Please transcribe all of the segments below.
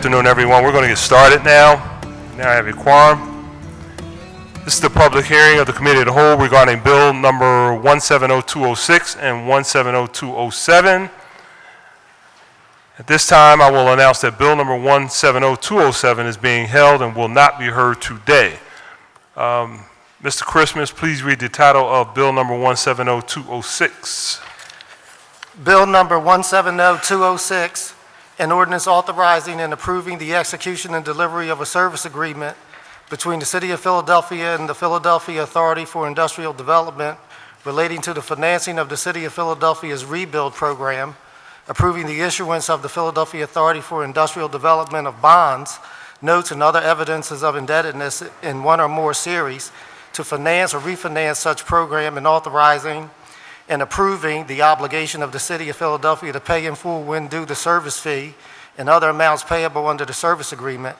afternoon, everyone. We're going to get started now. Now I have a quorum. This is the public hearing of the Committee of the Whole regarding Bill number 170206 and 170207. At this time, I will announce that Bill number 170207 is being held and will not be heard today. Mr. Christmas, please read the title of Bill number 170206. Bill number 170206, an ordinance authorizing and approving the execution and delivery of a service agreement between the City of Philadelphia and the Philadelphia Authority for Industrial Development relating to the financing of the City of Philadelphia's rebuild program, approving the issuance of the Philadelphia Authority for Industrial Development of bonds, notes, and other evidences of indebtedness in one or more series to finance or refinance such program, and authorizing and approving the obligation of the City of Philadelphia to pay in full when due the service fee and other amounts payable under the service agreement,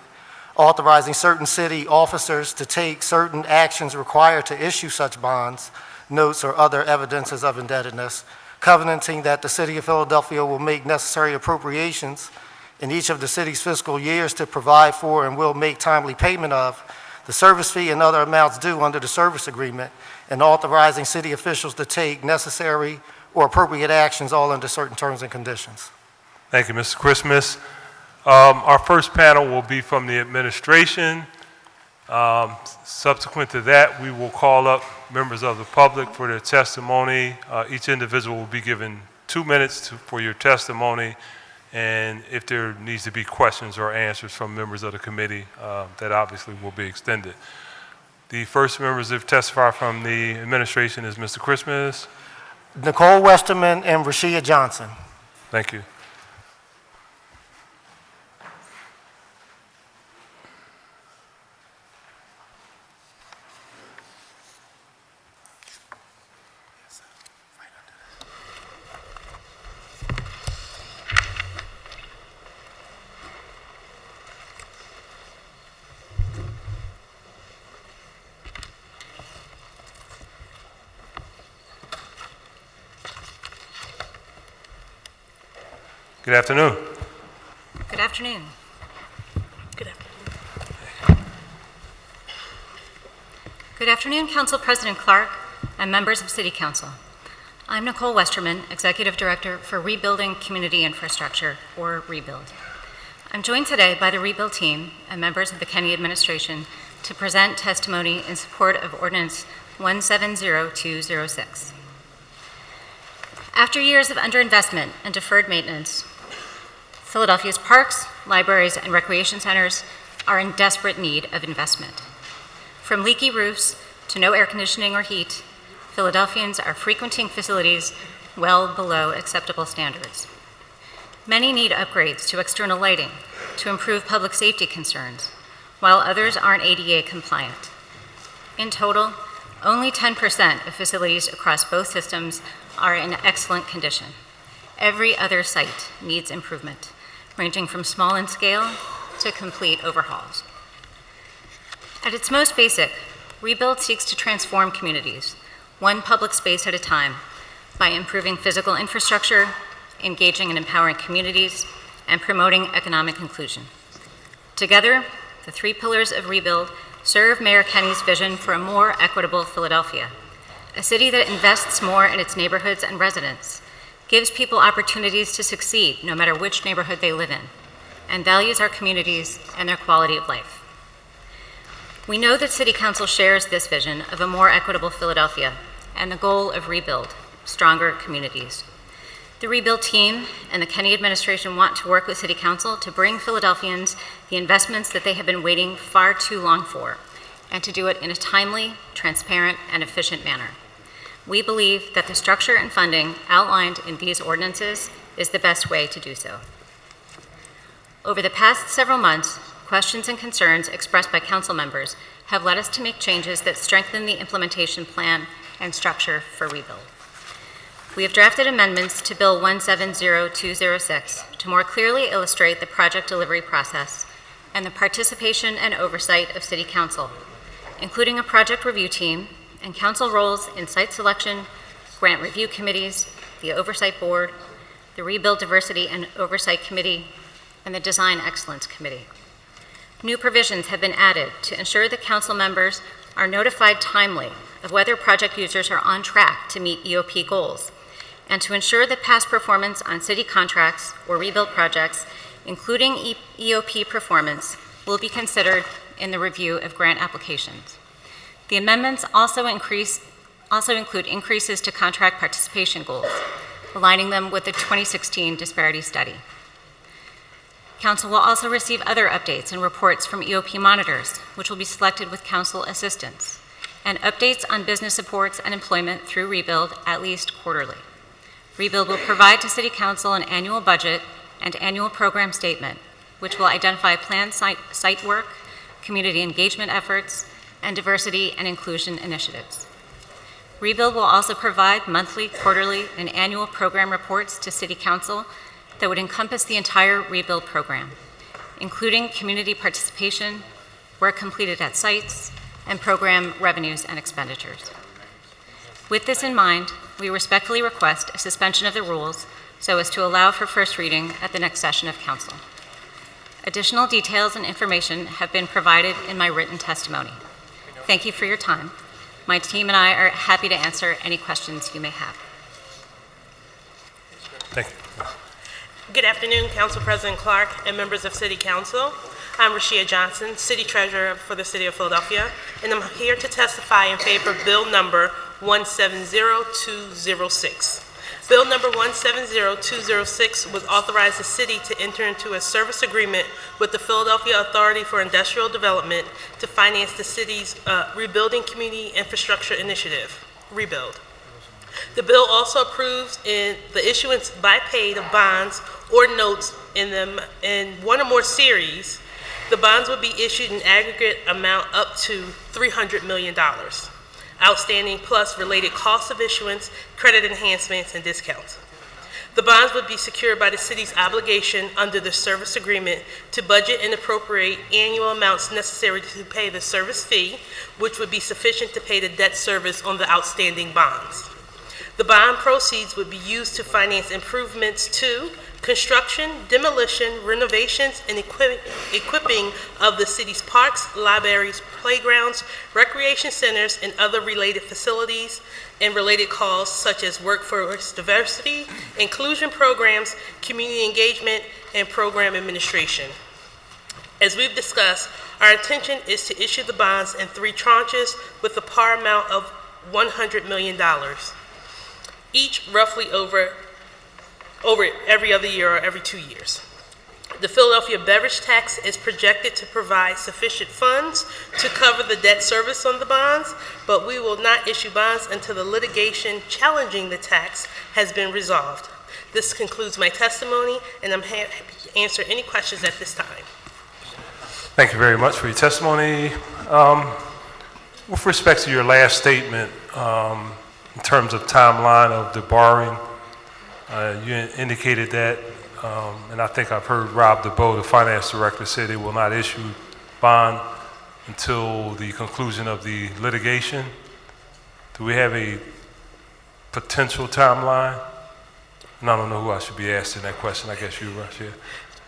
authorizing certain city officers to take certain actions required to issue such bonds, notes, or other evidences of indebtedness, covenanting that the City of Philadelphia will make necessary appropriations in each of the city's fiscal years to provide for and will make timely payment of the service fee and other amounts due under the service agreement, and authorizing city officials to take necessary or appropriate actions, all under certain terms and conditions. Thank you, Mr. Christmas. Our first panel will be from the administration. Subsequent to that, we will call up members of the public for their testimony. Each individual will be given 2 minutes for your testimony, and if there needs to be questions or answers from members of the committee, that obviously will be extended. The first members to testify from the administration is Mr. Christmas, Nicole Westerman, and Rashia Johnson. Thank you. Good afternoon. Good afternoon. Good afternoon. Good afternoon, Council President Clark and members of City Council. I'm Nicole Westerman, Executive Director for Rebuilding Community Infrastructure, or Rebuild. I'm joined today by the Rebuild team and members of the Kenney administration to present testimony in support of Ordinance 170206. After years of underinvestment and deferred maintenance, Philadelphia's parks, libraries, and recreation centers are in desperate need of investment. From leaky roofs to no air conditioning or heat, Philadelphians are frequenting facilities well below acceptable standards. Many need upgrades to external lighting to improve public safety concerns, while others aren't ADA compliant. In total, only 10% of facilities across both systems are in excellent condition. Every other site needs improvement, ranging from small in scale to complete overhauls. At its most basic, Rebuild seeks to transform communities, one public space at a time, by improving physical infrastructure, engaging and empowering communities, and promoting economic inclusion. Together, the 3 pillars of Rebuild serve Mayor Kenney's vision for a more equitable Philadelphia, a city that invests more in its neighborhoods and residents, gives people opportunities to succeed no matter which neighborhood they live in, and values our communities and their quality of life. We know that City Council shares this vision of a more equitable Philadelphia and the goal of Rebuild, stronger communities. The Rebuild team and the Kenney administration want to work with City Council to bring Philadelphians the investments that they have been waiting far too long for, and to do it in a timely, transparent, and efficient manner. We believe that the structure and funding outlined in these ordinances is the best way to do so. Over the past several months, questions and concerns expressed by council members have led us to make changes that strengthen the implementation plan and structure for Rebuild. We have drafted amendments to Bill 170206 to more clearly illustrate the project delivery process and the participation and oversight of City Council, including a project review team and council roles in site selection, grant review committees, the Oversight Board, the Rebuild Diversity and Oversight Committee, and the Design Excellence Committee. New provisions have been added to ensure that council members are notified timely of whether project users are on track to meet EOP goals, and to ensure that past performance on city contracts or rebuild projects, including EOP performance, will be considered in the review of grant applications. The amendments also include increases to contract participation goals, aligning them with the 2016 disparity study. Council will also receive other updates and reports from EOP monitors, which will be selected with council assistance, and updates on business supports and employment through Rebuild at least quarterly. Rebuild will provide to City Council an annual budget and annual program statement, which will identify planned site work, community engagement efforts, and diversity and inclusion initiatives. Rebuild will also provide monthly, quarterly, and annual program reports to City Council that would encompass the entire rebuild program, including community participation, work completed at sites, and program revenues and expenditures. With this in mind, we respectfully request a suspension of the rules so as to allow for first reading at the next session of council. Additional details and information have been provided in my written testimony. Thank you for your time. My team and I are happy to answer any questions you may have. Thank you. Good afternoon, Council President Clark and members of City Council. I'm Rashia Johnson, City Treasurer for the City of Philadelphia, and I'm here to testify in favor of Bill number 170206. Bill number 170206 would authorize the city to enter into a service agreement with the Philadelphia Authority for Industrial Development to finance the city's Rebuilding Community Infrastructure Initiative, Rebuild. The bill also approves the issuance by paid of bonds or notes in one or more series. The bonds would be issued in aggregate amount up to $300 million, outstanding plus related costs of issuance, credit enhancements, and discounts. The bonds would be secured by the city's obligation under the service agreement to budget and appropriate annual amounts necessary to pay the service fee, which would be sufficient to pay the debt service on the outstanding bonds. The bond proceeds would be used to finance improvements to construction, demolition, renovations, and equipping of the city's parks, libraries, playgrounds, recreation centers, and other related facilities and related costs such as workforce diversity, inclusion programs, community engagement, and program administration. As we've discussed, our intention is to issue the bonds in 3 tranches with a par amount of $100 million, each roughly over every other year or every 2 years. The Philadelphia beverage tax is projected to provide sufficient funds to cover the debt service on the bonds, but we will not issue bonds until the litigation challenging the tax has been resolved. This concludes my testimony, and I'm happy to answer any questions at this time. Thank you very much for your testimony. With respect to your last statement, in terms of timeline of the borrowing, you indicated that, and I think I've heard Rob DeBoe, the finance director, say they will not issue bond until the conclusion of the litigation. Do we have a potential timeline? And I don't know who I should be asking that question. I guess you, Rashia.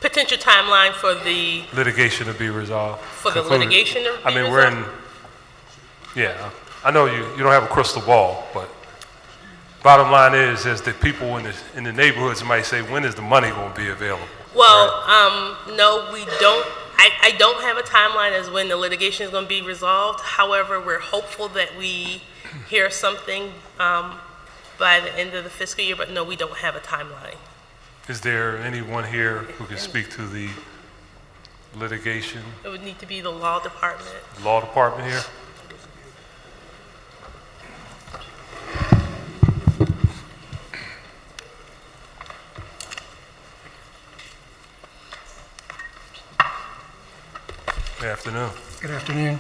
Potential timeline for the Litigation to be resolved. For the litigation to be resolved? I mean, we're in, yeah, I know you don't have a crystal ball, but bottom line is the people in the neighborhoods might say, when is the money going to be available? Well, right? no, we don't. I don't have a timeline as when the litigation is going to be resolved. However, we're hopeful that we hear something by the end of the fiscal year, but no, we don't have a timeline. Is there anyone here who can speak to the litigation? It would need to be the law department. Law department here? Good afternoon. Good afternoon.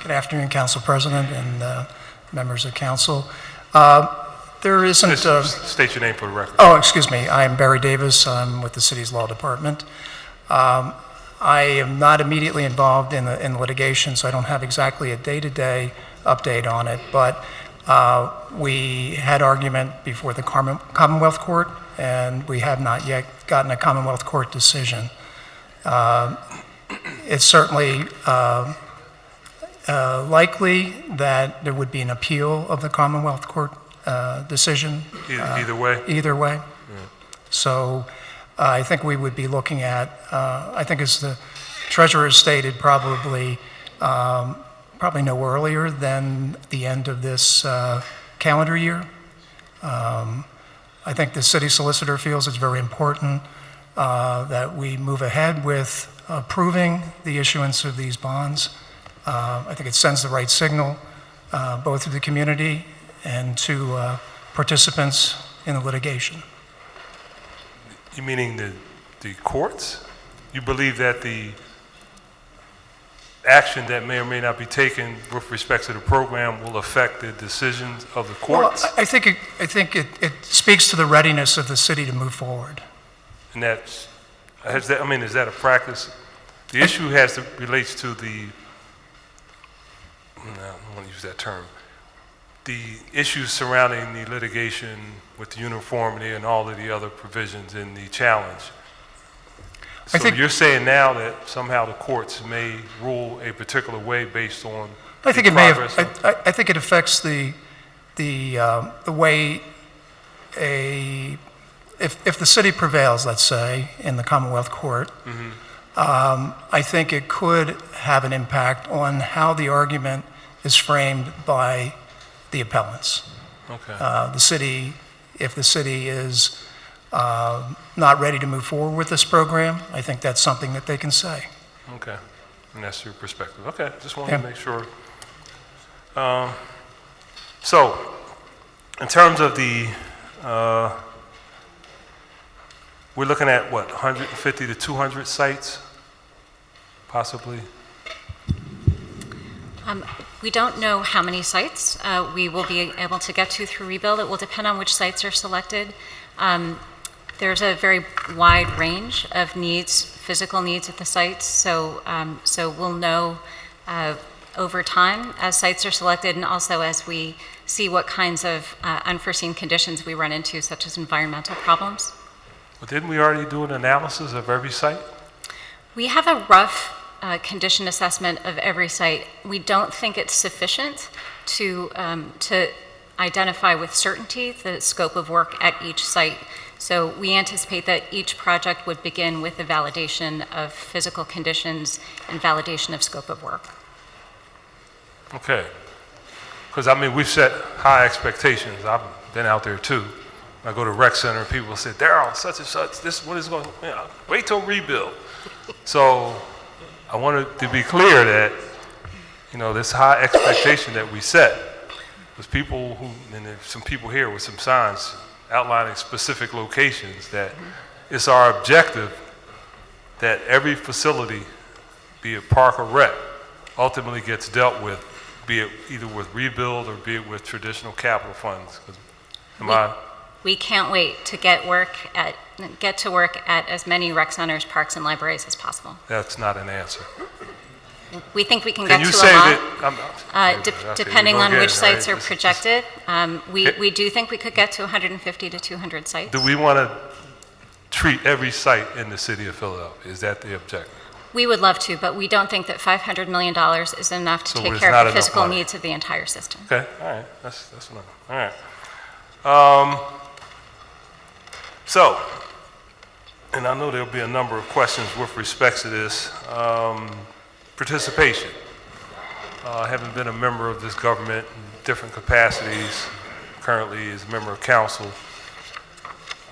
Good afternoon, Council President and members of Council. There isn't... State your name for the record. Oh, excuse me. I'm Barry Davis. I'm with the city's law department. I am not immediately involved in the litigation, so I don't have exactly a day-to-day update on it, but we had argument before the Commonwealth Court and we have not yet gotten a Commonwealth Court decision. It's certainly likely that there would be an appeal of the Commonwealth Court decision. Either way? Either way. So I think we would be looking at, I think as the treasurer stated, probably no earlier than the end of this calendar year. I think the city solicitor feels it's very important that we move ahead with approving the issuance of these bonds. I think it sends the right signal both to the community and to participants in the litigation. You meaning the courts? You believe that the action that may or may not be taken with respect to the program will affect the decisions of the courts? Well, I think it speaks to the readiness of the city to move forward. And is that a practice? The issue relates to the, no, I don't want to use that term, the issues surrounding the litigation with the uniformity and all of the other provisions in the challenge. So you're saying now that somehow the courts may rule a particular way based on I think it may have, I think it affects the way if the city prevails, let's say, in the Commonwealth Court, I think it could have an impact on how the argument is framed by the appellants. Okay. If the city is not ready to move forward with this program, I think that's something that they can say. Okay. And that's your perspective. Okay. Just wanted to make sure. So, in terms of the, we're looking at what, 150 to 200 sites, possibly? We don't know how many sites we will be able to get to through rebuild. It will depend on which sites are selected. There's a very wide range of needs, physical needs at the sites, so we'll know over time as sites are selected and also as we see what kinds of unforeseen conditions we run into, such as environmental problems. Well, didn't we already do an analysis of every site? We have a rough condition assessment of every site. We don't think it's sufficient to identify with certainty the scope of work at each site. So we anticipate that each project would begin with the validation of physical conditions and validation of scope of work. Okay. Because, I mean, we've set high expectations. I've been out there, too. I go to rec center, and people say, Darryl, such and such, this, what is going on? Wait till rebuild. So I wanted to be clear that, this high expectation that we set, there's people and there's some people here with some signs outlining specific locations, that it's our objective that every facility, be it park or rec, ultimately gets dealt with, be it either with rebuild or be it with traditional capital funds. We can't wait to get to work at as many rec centers, parks, and libraries as possible. That's not an answer. We think we can get to a lot, depending on which sites are projected. We do think we could get to 150 to 200 sites. Do we want to treat every site in the city of Philadelphia? Is that the objective? We would love to, but we don't think that $500 million is enough to take care of the physical needs of the entire system. Okay, all right, that's enough. All right. So, and I know there'll be a number of questions with respect to this. Participation. Having been a member of this government in different capacities, currently as a member of council,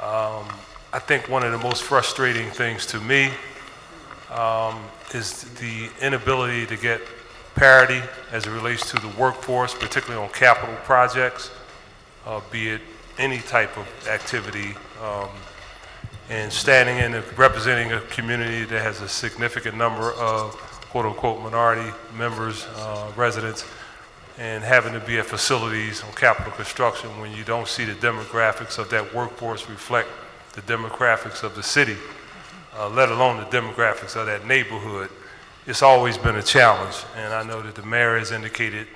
I think one of the most frustrating things to me is the inability to get parity as it relates to the workforce, particularly on capital projects, be it any type of activity, and standing in and representing a community that has a significant number of quote-unquote minority members, residents, and having to be at facilities on capital construction when you don't see the demographics of that workforce reflect the demographics of the city, let alone the demographics of that neighborhood. It's always been a challenge, and I know that the mayor has indicated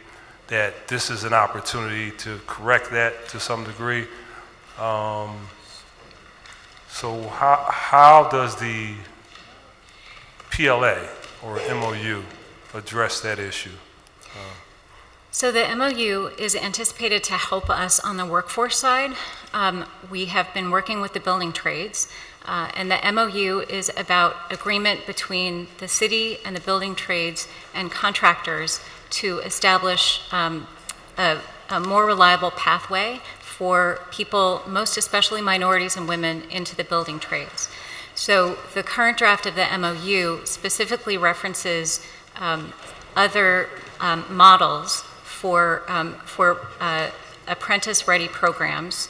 that this is an opportunity to correct that to some degree. So how does the PLA or MOU address that issue? So the MOU is anticipated to help us on the workforce side. We have been working with the building trades, and the MOU is about agreement between the city and the building trades and contractors to establish a more reliable pathway for people, most especially minorities and women, into the building trades. So the current draft of the MOU specifically references other models for apprentice-ready programs,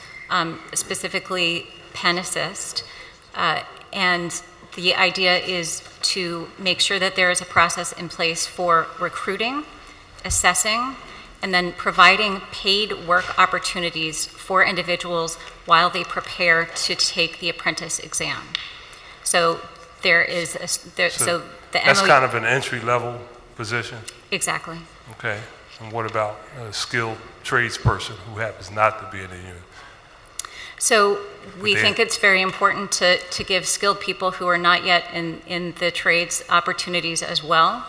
specifically Pen Assist, and the idea is to make sure that there is a process in place for recruiting, assessing, and then providing paid work opportunities for individuals while they prepare to take the apprentice exam. So there is, so the That's MOU kind of an entry-level position? Exactly. Okay. And what about a skilled tradesperson who happens not to be in the union? So we think it's very important to give skilled people who are not yet in the trades opportunities as well.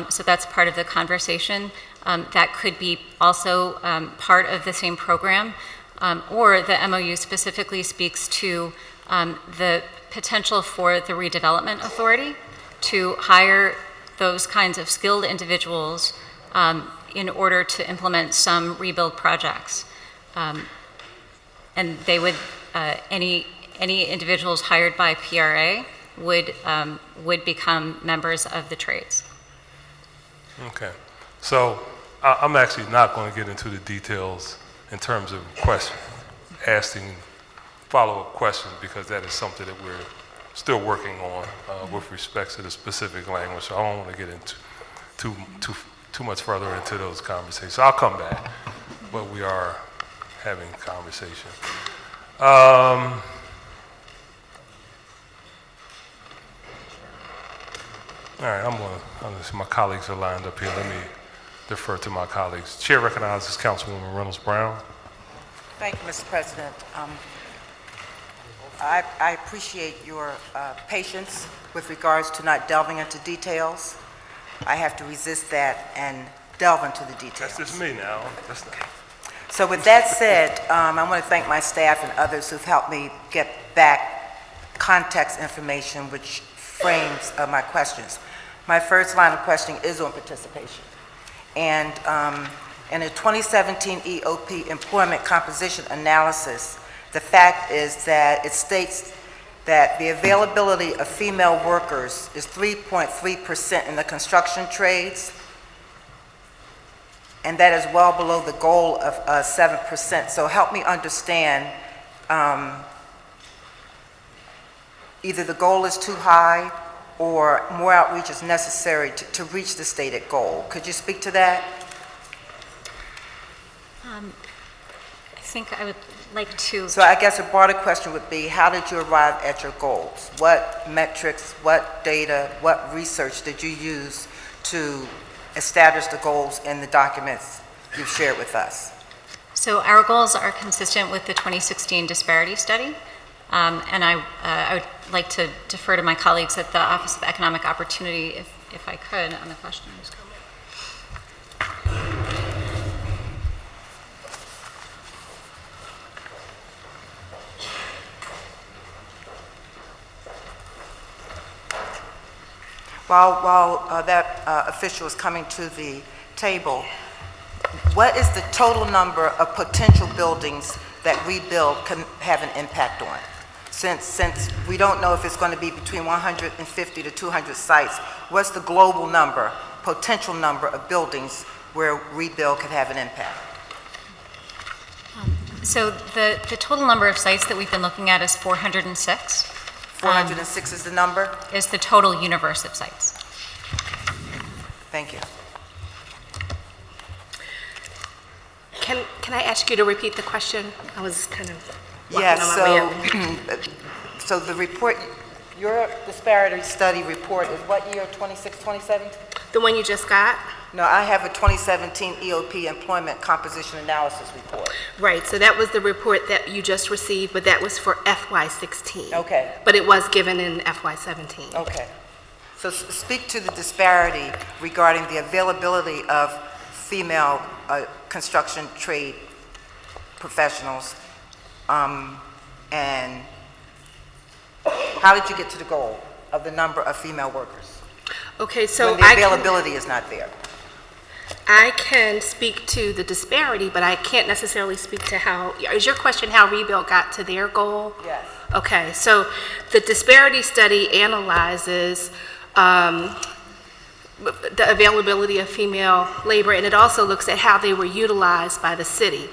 So that's part of the conversation. That could be also part of the same program, or the MOU specifically speaks to the potential for the redevelopment authority to hire those kinds of skilled individuals in order to implement some rebuild projects. And they would, any individuals hired by PRA would become members of the trades. Okay. So I'm actually not going to get into the details in terms of asking follow-up questions, because that is something that we're still working on with respect to the specific language. So I don't want to get into too much further into those conversations. So I'll come back, but we are having conversation. All right, I'm gonna see my colleagues are lined up here. Let me defer to my colleagues. Chair recognizes Councilwoman Reynolds Brown. Thank you, Mr. President. I appreciate your patience with regards to not delving into details. I have to resist that and delve into the details. That's just me now. That's not. So with that said, I want to thank my staff and others who've helped me get back context information which frames my questions. My first line of questioning is on participation. And in a 2017 EOP employment composition analysis, the fact is that it states that the availability of female workers is 3.3% in the construction trades, and that is well below the goal of 7%. So help me understand, either the goal is too high or more outreach is necessary to reach the stated goal. Could you speak to that? I think I would like to. So I guess a broader question would be, how did you arrive at your goals? What metrics, what data, what research did you use to establish the goals in the documents you've shared with us? So our goals are consistent with the 2016 disparity study, and I would like to defer to my colleagues at the Office of Economic Opportunity if I could on the questions. While that official is coming to the table, what is the total number of potential buildings that rebuild can have an impact on? Since we don't know if it's going to be between 150 to 200 sites, what's the global number, potential number of buildings where rebuild could have an impact? So the total number of sites that we've been looking at is 406. 406 is the number? Is the total universe of sites. Thank you. Can I ask you to repeat the question? I was kind of Yes, walking on my way up. so the report, your disparity study report is what year, 26, 27? The one you just got? No, I have a 2017 EOP Employment Composition Analysis Report. Right, so that was the report that you just received, but that was for FY16. Okay. But it was given in FY17. Okay. So speak to the disparity regarding the availability of female construction trade professionals, and how did you get to the goal of the number of female workers Okay, so when the availability is not there? I can speak to the disparity, but I can't necessarily speak to how, is your question how Rebuild got to their goal? Yes. Okay, so the disparity study analyzes the availability of female labor, and it also looks at how they were utilized by the city.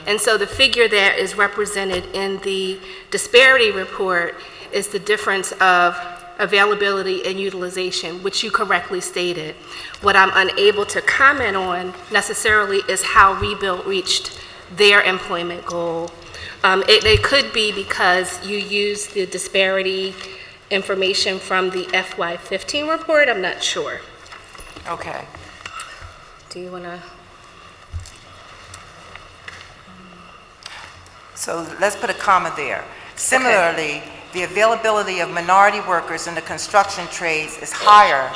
And so the figure that is represented in the disparity report is the difference of availability and utilization, which you correctly stated. What I'm unable to comment on necessarily is how Rebuild reached their employment goal. It could be because you used the disparity information from the FY15 report. I'm not sure. Okay. Do you want to? So let's put a comma there. Similarly, the availability of minority workers in the construction trades is higher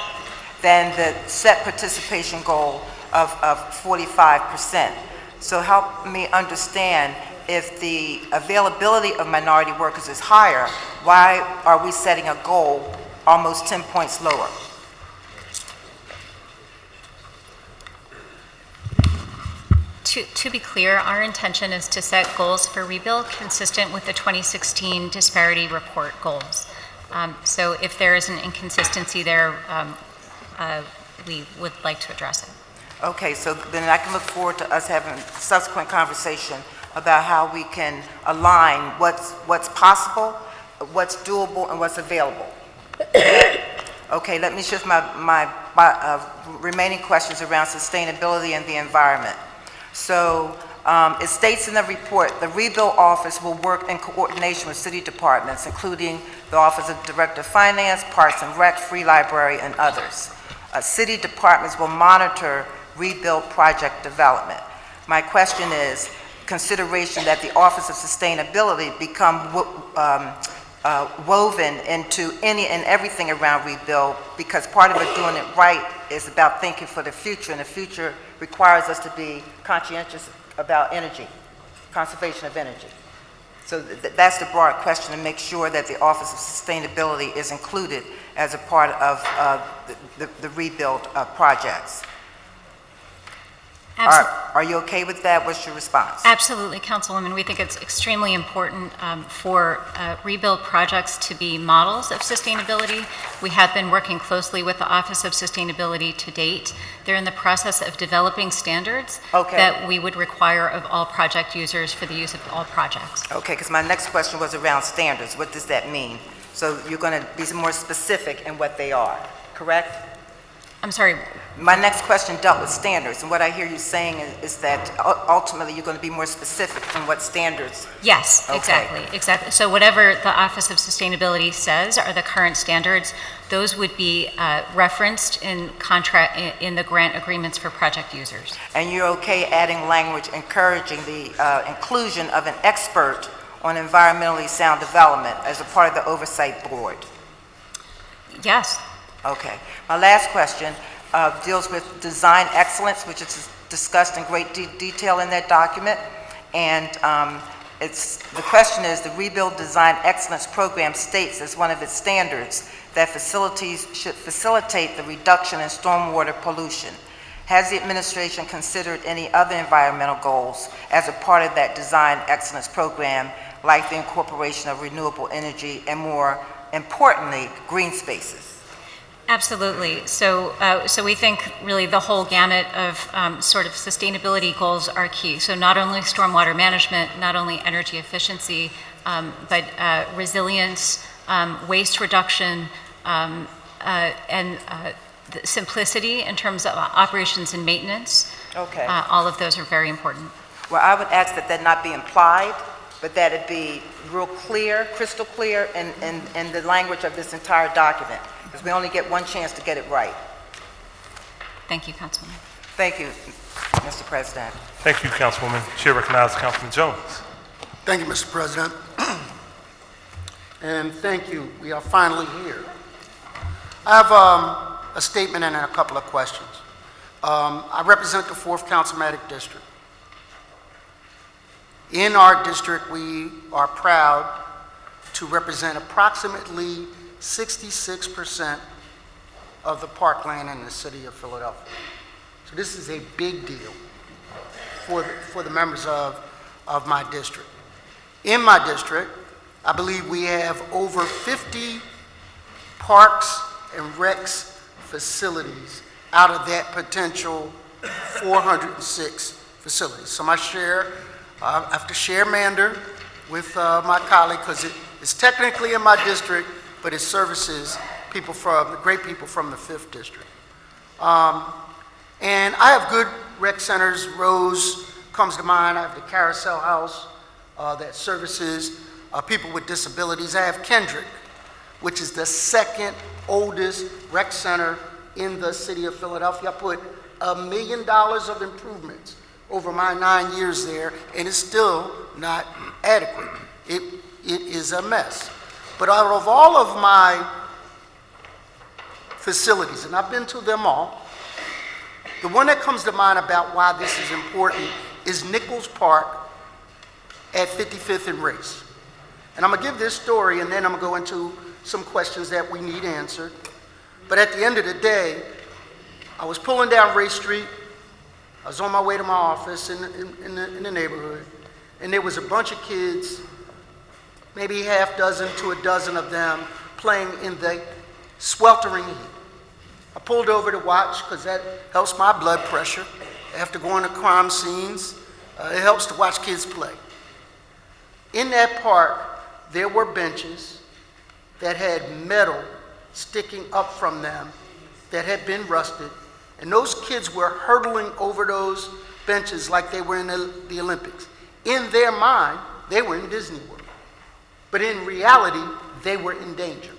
than the set participation goal of 45%. So help me understand, if the availability of minority workers is higher, why are we setting a goal almost 10 points lower? To be clear, our intention is to set goals for Rebuild consistent with the 2016 disparity report goals. So if there is an inconsistency there, we would like to address it. Okay, so then I can look forward to us having subsequent conversation about how we can align what's possible, what's doable, and what's available. Okay, let me shift my remaining questions around sustainability and the environment. So it states in the report, the Rebuild Office will work in coordination with city departments, including the Office of Director of Finance, Parks and Rec, Free Library, and others. City departments will monitor Rebuild project development. My question is, consideration that the Office of Sustainability become woven into any and everything around Rebuild, because part of it doing it right is about thinking for the future, and the future requires us to be conscientious about energy, conservation of energy. So that's the broad question, to make sure that the Office of Sustainability is included as a part of the Rebuild projects. Are you okay with that? What's your response? Absolutely, Councilwoman. We think it's extremely important for Rebuild projects to be models of sustainability. We have been working closely with the Office of Sustainability to date. They're in the process of developing standards that we would require of all project users for the use of all projects. Okay, because my next question was around standards. What does that mean? So you're going to be more specific in what they are, correct? I'm sorry. My next question dealt with standards, and what I hear you saying is that ultimately you're going to be more specific in what standards. Yes, Okay. exactly. So whatever the Office of Sustainability says are the current standards, those would be referenced in in the grant agreements for project users. And you're okay adding language encouraging the inclusion of an expert on environmentally sound development as a part of the oversight board? Yes. Okay. My last question deals with design excellence, which is discussed in great detail in that document. And the question is, the Rebuild Design Excellence Program states as one of its standards that facilities should facilitate the reduction in stormwater pollution. Has the administration considered any other environmental goals as a part of that design excellence program, like the incorporation of renewable energy and, more importantly, green spaces? Absolutely. So we think really the whole gamut of sort of sustainability goals are key. So not only stormwater management, not only energy efficiency, but resilience, waste reduction, and simplicity in terms of operations and maintenance. Okay. All of those are very important. Well, I would ask that not be implied, but that it be real clear, crystal clear in the language of this entire document, because we only get one chance to get it right. Thank you, Councilwoman. Thank you, Mr. President. Thank you, Councilwoman. Chair recognizes Councilman Jones. Thank you, Mr. President. And thank you. We are finally here. I have a statement and a couple of questions. I represent the 4th Councilmatic District. In our district, we are proud to represent approximately 66% of the parkland in the city of Philadelphia. So this is a big deal for the members of my district. In my district, I believe we have over 50 parks and recs facilities out of that potential 406 facilities. So I have to share Mander with my colleague because it's technically in my district, but it services great people from the 5th district. And I have good rec centers. Rose comes to mind. I have the Carousel House that services people with disabilities. I have Kendrick, which is the 2nd oldest rec center in the city of Philadelphia. I put $1 million of improvements over my 9 years there, and it's still not adequate. It is a mess. But out of all of my facilities, and I've been to them all, the one that comes to mind about why this is important is Nichols Park at 55th and Race. And I'm going to give this story, and then I'm going to go into some questions that we need answered. But at the end of the day, I was pulling down Race Street. I was on my way to my office in the neighborhood, and there was a bunch of kids, maybe half dozen to a dozen of them, playing in the sweltering heat. I pulled over to watch because that helps my blood pressure. After going to crime scenes, it helps to watch kids play. In that park, there were benches that had metal sticking up from them that had been rusted, and those kids were hurtling over those benches like they were in the Olympics. In their mind, they were in Disney World, but in reality, they were in danger.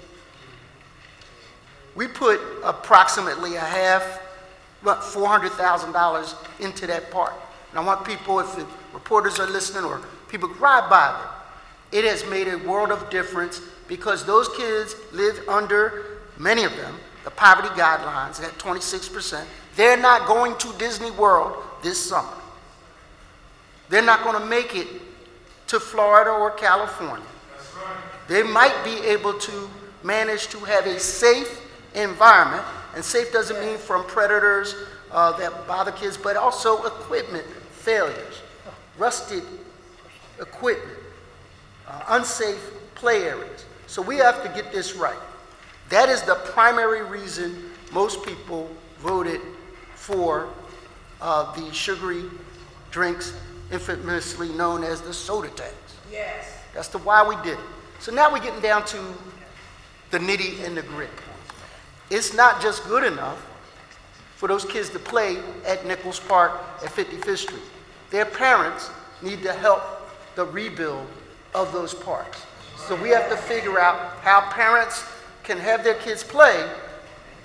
We put approximately $400,000 into that park. And I want people, if the reporters are listening or people drive by there, it has made a world of difference because those kids live under, many of them, the poverty guidelines at 26%. They're not going to Disney World this summer. They're not going to make it to Florida or California. That's right. They might be able to manage to have a safe environment, and safe doesn't mean from predators that bother kids, but also equipment failures, rusted equipment, unsafe play areas. So we have to get this right. That is the primary reason most people voted for the sugary drinks, infamously known as the soda tax. Yes. That's the why we did it. So now we're getting down to the nitty and the gritty. It's not just good enough for those kids to play at Nichols Park at 55th Street. Their parents need to help the rebuild of those parks. So we have to figure out how parents can have their kids play,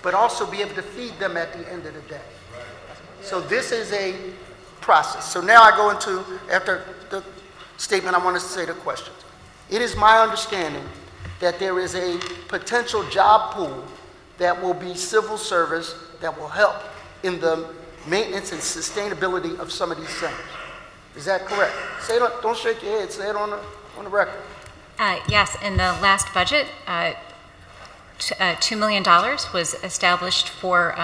but also be able to feed them at the end of the day. So this is a process. So now I go into, after the statement, I want to say the questions. It is my understanding that there is a potential job pool that will be civil service that will help in the maintenance and sustainability of some of these centers. Is that correct? Say it, don't shake your head, say it on the record. Yes, in the last budget, $2 million was established for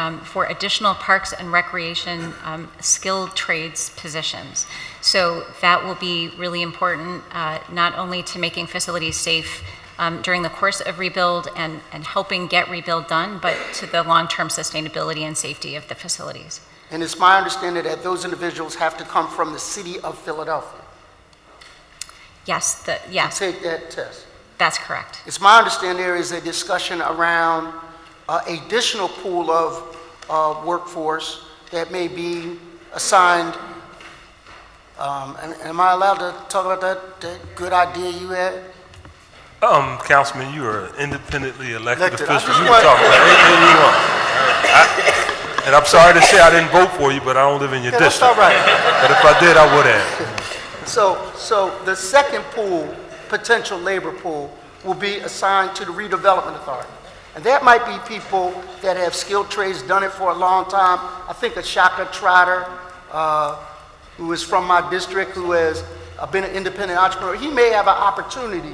additional parks and recreation skilled trades positions. So that will be really important, not only to making facilities safe during the course of rebuild and helping get rebuild done, but to the long-term sustainability and safety of the facilities. And it's my understanding that those individuals have to come from the city of Philadelphia. Yes, To take that test. that's correct. It's my understanding there is a discussion around additional pool of workforce that may be assigned. Am I allowed to talk about that good idea you had? Councilman, you are independently elected Elected. official. I just You can want- talk about anything you want. And I'm sorry to say I didn't vote for you, but I don't live in your Yeah, that's district. all right. But if I did, I would have. So the second pool, potential labor pool, will be assigned to the redevelopment authority. And that might be people that have skilled trades, done it for a long time. I think of Shaka Trotter, who is from my district, who has been an independent entrepreneur. He may have an opportunity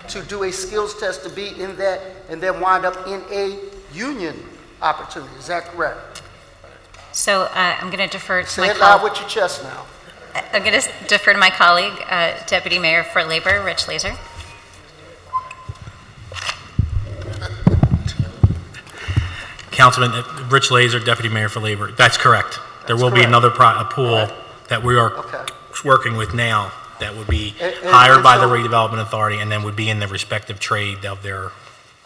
to do a skills test to be in that and then wind up in a union opportunity. Is that correct? So I'm going to defer to Say my it loud colleague. with your chest now. I'm going to defer to my colleague, Deputy Mayor for Labor, Rich Laser. Councilman, Rich Laser, Deputy Mayor for Labor. That's correct. There That's will be correct. another pool that we are Okay. working with now that would be And hired by the so- redevelopment authority and then would be in the respective trade of their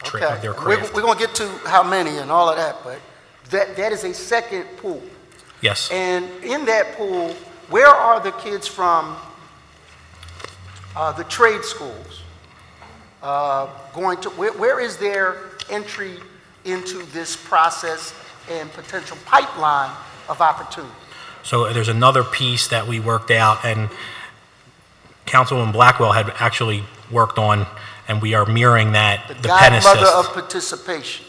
Okay. craft. We're going to get to how many and all of that, but that is a second pool. Yes. And in that pool, where are the kids from the trade schools going to, where is their entry into this process and potential pipeline of opportunity? So there's another piece that we worked out, and Councilwoman Blackwell had actually worked on, and we are mirroring that, the pen Godmother of assist. participation.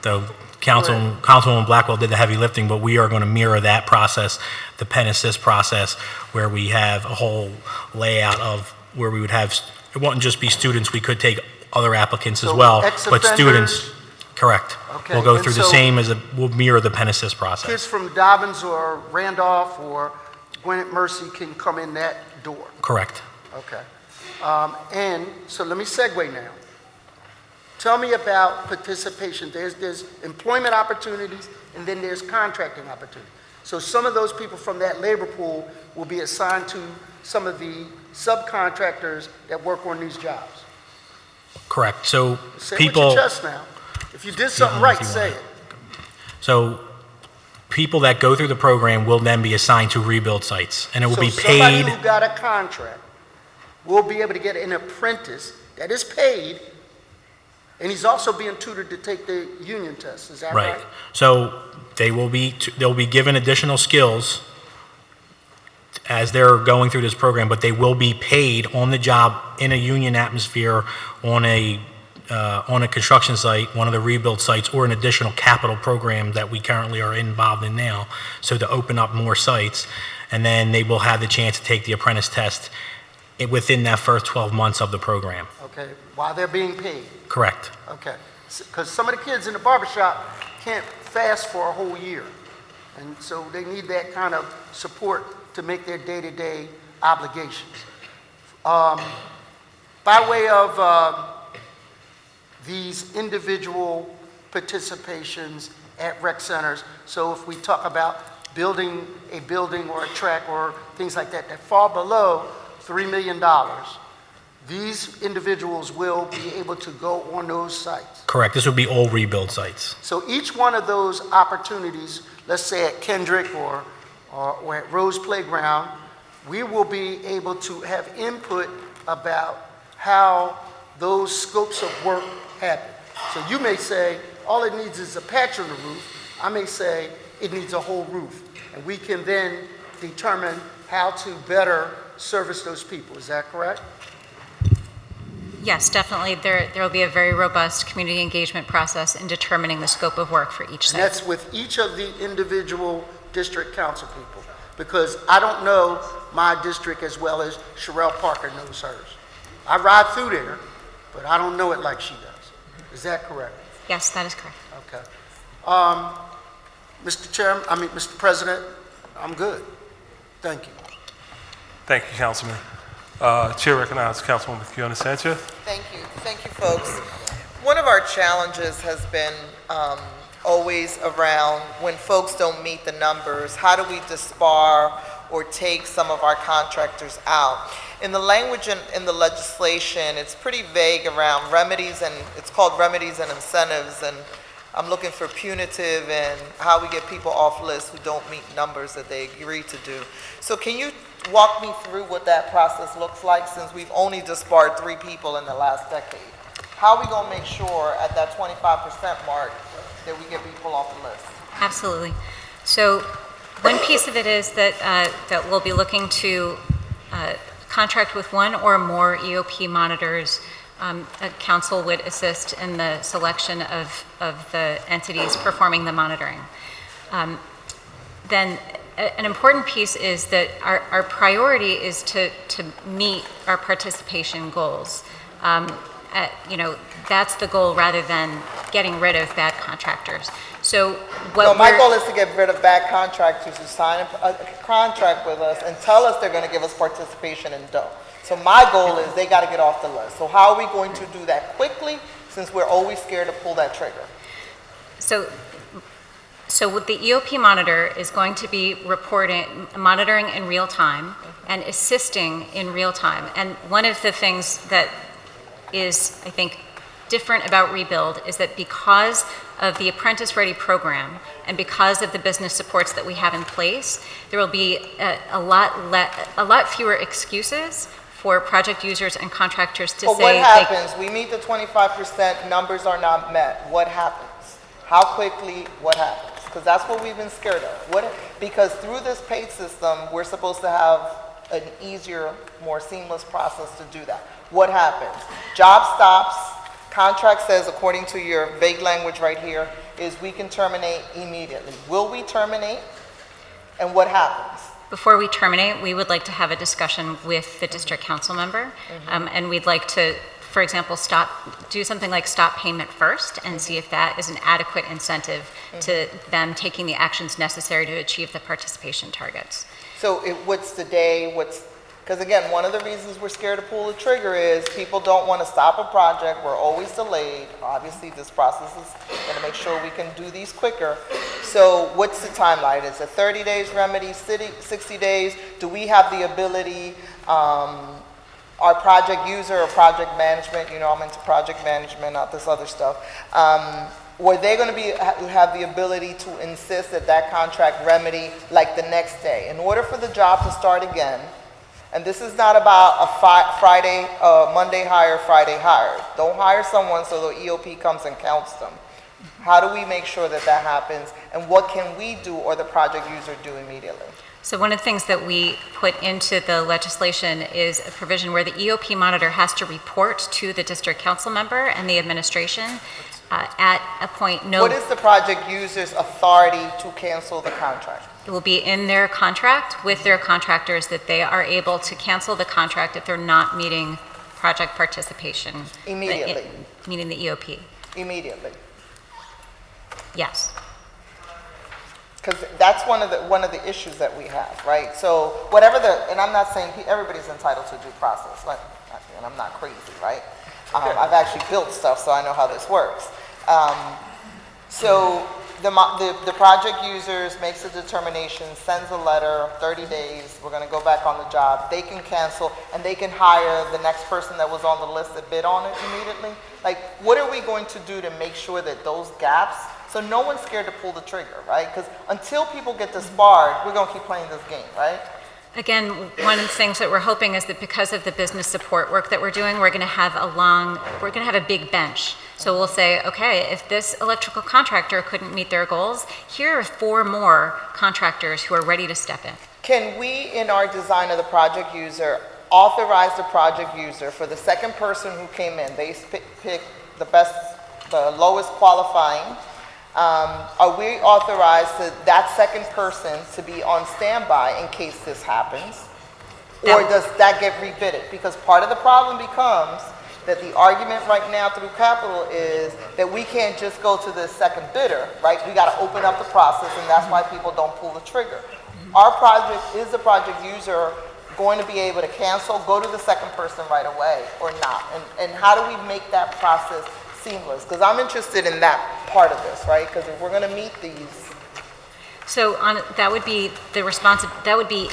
So Councilwoman Blackwell did the heavy lifting, but we are going to mirror that process, the pen assist process, where we have a whole layout of where we would have, it wouldn't just be students, we could take other applicants as So well, but ex-offenders? students, correct. Okay, We'll go and through the so- same we'll mirror the pen assist process. Kids from Dobbins or Randolph or Gwinnett Mercy can come in that door. Correct. Okay. And so let me segue now. Tell me about participation. There's employment opportunities, and then there's contracting opportunities. So some of those people from that labor pool will be assigned to some of the subcontractors that work on these jobs. Correct. So Say it with people, your chest now. If you did something right, say it. so people that go through the program will then be assigned to rebuild sites, and it will So be somebody paid. who got a contract will be able to get an apprentice that is paid, and he's also being tutored to take the union test. Is that right? Right. So they'll be given additional skills as they're going through this program, but they will be paid on the job in a union atmosphere on a construction site, one of the rebuild sites, or an additional capital program that we currently are involved in now. So to open up more sites, and then they will have the chance to take the apprentice test within that first 12 months of the program. Okay, while they're being paid. Correct. Okay, because some of the kids in the barbershop can't fast for a whole year. And so they need that kind of support to make their day-to-day obligations. By way of these individual participations at rec centers, so if we talk about building a building or a track or things like that that fall below $3 million, these individuals will be able to go on those sites. Correct. This would be all rebuild sites. So each one of those opportunities, let's say at Kendrick or at Rose Playground, we will be able to have input about how those scopes of work happen. So you may say, all it needs is a patch on the roof. I may say, it needs a whole roof. And we can then determine how to better service those people. Is that correct? Yes, definitely. There will be a very robust community engagement process in determining the scope of work for each And site. that's with each of the individual district council people, because I don't know my district as well as Sherelle Parker knows hers. I ride through there, but I don't know it like she does. Is that correct? Yes, that is correct. Okay. Mr. President, I'm good. Thank you. Thank you, Councilman. Chair recognizes Councilwoman Fiona Sanchez. Thank you, folks. One of our challenges has been always around when folks don't meet the numbers, how do we disbar or take some of our contractors out? In the language in the legislation, it's pretty vague around remedies, and it's called remedies and incentives, and I'm looking for punitive and how we get people off lists who don't meet numbers that they agree to do. So can you walk me through what that process looks like, since we've only disbarred 3 people in the last decade? How are we gonna make sure at that 25% mark that we get people off the list? Absolutely. So one piece of it is that, that we'll be looking to contract with one or more EOP monitors. A council would assist in the selection of the entities performing the monitoring. Then an important piece is that our priority is to meet our participation goals. That's the goal rather than getting rid of bad contractors. So what My goal is to get rid of bad contractors who sign a contract with us and tell us they're going to give us participation and don't. So my goal is they got to get off the list. So how are we going to do that quickly, since we're always scared to pull that trigger? So what the EOP monitor is going to be monitoring in real time and assisting in real time. And one of the things that is, I think, different about Rebuild is that because of the Apprentice Ready program and because of the business supports that we have in place, there will be a lot fewer excuses for project users and contractors to say. But what happens? We meet the 25%, numbers are not met. What happens? How quickly? What happens? Because that's what we've been scared of. Because through this paid system, we're supposed to have an easier, more seamless process to do that. What happens? Job stops. Contract says, according to your vague language right here, is we can terminate immediately. Will we terminate? And what happens? Before we terminate, we would like to have a discussion with the district council member, and we'd like to, for example, do something like stop payment first and see if that is an adequate incentive to them taking the actions necessary to achieve the participation targets. So what's the day, because again, one of the reasons we're scared to pull the trigger is people don't want to stop a project. We're always delayed. Obviously, this process is going to make sure we can do these quicker. So what's the timeline? Is it 30 days remedy, 60 days? Do we have the ability, our project user or project management, I'm into project management, not this other stuff, were they going to have the ability to insist that contract remedy like the next day? In order for the job to start again, and this is not about a Monday hire, Friday hire. Don't hire someone so the EOP comes and counts them. How do we make sure that happens, and what can we do or the project user do immediately? So one of the things that we put into the legislation is a provision where the EOP monitor has to report to the district council member and the administration at a point. What is the project user's authority to cancel the contract? It will be in their contract with their contractors that they are able to cancel the contract if they're not meeting project participation. Immediately? Meaning the EOP. Immediately? Yes. Because that's one of the issues that we have, right? So whatever and I'm not saying everybody's entitled to due process, and I'm not crazy, right? I've actually built stuff, so I know how this works. So the project users makes a determination, sends a letter, 30 days, we're going to go back on the job. They can cancel, and they can hire the next person that was on the list that bid on it immediately. Like, what are we going to do to make sure that those gaps, so no one's scared to pull the trigger, right? Because until people get disbarred, we're going to keep playing this game, right? Again, one of the things that we're hoping is that because of the business support work that we're doing, we're going to have a big bench. So we'll say, okay, if this electrical contractor couldn't meet their goals, here are 4 more contractors who are ready to step in. Can we, in our design of the project user, authorize the project user for the second person who came in, they pick the lowest qualifying, are we authorized that second person to be on standby in case this happens? Or does that get rebidded? Because part of the problem becomes that the argument right now through capital is that we can't just go to the second bidder, right? We got to open up the process, and that's why people don't pull the trigger. Our project, is the project user going to be able to cancel, go to the second person right away, or not? And how do we make that process seamless? Because I'm interested in that part of this, right? Because if we're going to meet these. So that would be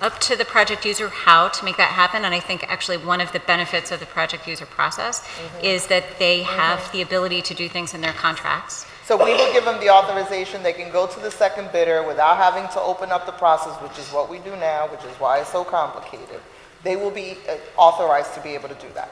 up to the project user how to make that happen. And I think actually one of the benefits of the project user process is that they have the ability to do things in their contracts. So we will give them the authorization. They can go to the second bidder without having to open up the process, which is what we do now, which is why it's so complicated. They will be authorized to be able to do that.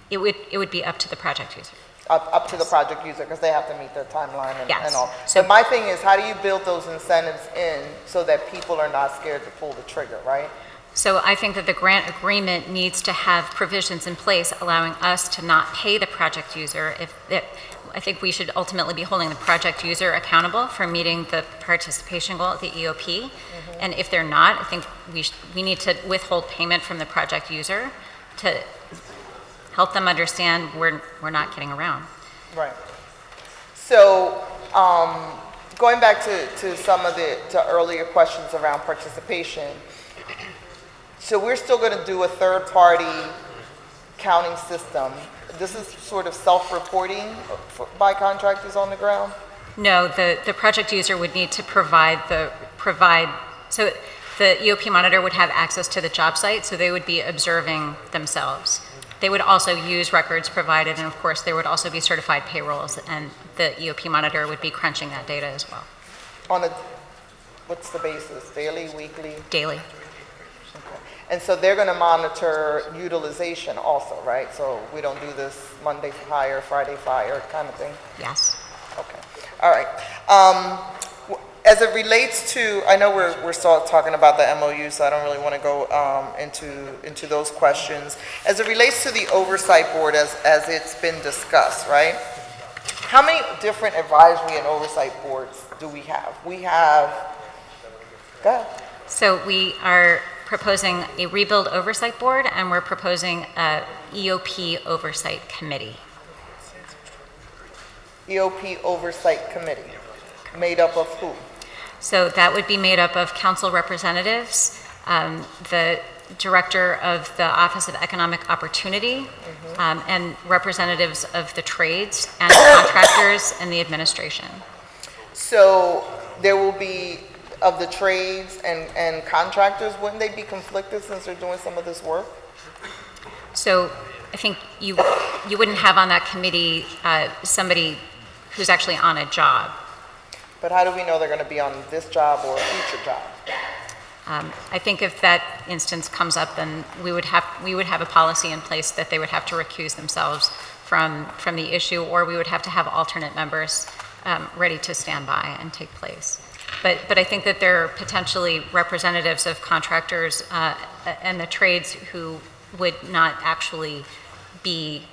It would be up to the project user. up to the project user, because they have to meet their timeline Yes. and all. So- But my thing is, how do you build those incentives in so that people are not scared to pull the trigger, right? So I think that the grant agreement needs to have provisions in place allowing us to not pay the project user I think we should ultimately be holding the project user accountable for meeting the participation goal at the EOP. And if they're not, I think we need to withhold payment from the project user to help them understand we're not kidding around. Right. So, going back to some of to earlier questions around participation, so we're still going to do a third-party counting system. This is sort of self-reporting by contractors on the ground? No, the project user would need to provide, so the EOP monitor would have access to the job site, so they would be observing themselves. They would also use records provided, and of course, there would also be certified payrolls, and the EOP monitor would be crunching that data as well. What's the basis, daily, weekly? Daily. And so they're going to monitor utilization also, right? So we don't do this Monday hire, Friday fire kind of thing? Yes. Okay, all right. As it relates to, I know we're still talking about the MOU, so I don't really want to go into those questions. As it relates to the oversight board as it's been discussed, right? How many different advisory and oversight boards do we have? We have, go ahead. So we are proposing a rebuild oversight board, and we're proposing a EOP oversight committee. EOP oversight committee, made up of who? So that would be made up of council representatives, the director of the Office of Economic Opportunity, and representatives of the trades and contractors and the administration. So there will be, of the trades and contractors, wouldn't they be conflicted since they're doing some of this work? So I think you wouldn't have on that committee somebody who's actually on a job. But how do we know they're going to be on this job or a future job? I think if that instance comes up, then we would have a policy in place that they would have to recuse themselves from the issue, or we would have to have alternate members ready to stand by and take place. But I think that there are potentially representatives of contractors and the trades who would not actually be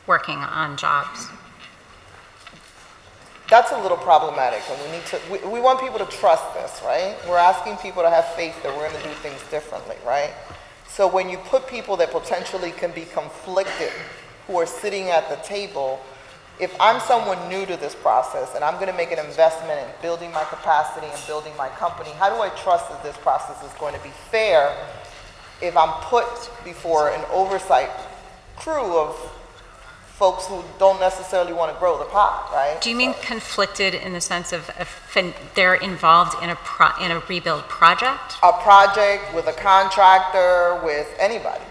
working on jobs. That's a little problematic, and we want people to trust this, right? We're asking people to have faith that we're going to do things differently, right? So when you put people that potentially can be conflicted, who are sitting at the table, if I'm someone new to this process and I'm going to make an investment in building my capacity and building my company, how do I trust that this process is going to be fair if I'm put before an oversight crew of folks who don't necessarily want to grow the pot, right? Do you mean conflicted in the sense of they're involved in a rebuild project? A project with a contractor, with anybody.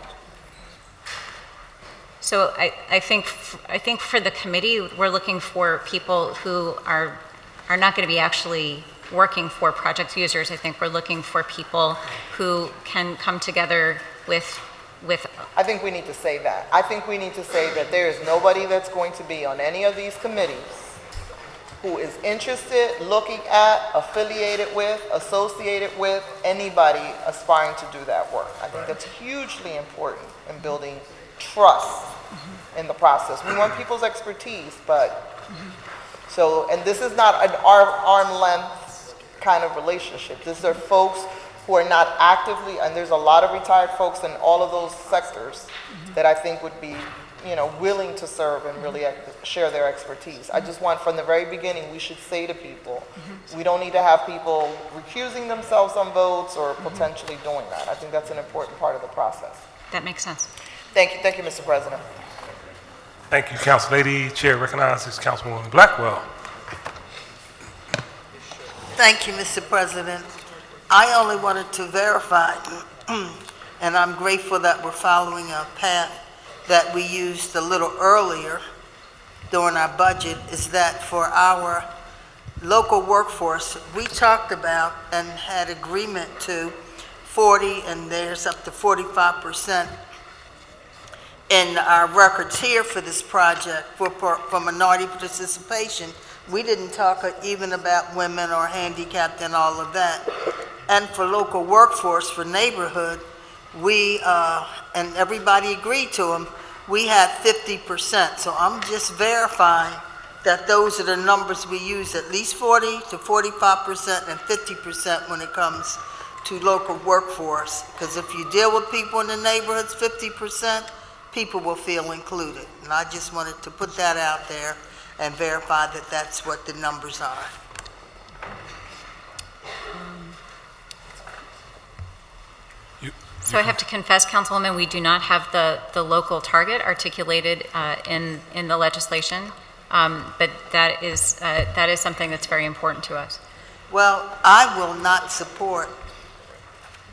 So I think for the committee, we're looking for people who are not going to be actually working for project users. I think we're looking for people who can come together with. I think we need to say that. I think we need to say that there is nobody that's going to be on any of these committees who is interested, looking at, affiliated with, associated with anybody aspiring to do that work. I think that's hugely important in building trust in the process. We want people's expertise, but and this is not an arm length kind of relationship. These are folks who are not actively, and there's a lot of retired folks in all of those sectors that I think would be, willing to serve and really share their expertise. I just want, from the very beginning, we should say to people, we don't need to have people recusing themselves on votes or potentially doing that. I think that's an important part of the process. That makes sense. Thank you, Mr. President. Thank you, Council Lady. Chair recognizes Councilwoman Blackwell. Thank you, Mr. President. I only wanted to verify, and I'm grateful that we're following a path that we used a little earlier during our budget, is that for our local workforce, we talked about and had agreement to 40, and there's up to 45% in our records here for this project, for minority participation, we didn't talk even about women or handicapped and all of that. And for local workforce, for neighborhood, we, and everybody agreed to them, we had 50%. So I'm just verifying that those are the numbers we use, at least 40 to 45% and 50% when it comes to local workforce. Because if you deal with people in the neighborhoods, 50%, people will feel included. And I just wanted to put that out there and verify that that's what the numbers are. So I have to confess, Councilwoman, we do not have the local target articulated in the legislation, but that is something that's very important to us. Well, I will not support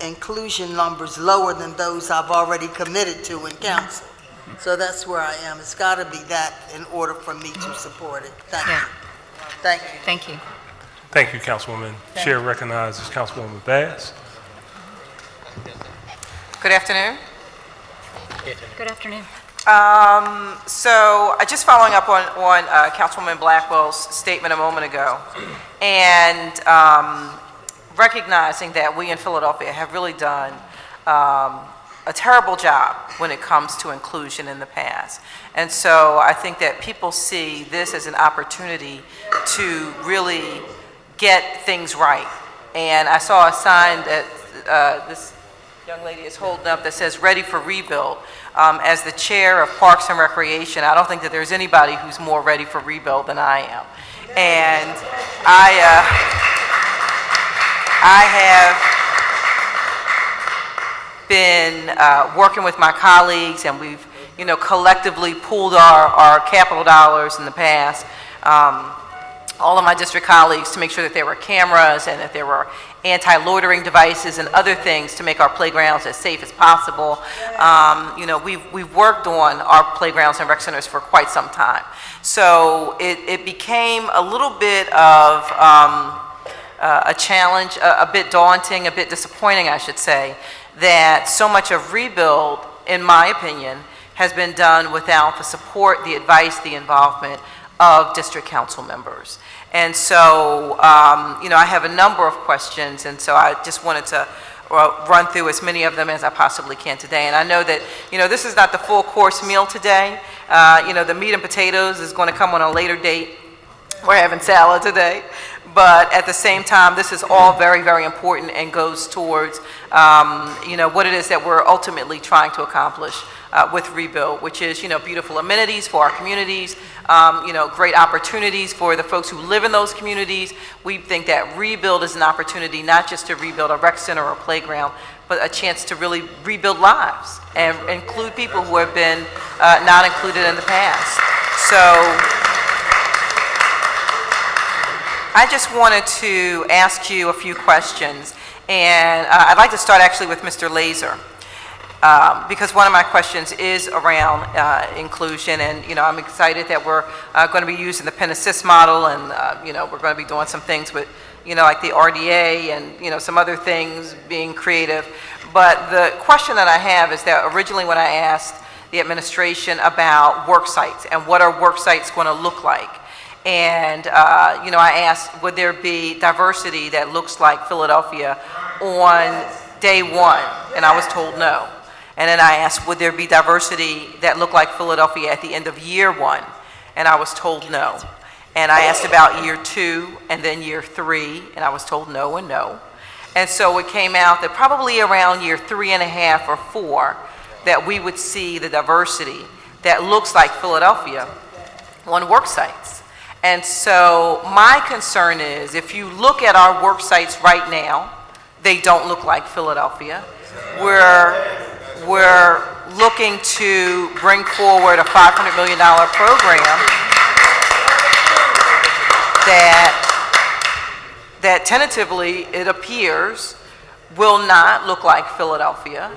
inclusion numbers lower than those I've already committed to in council. So that's where I am. It's got to be that in order for me to support it. Thank you. Thank you. Thank you. Thank you, Councilwoman. Chair recognizes Councilwoman Bass. Good afternoon. Good afternoon. So just following up on Councilwoman Blackwell's statement a moment ago, and recognizing that we in Philadelphia have really done a terrible job when it comes to inclusion in the past. And so I think that people see this as an opportunity to really get things right. And I saw a sign that this young lady is holding up that says "Ready for Rebuild." As the chair of Parks and Recreation, I don't think that there's anybody who's more ready for rebuild than I am. And I have been working with my colleagues, and we've, collectively pooled our capital dollars in the past. All of my district colleagues, to make sure that there were cameras and that there were anti-loitering devices and other things to make our playgrounds as safe as possible. We've worked on our playgrounds and rec centers for quite some time. So it became a little bit of a challenge, a bit daunting, a bit disappointing, I should say, that so much of rebuild, in my opinion, has been done without the support, the advice, the involvement of district council members. And so, I have a number of questions, and so I just wanted to run through as many of them as I possibly can today. And I know that, this is not the full course meal today. The meat and potatoes is going to come on a later date. We're having salad today. But at the same time, this is all very, very important and goes towards, what it is that we're ultimately trying to accomplish with Rebuild, which is, beautiful amenities for our communities, great opportunities for the folks who live in those communities. We think that Rebuild is an opportunity not just to rebuild a rec center or a playground, but a chance to really rebuild lives and include people who have been not included in the past. So I just wanted to ask you a few questions, and I'd like to start actually with Mr. Laser, because one of my questions is around inclusion, and I'm excited that we're going to be using the pen assist model, and we're going to be doing some things with like the RDA and some other things, being creative. But the question that I have is that originally when I asked the administration about work sites and what are work sites going to look like, and I asked, would there be diversity that looks like Philadelphia on day one? And I was told no. And then I asked, would there be diversity that looked like Philadelphia at the end of year one? And I was told no. And I asked about year 2 and then year 3, and I was told no and no. And so it came out that probably around year 3.5 or 4 that we would see the diversity that looks like Philadelphia on work sites. And so my concern is, if you look at our work sites right now, they don't look like Philadelphia. We're looking to bring forward a $500 million program that tentatively, it appears, will not look like Philadelphia.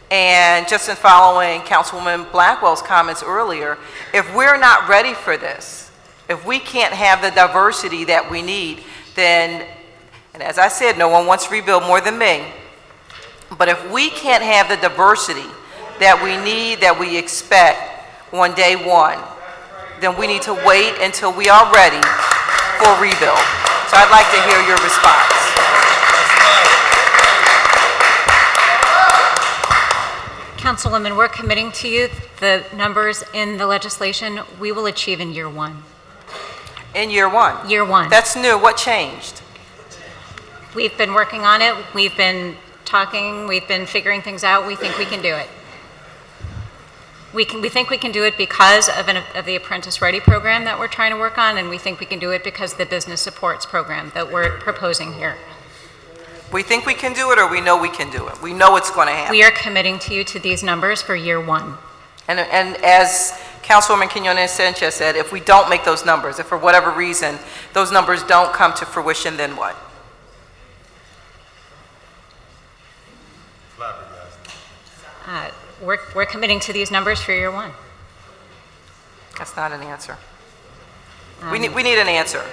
And just in following Councilwoman Blackwell's comments earlier, if we're not ready for this, if we can't have the diversity that we need, then, and as I said, no one wants Rebuild more than me, but if we can't have the diversity that we expect on day one, then we need to wait until we are ready for rebuild. So I'd like to hear your response. Councilwoman, we're committing to you the numbers in the legislation we will achieve in year one. In year one? Year one. That's new. What changed? We've been working on it. We've been talking. We've been figuring things out. We think we can do it. We think we can do it because of the Apprentice Ready program that we're trying to work on, and we think we can do it because of the business supports program that we're proposing here. We think we can do it, or we know we can do it? We know it's going to happen. We are committing to you to these numbers for year one. And as Councilwoman Quinones-Sanchez said, if we don't make those numbers, if for whatever reason those numbers don't come to fruition, then what? We're committing to these numbers for year one. That's not an answer. We need an answer.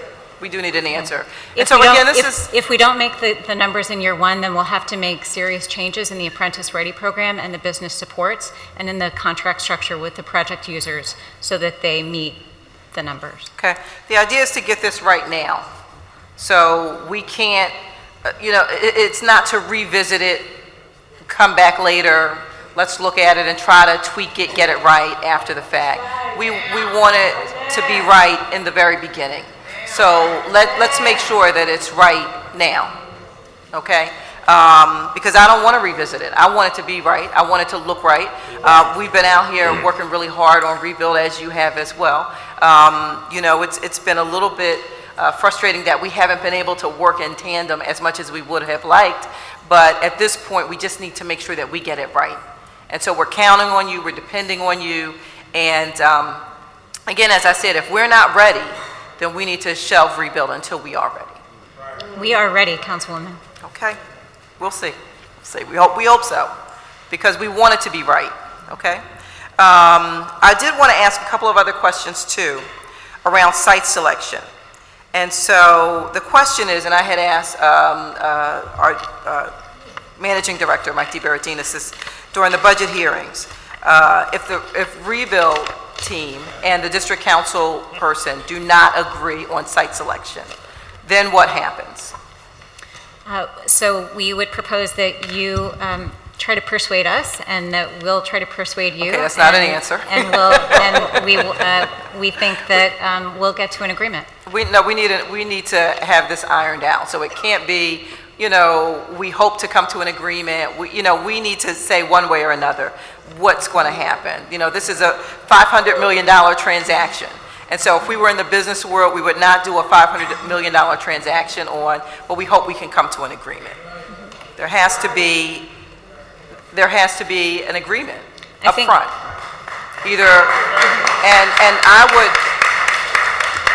We do need an answer. And If so we don't- again, if we don't make the numbers in year one, then we'll have to make serious changes in the Apprentice Ready program and the business supports and in the contract structure with the project users so that they meet the numbers. okay. The idea is to get this right now. So we can't, it's not to revisit it, come back later, let's look at it and try to tweak it, get it right after the fact. We want it to be right in the very beginning. So let's make sure that it's right now, okay? Because I don't want to revisit it. I want it to be right. I want it to look right. We've been out here working really hard on rebuild, as you have as well. It's been a little bit frustrating that we haven't been able to work in tandem as much as we would have liked. But at this point, we just need to make sure that we get it right. And so we're counting on you. We're depending on you. And again, as I said, if we're not ready, then we need to shelve rebuild until we are ready. We are ready, Councilwoman. Okay? We'll see. We hope so, because we want it to be right. Okay? I did want to ask a couple of other questions too around site selection. And so the question is, and I had asked our Managing Director, Mike DiBerardinis, this during the budget hearings, if rebuild team and the district council person do not agree on site selection, then what happens? So we would propose that you try to persuade us, and that we'll try to persuade you. Okay, that's not an answer. And we think that we'll get to an agreement. We need to have this ironed out. So it can't be, we hope to come to an agreement. We need to say one way or another what's going to happen. This is a $500 million transaction. And so if we were in the business world, we would not do a $500 million transaction but we hope we can come to an agreement. There has to be an agreement up front. Either, and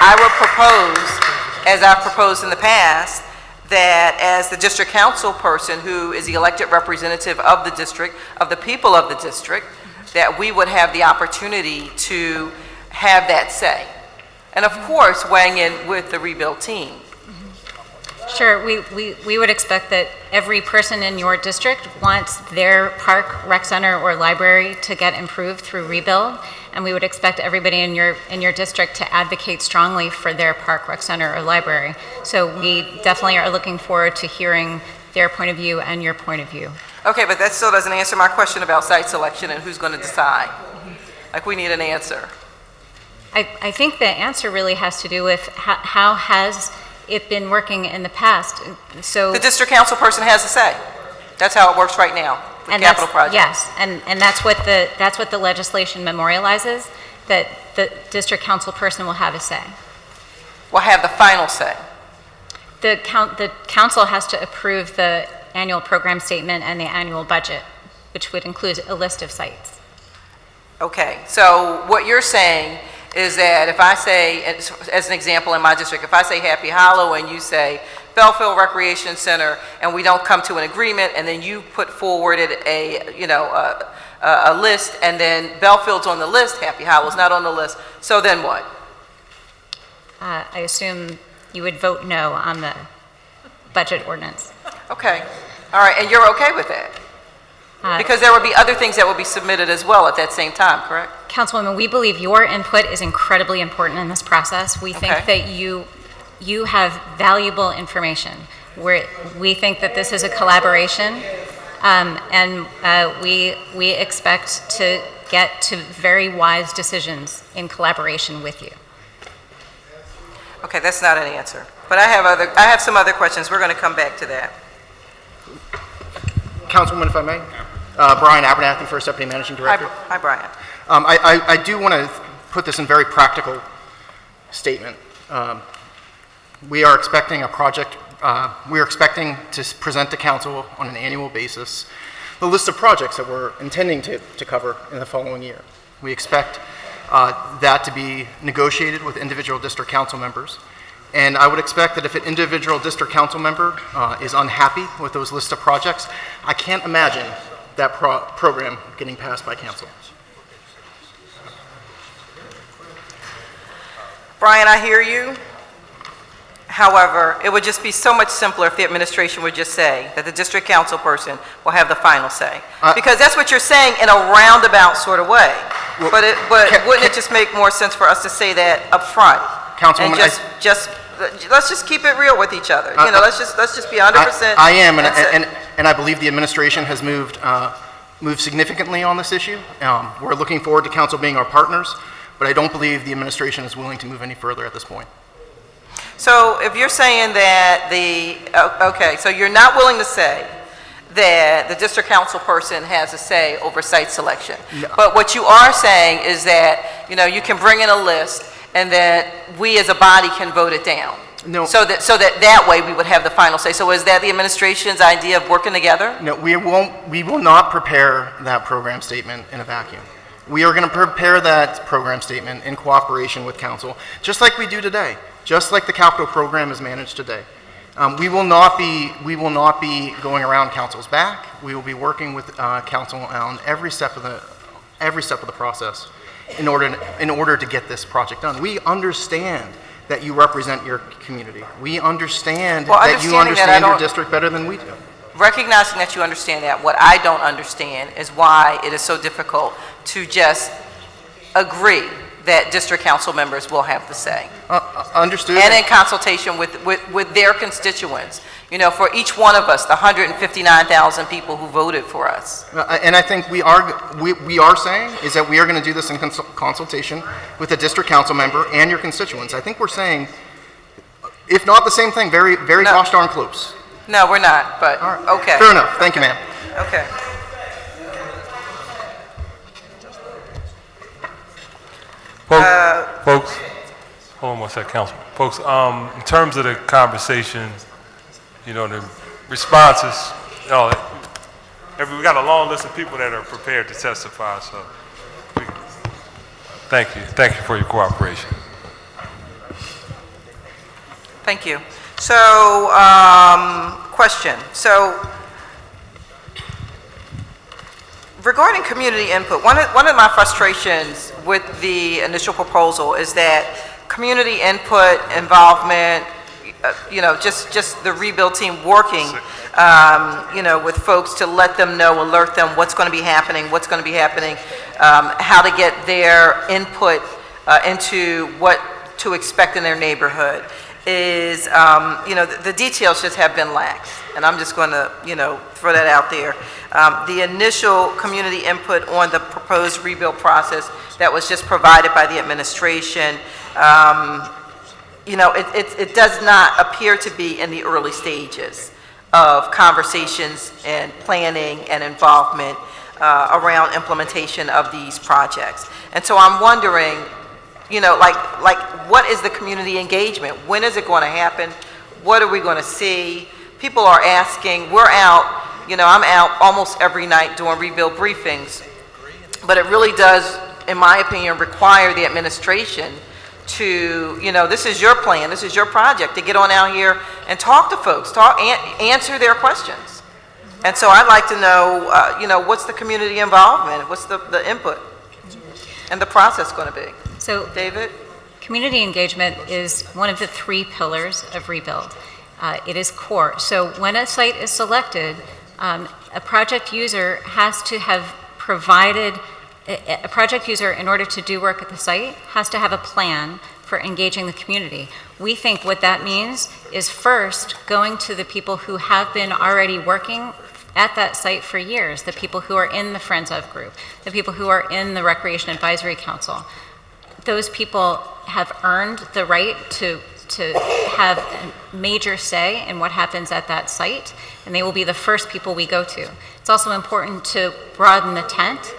I would propose, as I've proposed in the past, that as the district council person who is the elected representative of the district, of the people of the district, that we would have the opportunity to have that say. And of course, weighing in with the rebuild team. Sure, we would expect that every person in your district wants their park, rec center, or library to get improved through rebuild, and we would expect everybody in your district to advocate strongly for their park, rec center, or library. So we definitely are looking forward to hearing their point of view and your point of view. Okay, but that still doesn't answer my question about site selection and who's going to decide. Like, we need an answer. I think the answer really has to do with how has it been working in the past. So the district council person has a say. That's how it works right now with capital projects. Yes, and that's what the legislation memorializes, that the district council person will have a say. Will have the final say. The council has to approve the annual program statement and the annual budget, which would include a list of sites. Okay, so what you're saying is that if I say, as an example in my district, if I say Happy Hollow and you say Belfield Recreation Center, and we don't come to an agreement, and then you put forward a list, and then Belfield's on the list, Happy Hollow's not on the list, so then what? I assume you would vote no on the budget ordinance. Okay, all right, and you're okay with that? Because there would be other things that would be submitted as well at that same time, correct? Councilwoman, we believe your input is incredibly important in this process. We think Okay. that you have valuable information. We think that this is a collaboration, and we expect to get to very wise decisions in collaboration with you. Okay, that's not an answer. But I have some other questions. We're going to come back to that. Councilwoman, if I may. Brian Abernathy, First Deputy Managing Director. Hi, Brian. I do want to put this in very practical statement. We are expecting a project, we are expecting to present to council on an annual basis the list of projects that we're intending to cover in the following year. We expect that to be negotiated with individual district council members. And I would expect that if an individual district council member is unhappy with those lists of projects, I can't imagine that program getting passed by council. Brian, I hear you. However, it would just be so much simpler if the administration would just say that the district council person will have the final say. Because that's what you're saying in a roundabout sort of way. Well, but wouldn't it just make more sense for us to say that up front? Councilwoman, And let's just keep it real with each other. You know, let's just be 100%. I am, and I believe the administration has moved significantly on this issue. We're looking forward to council being our partners, but I don't believe the administration is willing to move any further at this point. So if you're saying that okay, so you're not willing to say that the district council person has a say over site selection. No. But what you are saying is that, you know, you can bring in a list and that we as a body can vote it down. No. So that way we would have the final say. So is that the administration's idea of working together? No, we will not prepare that program statement in a vacuum. We are going to prepare that program statement in cooperation with council, just like we do today, just like the capital program is managed today. We will not be going around council's back. We will be working with council on every step of the process in order to get this project done. We understand that you represent your community. We understand that you understand your district better than we do. Recognizing that you understand that, what I don't understand is why it is so difficult to just agree that district council members will have the say. Understood. And in consultation with their constituents. You know, for each one of us, the 159,000 people who voted for us. And I think we are saying is that we are going to do this in consultation with the district council member and your constituents. I think we're saying, if not the same thing, very gosh darn close. No, we're not, but All right. okay. Fair enough. Thank you, ma'am. Okay. Folks, hold on one second, Council. Folks, in terms of the conversation, you know, the responses, you know, we got a long list of people that are prepared to testify, so thank you. Thank you for your cooperation. Thank you. So, question. So, regarding community input, one of my frustrations with the initial proposal is that community input, involvement, you know, just the rebuild team working, you know, with folks to let them know, alert them what's going to be happening, how to get their input into what to expect in their neighborhood is, you know, the details just have been lax. And I'm just going to, you know, throw that out there. The initial community input on the proposed rebuild process that was just provided by the administration, you know, it does not appear to be in the early stages of conversations and planning and involvement around implementation of these projects. And so I'm wondering, you know, like what is the community engagement? When is it going to happen? What are we going to see? People are asking. We're out, you know, I'm out almost every night doing rebuild briefings, but it really does, in my opinion, require the administration to, you know, this is your plan, this is your project, to get on out here and talk to folks, answer their questions. And so I'd like to know, you know, what's the community involvement? What's the input and the process going to be? So, David? Community engagement is one of the 3 pillars of rebuild. It is core. So when a site is selected, A project user has to have provided, a project user, in order to do work at the site, has to have a plan for engaging the community. We think what that means is first going to the people who have been already working at that site for years, the people who are in the Friends of group, the people who are in the Recreation Advisory Council. Those people have earned the right to have a major say in what happens at that site, and they will be the first people we go to. It's also important to broaden the tent.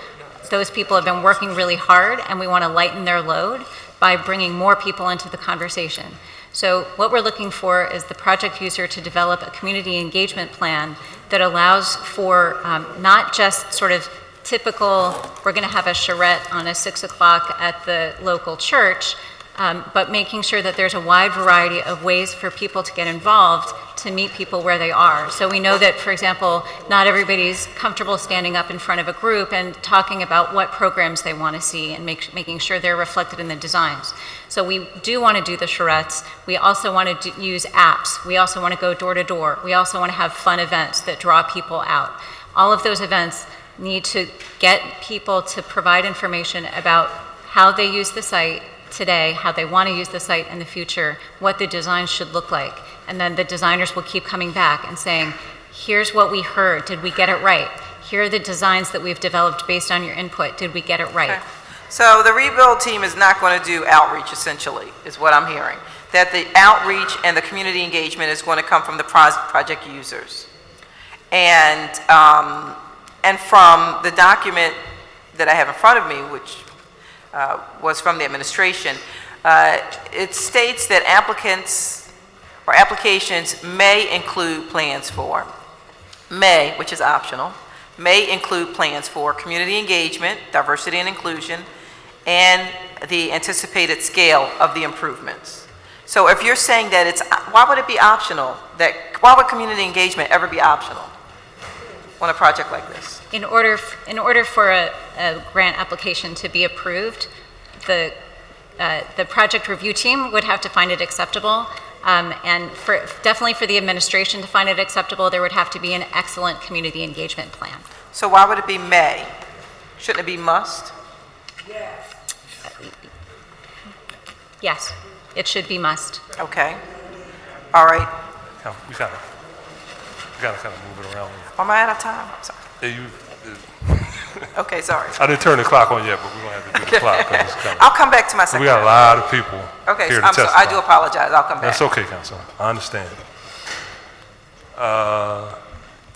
Those people have been working really hard, and we want to lighten their load by bringing more people into the conversation. So what we're looking for is the project user to develop a community engagement plan that allows for not just sort of typical, we're going to have a charrette on a 6 o'clock at the local church, but making sure that there's a wide variety of ways for people to get involved to meet people where they are. So we know that, for example, not everybody's comfortable standing up in front of a group and talking about what programs they want to see and making sure they're reflected in the designs. So we do want to do the charrettes. We also want to use apps. We also want to go door to door. We also want to have fun events that draw people out. All of those events need to get people to provide information about how they use the site today, how they want to use the site in the future, what the design should look like. And then the designers will keep coming back and saying, here's what we heard, did we get it right? Here are the designs that we've developed based on your input, did we get it right? Okay. So the rebuild team is not going to do outreach, essentially, is what I'm hearing. That the outreach and the community engagement is going to come from the project users. And from the document that I have in front of me, which was from the administration, it states that applicants or applications may include plans for, which is optional, may include plans for community engagement, diversity and inclusion, and the anticipated scale of the improvements. So if you're saying that it's, why would it be optional? Why would community engagement ever be optional on a project like this? In order for a grant application to be approved, the project review team would have to find it acceptable. And definitely for the administration to find it acceptable, there would have to be an excellent community engagement plan. So why would it be may? Shouldn't it be must? Yes, it should be must. Okay. All right. Yeah, we gotta kind of move it around. Am I out of time? Sorry. Yeah, Okay, sorry. I didn't turn the clock on yet, but we're gonna have to do the clock. 'Cause it's kinda- I'll come back to my second. We got a lot of people Okay, here so to I'm sorry. testify. I do apologize. I'll come back. That's okay, Councilman. I understand.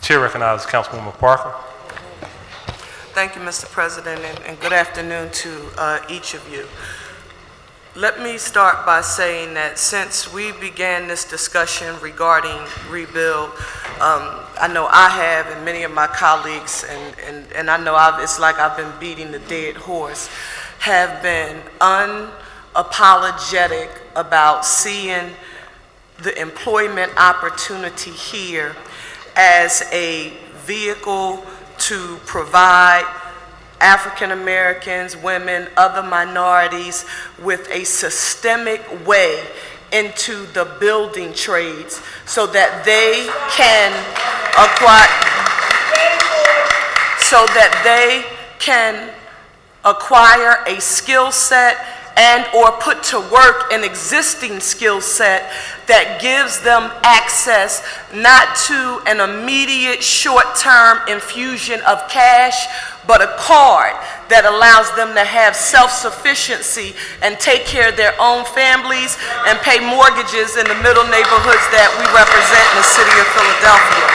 Chair recognizes Councilwoman Parker. Thank you, Mr. President, and good afternoon to each of you. Let me start by saying that since we began this discussion regarding rebuild, I know I have, and many of my colleagues, and I know it's like I've been beating the dead horse, have been unapologetic about seeing the employment opportunity here as a vehicle to provide African Americans, women, other minorities with a systemic way into the building trades so that they can acquire a skill set and or put to work an existing skill set that gives them access not to an immediate short-term infusion of cash, but a card that allows them to have self-sufficiency and take care of their own families and pay mortgages in the middle neighborhoods that we represent in the city of Philadelphia.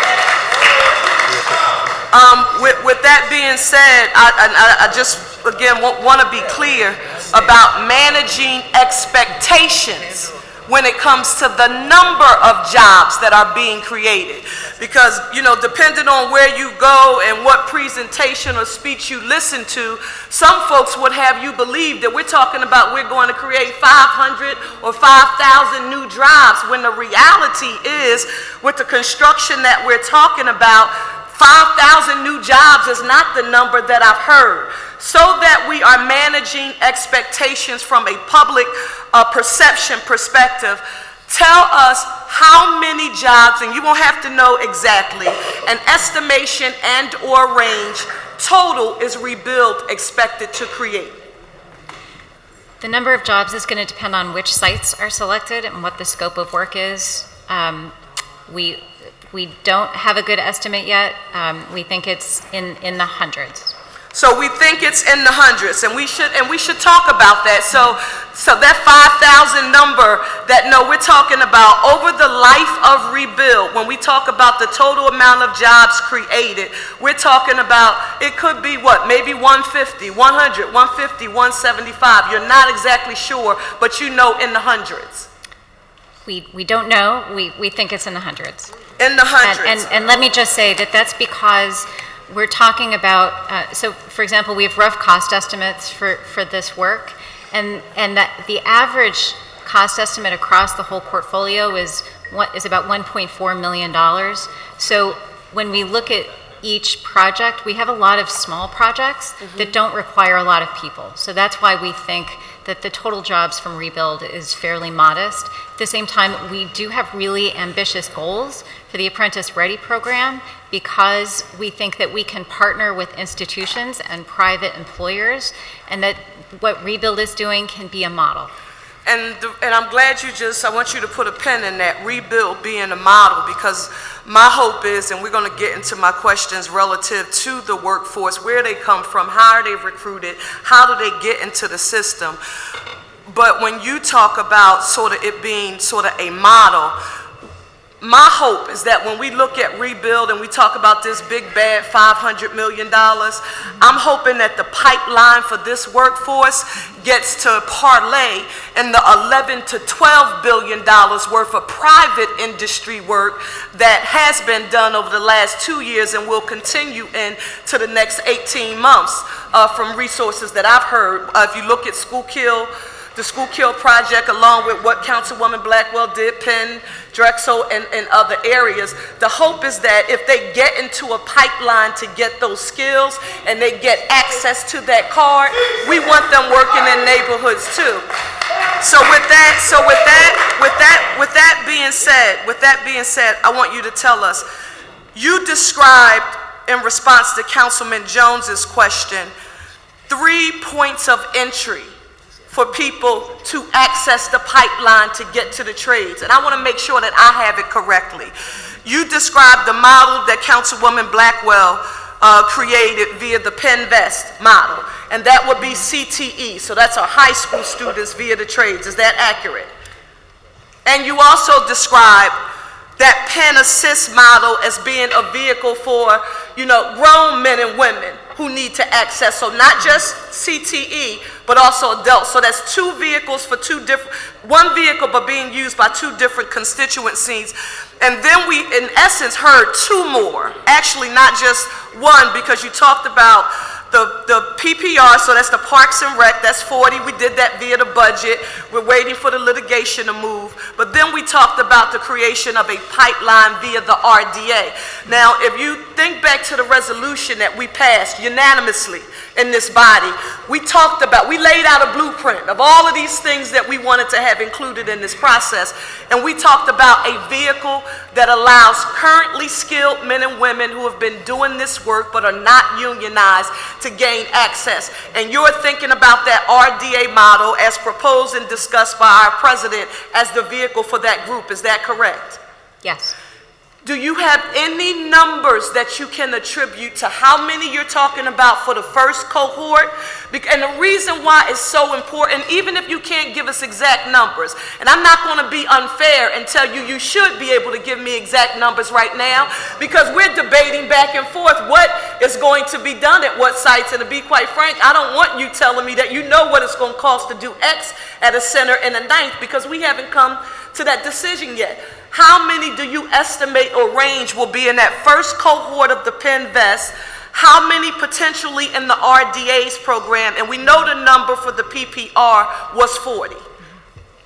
With that being said, I just, again, want to be clear about managing expectations when it comes to the number of jobs that are being created. Because, depending on where you go and what presentation or speech you listen to, some folks would have you believe that we're talking about we're going to create 500 or 5,000 new jobs, when the reality is, with the construction that we're talking about, 5,000 new jobs is not the number that I've heard. So that we are managing expectations from a public perception perspective, tell us how many jobs, and you won't have to know exactly, an estimation and/or range total is Rebuild expected to create? The number of jobs is going to depend on which sites are selected and what the scope of work is. We don't have a good estimate yet. We think it's in the hundreds. So we think it's in the hundreds, and we should talk about that. So that 5,000 number, we're talking about over the life of Rebuild. When we talk about the total amount of jobs created, we're talking about, it could be what, maybe 150, 100, 150, 175. You're not exactly sure, but you know in the hundreds. We don't know. We think it's in the hundreds. In the hundreds. And let me just say that that's because we're talking about, so for example, we have rough cost estimates for this work, and that the average cost estimate across the whole portfolio is about $1.4 million. So when we look at each project, we have a lot of small projects that don't require a lot of people. So that's why we think that the total jobs from Rebuild is fairly modest. At the same time, we do have really ambitious goals for the Apprentice Ready program, because we think that we can partner with institutions and private employers, and that what Rebuild is doing can be a model. And I'm glad I want you to put a pin in that, Rebuild being a model, because my hope is, and we're going to get into my questions relative to the workforce, where they come from, how are they recruited, how do they get into the system. But when you talk about sort of it being sort of a model, my hope is that when we look at Rebuild and we talk about this big bad $500 million, I'm hoping that the pipeline for this workforce gets to parlay in the $11 to $12 billion worth of private industry work that has been done over the last 2 years and will continue into the next 18 months from resources that I've heard. If you look at the Schuylkill project, along with what Councilwoman Blackwell did, Penn, Drexel, and other areas, the hope is that if they get into a pipeline to get those skills and they get access to that card, we want them working in neighborhoods too. So with that being said, I want you to tell us, you described in response to Councilman Jones's question, 3 points of entry for people to access the pipeline to get to the trades. And I want to make sure that I have it correctly. You described the model that Councilwoman Blackwell created via the Penvest model, and that would be CTE, so that's our high school students via the trades. Is that accurate? And you also described that Penn Assist model as being a vehicle for, grown men and women who need to access, so not just CTE, but also adults. So that's two vehicles for one vehicle but being used by two different constituencies. And then we, in essence, heard two more, actually not just one, because you talked about the PPR, so that's the Parks and Rec, that's 40, we did that via the budget, we're waiting for the litigation to move, but then we talked about the creation of a pipeline via the RDA. Now, if you think back to the resolution that we passed unanimously in this body, we laid out a blueprint of all of these things that we wanted to have included in this process, and we talked about a vehicle that allows currently skilled men and women who have been doing this work but are not unionized to gain access. And you're thinking about that RDA model as proposed and discussed by our president as the vehicle for that group. Is that correct? Yes. Do you have any numbers that you can attribute to how many you're talking about for the first cohort? And the reason why it's so important, even if you can't give us exact numbers, and I'm not going to be unfair and tell you you should be able to give me exact numbers right now, because we're debating back and forth what is going to be done at what sites. And to be quite frank, I don't want you telling me that you know what it's going to cost to do X at a center in the ninth, because we haven't come to that decision yet. How many do you estimate or range will be in that first cohort of the Penvest? How many potentially in the RDA's program? And we know the number for the PPR was 40.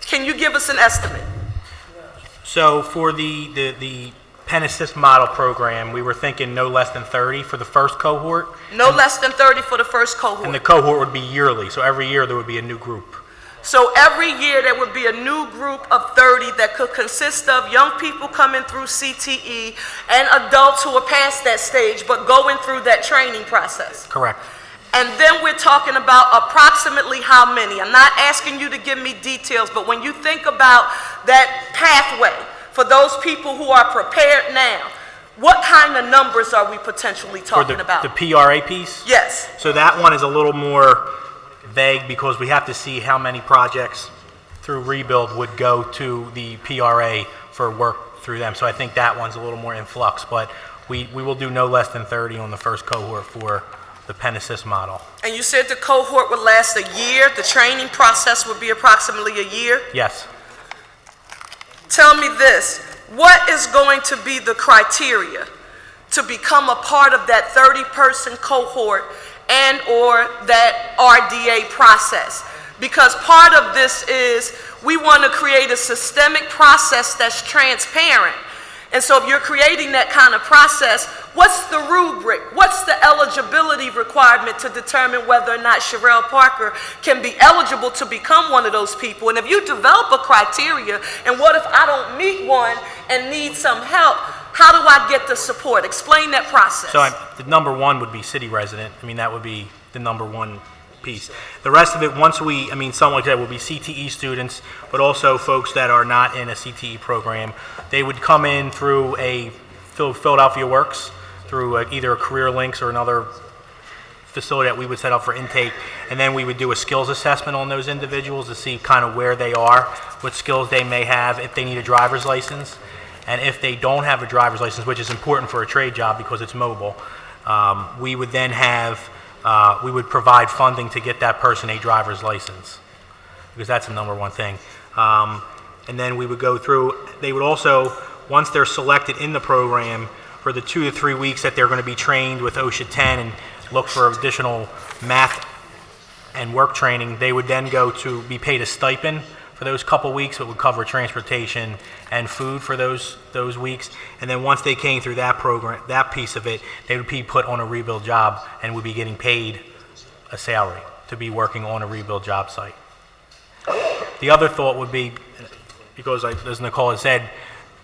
Can you give us an estimate? So for the Penn Assist model program, we were thinking no less than 30 for the first cohort. No less than 30 for the first cohort. And the cohort would be yearly, so every year there would be a new group. So every year there would be a new group of 30 that could consist of young people coming through CTE and adults who are past that stage but going through that training process. Correct. And then we're talking about approximately how many. I'm not asking you to give me details, but when you think about that pathway for those people who are prepared now, what kind of numbers are we potentially talking about? The PRA piece? Yes. So that one is a little more vague because we have to see how many projects through rebuild would go to the PRA for work through them. So I think that one's a little more in flux, but we will do no less than 30 on the first cohort for the Pen Assist model. And you said the cohort would last a year. The training process would be approximately a year. Yes. Tell me this, what is going to be the criteria to become a part of that 30-person cohort and or that RDA process? Because part of this is we want to create a systemic process that's transparent. And so if you're creating that kind of process, what's the rubric? What's the eligibility requirement to determine whether or not Sherelle Parker can be eligible to become one of those people? And if you develop a criteria, and what if I don't meet one and need some help, how do I get the support? Explain that process. So the number one would be city resident. I mean, that would be the number one piece. The rest of it, some like that will be CTE students, but also folks that are not in a CTE program. They would come in through a Philadelphia Works, through either a Career Links or another facility that we would set up for intake, and then we would do a skills assessment on those individuals to see kind of where they are, what skills they may have, if they need a driver's license, and if they don't have a driver's license, which is important for a trade job because it's mobile, we would then we would provide funding to get that person a driver's license, because that's the number one thing. And then we would go through, they would also, once they're selected in the program, for the 2 to 3 weeks that they're going to be trained with OSHA 10 and look for additional math and work training, they would then go to be paid a stipend for those couple weeks. It would cover transportation and food for those weeks. And then once they came through that program, that piece of it, they would be put on a rebuild job and would be getting paid a salary to be working on a rebuild job site. The other thought would be, because as Nicole had said,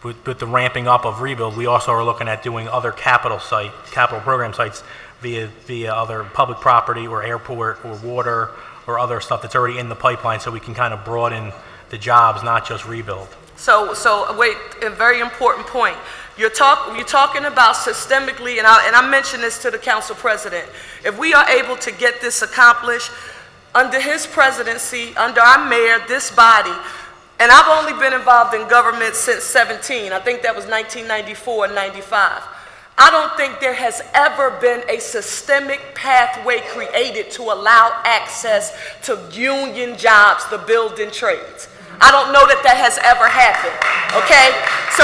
with the ramping up of rebuild, we also are looking at doing other capital program sites via other public property or airport or water or other stuff that's already in the pipeline, so we can kind of broaden the jobs, not just rebuild. So wait, a very important point. You're talking about systemically, and I mentioned this to the council president. If we are able to get this accomplished under his presidency, under our mayor, this body, and I've only been involved in government since 17. I think that was 1994 and 95. I don't think there has ever been a systemic pathway created to allow access to union jobs, the building trades. I don't know that has ever happened, okay? So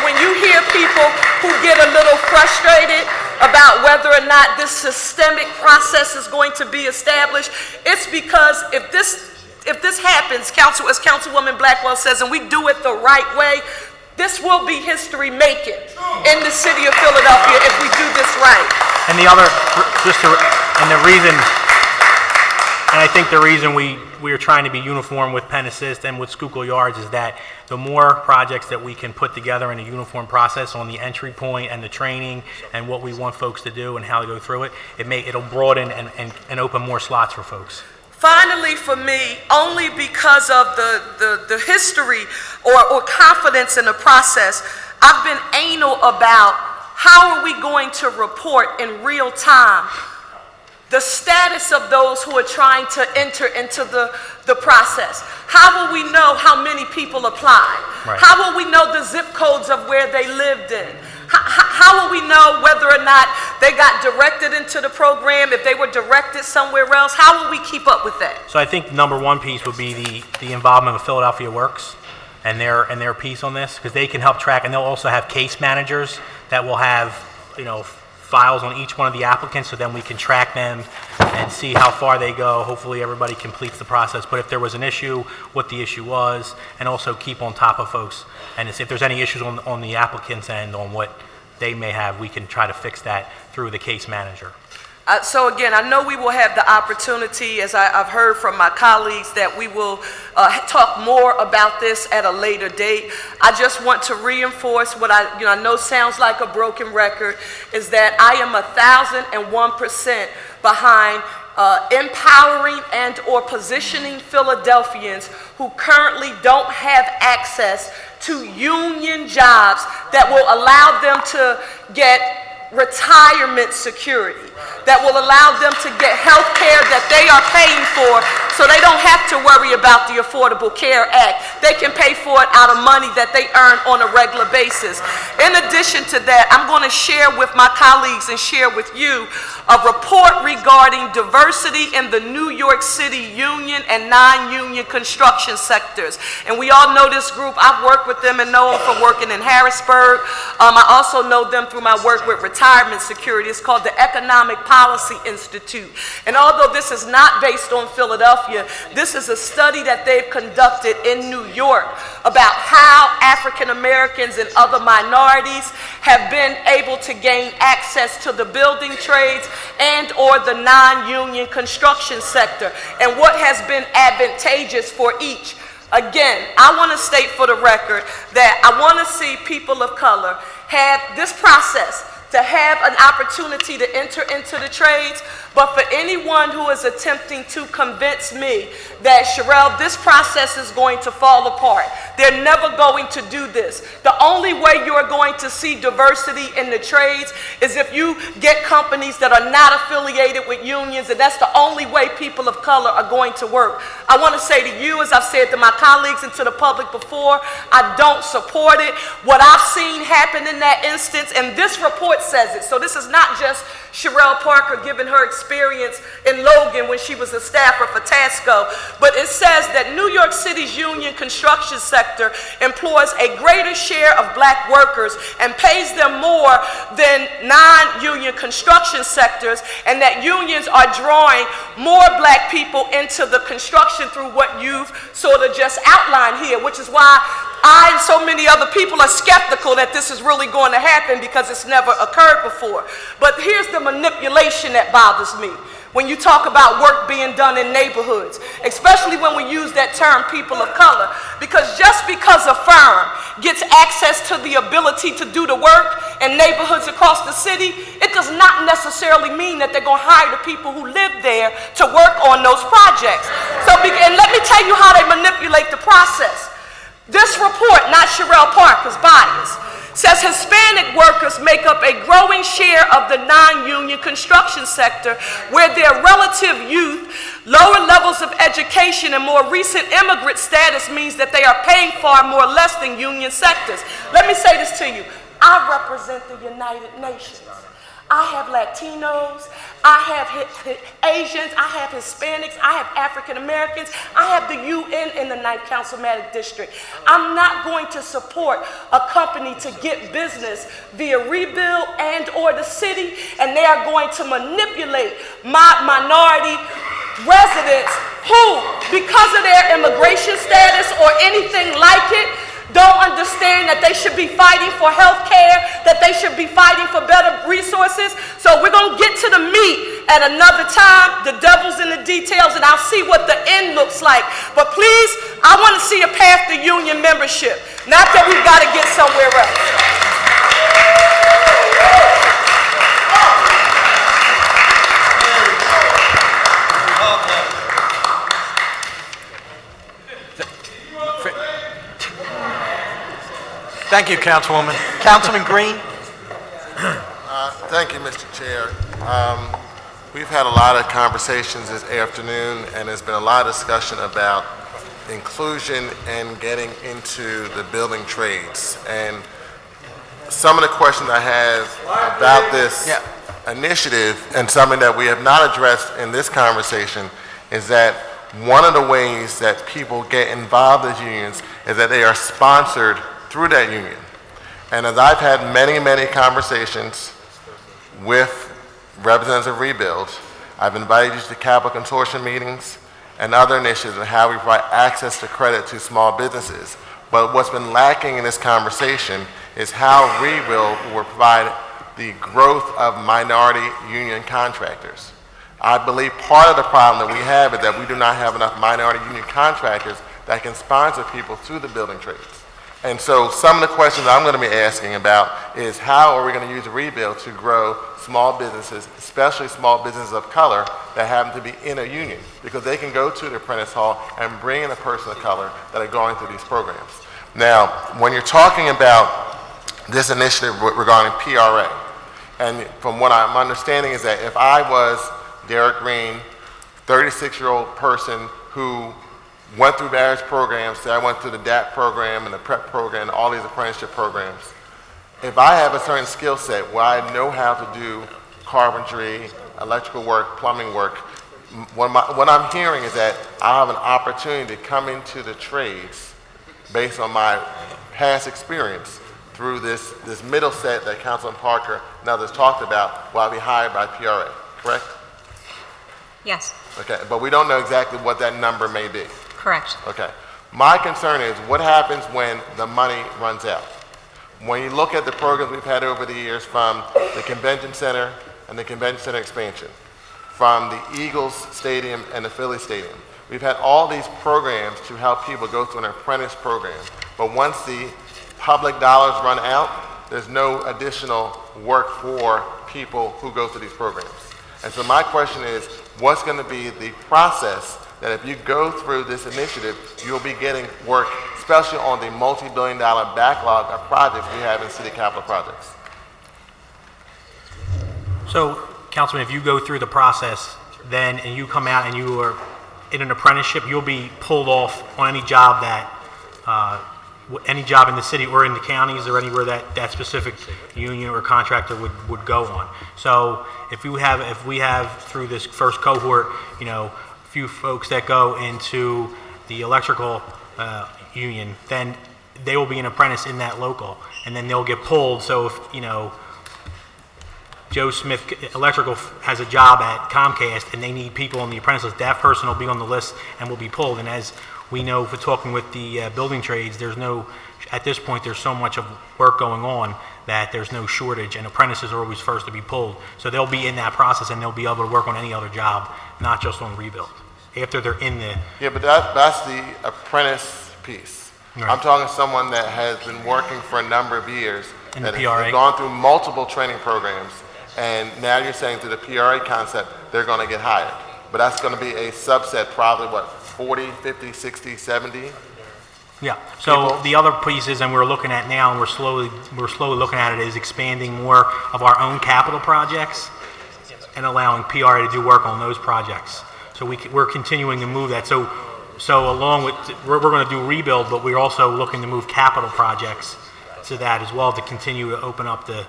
when you hear people who get a little frustrated about whether or not this systemic process is going to be established, it's because if this happens, as Councilwoman Blackwell says, and we do it the right way, this will be history making in the city of Philadelphia if we do this right. And I think the reason we are trying to be uniform with Pen Assist and with Schuylkill Yards is that the more projects that we can put together in a uniform process on the entry point and the training and what we want folks to do and how to go through it, it'll broaden and open more slots for folks. Finally, for me, only because of the history or confidence in the process, I've been anal about how are we going to report in real time the status of those who are trying to enter into the process. How will we know how many people applied? Right. How will we know the zip codes of where they lived in? How will we know whether or not they got directed into the program, if they were directed somewhere else? How will we keep up with that? So I think number one piece would be the involvement of Philadelphia Works and their piece on this, because they can help track, and they'll also have case managers that will have, files on each one of the applicants, so then we can track them and see how far they go. Hopefully everybody completes the process, but if there was an issue, what the issue was, and also keep on top of folks. And if there's any issues on the applicant's end on what they may have, we can try to fix that through the case manager. So again, I know we will have the opportunity, as I've heard from my colleagues, that we will talk more about this at a later date. I just want to reinforce what I know sounds like a broken record, is that I am 1,001% behind empowering and or positioning Philadelphians who currently don't have access to union jobs that will allow them to get retirement security, that will allow them to get health care that they are paying for, so they don't have to worry about the Affordable Care Act. They can pay for it out of money that they earn on a regular basis. In addition to that, I'm going to share with my colleagues and share with you a report regarding diversity in the New York City union and non-union construction sectors. And we all know this group. I've worked with them and know them from working in Harrisburg. I also know them through my work with retirement security. It's called the Economic Policy Institute. And although this is not based on Philadelphia, this is a study that they've conducted in New York about how African Americans and other minorities have been able to gain access to the building trades and or the non-union construction sector, and what has been advantageous for each. Again, I want to state for the record that I want to see people of color have this process, to have an opportunity to enter into the trades, but for anyone who is attempting to convince me that, Sherelle, this process is going to fall apart, they're never going to do this. The only way you are going to see diversity in the trades is if you get companies that are not affiliated with unions, and that's the only way people of color are going to work. I want to say to you, as I've said to my colleagues and to the public before, I don't support it. What I've seen happen in that instance, and this report says it, so this is not just Sherelle Parker giving her experience in Logan when she was a staffer for Tasco, but it says that New York City's union construction sector employs a greater share of black workers and pays them more than non-union construction sectors, and that unions are drawing more black people into the construction through what you've sort of just outlined here, which is why I and so many other people are skeptical that this is really going to happen, because it's never occurred before. But here's the manipulation that bothers me. When you talk about work being done in neighborhoods, especially when we use that term people of color, because just because a firm gets access to the ability to do the work in neighborhoods across the city, it does not necessarily mean that they're going to hire the people who live there to work on those projects. And let me tell you how they manipulate the process. This report, not Sherelle Parker's bias, says Hispanic workers make up a growing share of the non-union construction sector, where their relative youth, lower levels of education, and more recent immigrant status means that they are paying far more less than union sectors. Let me say this to you. I represent the United Nations. I have Latinos, I have Asians, I have Hispanics, I have African Americans, I have the UN in the 9th Councilmanic District. I'm not going to support a company to get business via rebuild and or the city, and they are going to manipulate my minority residents who, because of their immigration status or anything like it, don't understand that they should be fighting for health care, that they should be fighting for better resources. So we're going to get to the meat at another time. The devil's in the details, and I'll see what the end looks like. But please, I want to see a path to union membership, not that we've got to get somewhere else. Thank you, Councilwoman. Councilman Green? Thank you, Mr. Chair. We've had a lot of conversations this afternoon, and there's been a lot of discussion about inclusion and getting into the building trades. And some of the questions I have about this initiative, and something that we have not addressed in this conversation, is that one of the ways that people get involved as unions is that they are sponsored through that union. And as I've had many, many conversations with representatives of Rebuild, I've invited you to Capital Consortium meetings and other initiatives on how we provide access to credit to small businesses. But what's been lacking in this conversation is how Rebuild will provide the growth of minority union contractors. I believe part of the problem that we have is that we do not have enough minority union contractors that can sponsor people through the building trades. And so some of the questions I'm going to be asking about is how are we going to use the rebuild to grow small businesses, especially small businesses of color that happen to be in a union, because they can go to the apprentice hall and bring in a person of color that are going through these programs. Now, when you're talking about this initiative regarding PRA, and from what I'm understanding is that if I was Derek Green, 36-year-old person who went through various programs, say I went through the DAP program and the PREP program, all these apprenticeship programs, if I have a certain skill set where I know how to do carpentry, electrical work, plumbing work, what I'm hearing is that I have an opportunity to come into the trades based on my past experience through this middle set that Councilman Parker and others talked about, will I be hired by PRA, correct? Yes, Okay, but we don't know exactly what that number may be. correct. Okay. My concern is what happens when the money runs out? When you look at the programs we've had over the years from the Convention Center and the Convention Center expansion, from the Eagles Stadium and the Philly Stadium, we've had all these programs to help people go through an apprentice program. But once the public dollars run out, there's no additional work for people who go through these programs. And so my question is, what's going to be the process that if you go through this initiative, you'll be getting work, especially on the multi-billion-dollar backlog of projects we have in city capital projects? So, Councilman, if you go through the process, then, and you come out and you are in an apprenticeship, you'll be pulled off on any job that, any job in the city or in the counties or anywhere that specific union or contractor would go on. So, if we have through this first cohort, a few folks that go into the electrical union, then they will be an apprentice in that local, and then they'll get pulled. So if Joe Smith Electrical has a job at Comcast and they need people in the apprentices, that person will be on the list and will be pulled. And as we know, for talking with the building trades, at this point there's so much of work going on that there's no shortage, and apprentices are always first to be pulled. So they'll be in that process and they'll be able to work on any other job, not just on rebuild, after they're in the... Yeah, but that's the apprentice piece. Right. I'm talking to someone that has been working for a number of years, In that the has PRA? gone through multiple training programs, and now you're saying through the PRA concept, they're going to get hired. But that's going to be a subset, probably what, 40, 50, 60, 70? Yeah, so people. the other pieces, and we're looking at now, and we're slowly looking at it, is expanding more of our own capital projects and allowing PRA to do work on those projects. So we're continuing to move that. So along with, we're going to do rebuild, but we're also looking to move capital projects to that as well to continue to open up the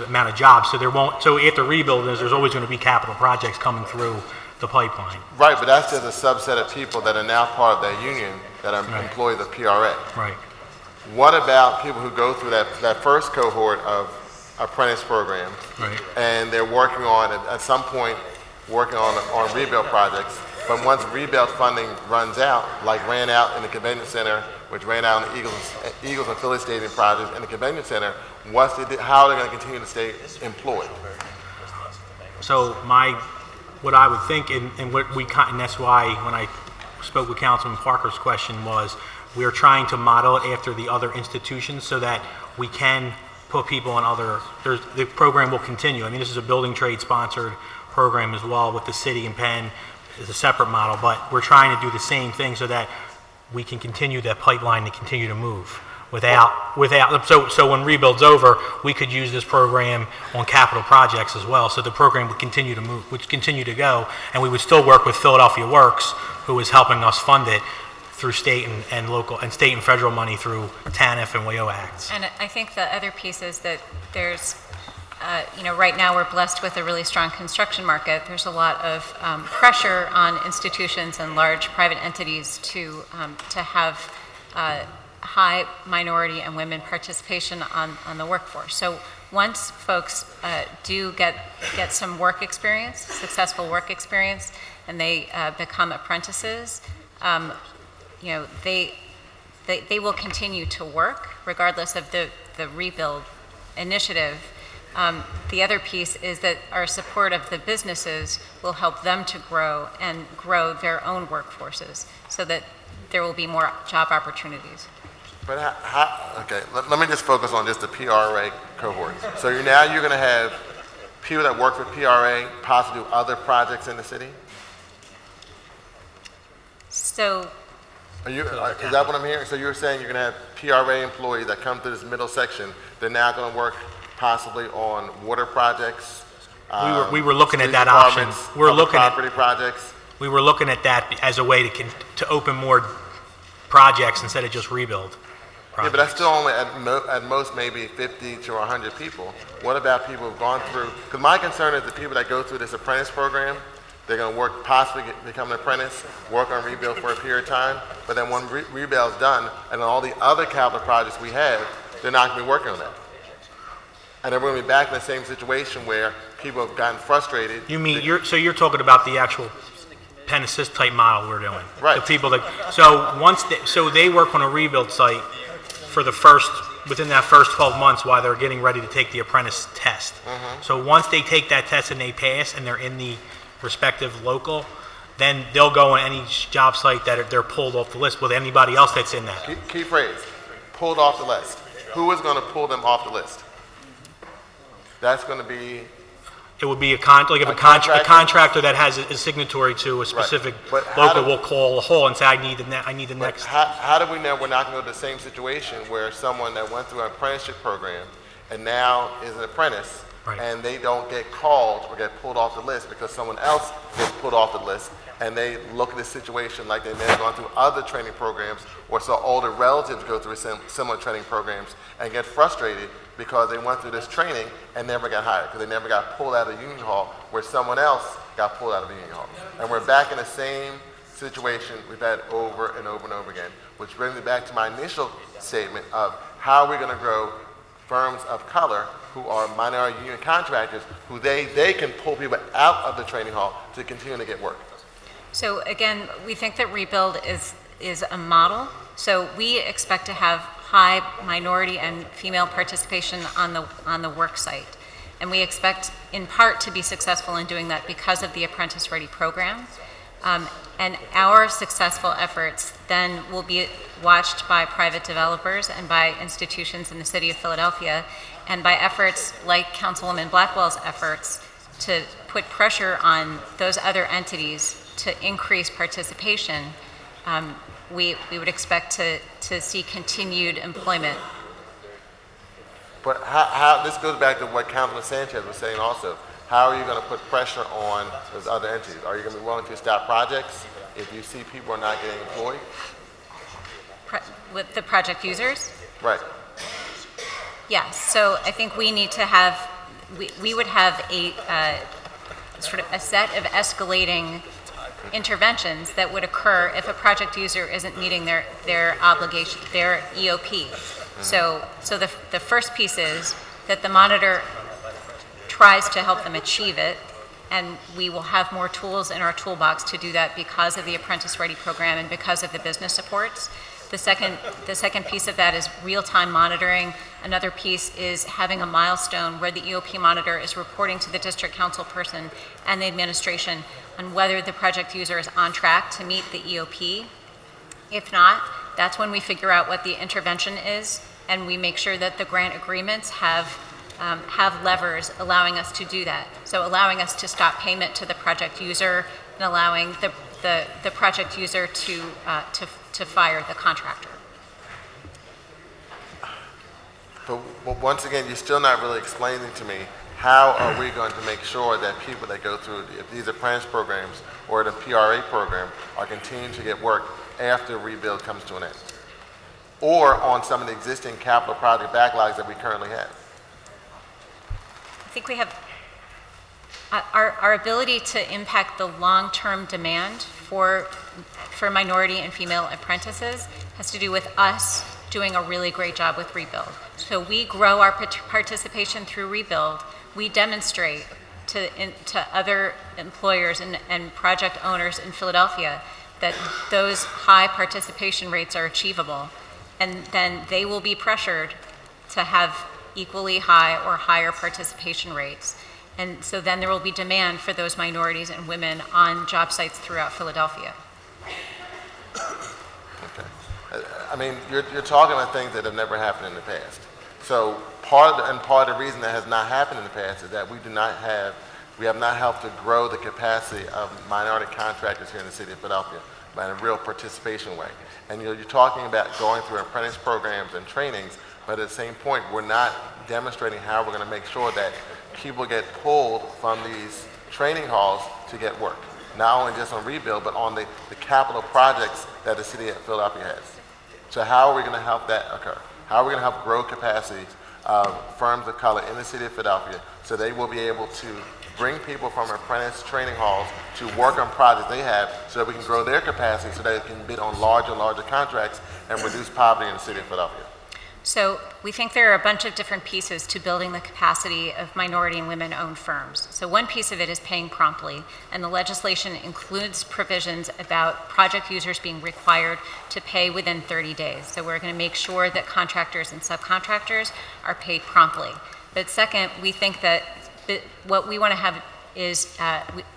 amount of jobs. So after rebuild, there's always going to be capital projects coming through the pipeline. Right, but that's just a subset of people that are now part of that union that are employed at the PRA. Right. What about people who go through that first cohort of apprentice programs, Right. and they're working on, at some point, working on rebuild projects, but once rebuild funding runs out, like ran out in the Convention Center, which ran out in the Eagles and Philly Stadium projects and the Convention Center, how are they going to continue to stay employed? So what I would think, and that's why when I spoke with Councilman Parker's question was, we're trying to model it after the other institutions so that we can put people on the program will continue. I mean, this is a building trade sponsored program as well with the city and Penn is a separate model, but we're trying to do the same thing so that we can continue that pipeline to continue to move so when rebuild's over, we could use this program on capital projects as well. So the program would continue to move, would continue to go, and we would still work with Philadelphia Works, who is helping us fund it through state and local and state and federal money through TANF and WAO acts. And I think the other piece is that there's, right now we're blessed with a really strong construction market. There's a lot of pressure on institutions and large private entities to have high minority and women participation on the workforce. So once folks do get some work experience, successful work experience, and they become apprentices, they will continue to work regardless of the rebuild initiative. The other piece is that our support of the businesses will help them to grow and grow their own workforces so that there will be more job opportunities. But okay, let me just focus on just the PRA cohort. So you're going to have people that work for PRA possibly do other projects in the city? So Is that what I'm hearing? So you're saying you're going to have PRA employees that come through this middle section, they're now going to work possibly on water projects? We were looking at police that option. departments, We're public looking at- property projects? We were looking at that as a way to open more projects instead of just rebuild Yeah, projects. but that's still only at most maybe 50 to 100 people. What about people who've gone through, because my concern is the people that go through this apprentice program, they're going to work, possibly become an apprentice, work on rebuild for a period of time, but then when rebuild's done, and all the other capital projects we have, they're not going to be working on that. And then we're going to be back in the same situation where people have gotten frustrated. You mean, you're talking about the actual pen assist type model we're doing? Right. The people that, so they work on a rebuild site for within that first 12 months while they're getting ready to take the apprentice test. So once they take that test and they pass and they're in the respective local, then they'll go on any job site that they're pulled off the list with anybody else that's in that. Key phrase, pulled off the list. Who is going to pull them off the list? That's going to be, It would be a contractor that has a signatory to a specific But how local do- will call a hall and say, I need the but next. how do we know we're not going to go to the same situation where someone that went through an apprenticeship program and now is an apprentice, Right. and they don't get called or get pulled off the list because someone else gets pulled off the list, and they look at the situation like they may have gone through other training programs, or saw older relatives go through similar training programs and get frustrated because they went through this training and never got hired, because they never got pulled out of union hall where someone else got pulled out of union hall. And we're back in the same situation we've had over and over and over again, which brings me back to my initial statement of how are we going to grow firms of color who are minority union contractors, who they can pull people out of the training hall to continue to get work. So again, we think that rebuild is a model. So we expect to have high minority and female participation on the work site. And we expect in part to be successful in doing that because of the Apprentice Ready program. And our successful efforts then will be watched by private developers and by institutions in the city of Philadelphia, and by efforts like Councilwoman Blackwell's efforts to put pressure on those other entities to increase participation. We would expect to see continued employment. But how this goes back to what Councilman Sanchez was saying also. How are you going to put pressure on those other entities? Are you going to be willing to stop projects if you see people are not getting employed? With the project users? Right. Yes, so I think we need to have, we would have a sort of a set of escalating interventions that would occur if a project user isn't meeting their obligation, their EOP. So the first piece is that the monitor tries to help them achieve it, and we will have more tools in our toolbox to do that because of the Apprentice Ready program and because of the business supports. The second piece of that is real-time monitoring. Another piece is having a milestone where the EOP monitor is reporting to the district council person and the administration on whether the project user is on track to meet the EOP. If not, that's when we figure out what the intervention is, and we make sure that the grant agreements have levers allowing us to do that. So allowing us to stop payment to the project user and allowing the project user to fire the contractor. But once again, you're still not really explaining to me how are we going to make sure that people that go through these apprentice programs or the PRA program are continuing to get work after rebuild comes to an end, or on some of the existing capital project backlogs that we currently have. I think we have our ability to impact the long-term demand for minority and female apprentices has to do with us doing a really great job with rebuild. So we grow our participation through rebuild. We demonstrate to other employers and project owners in Philadelphia that those high participation rates are achievable, and then they will be pressured to have equally high or higher participation rates. And so then there will be demand for those minorities and women on job sites throughout Philadelphia. I mean, you're talking about things that have never happened in the past. So part of the reason that has not happened in the past is that we have not helped to grow the capacity of minority contractors here in the city of Philadelphia in a real participation way. And you're talking about going through apprentice programs and trainings, but at the same point, we're not demonstrating how we're going to make sure that people get pulled from these training halls to get work. Not only just on rebuild, but on the capital projects that the city of Philadelphia has. So how are we going to help that occur? How are we going to help grow capacities of firms of color in the city of Philadelphia so they will be able to bring people from apprentice training halls to work on projects they have so that we can grow their capacity so that they can bid on larger and larger contracts and reduce poverty in the city of Philadelphia? So we think there are a bunch of different pieces to building the capacity of minority and women-owned firms. So one piece of it is paying promptly, and the legislation includes provisions about project users being required to pay within 30 days. So we're going to make sure that contractors and subcontractors are paid promptly. But second, we think that what we want to have is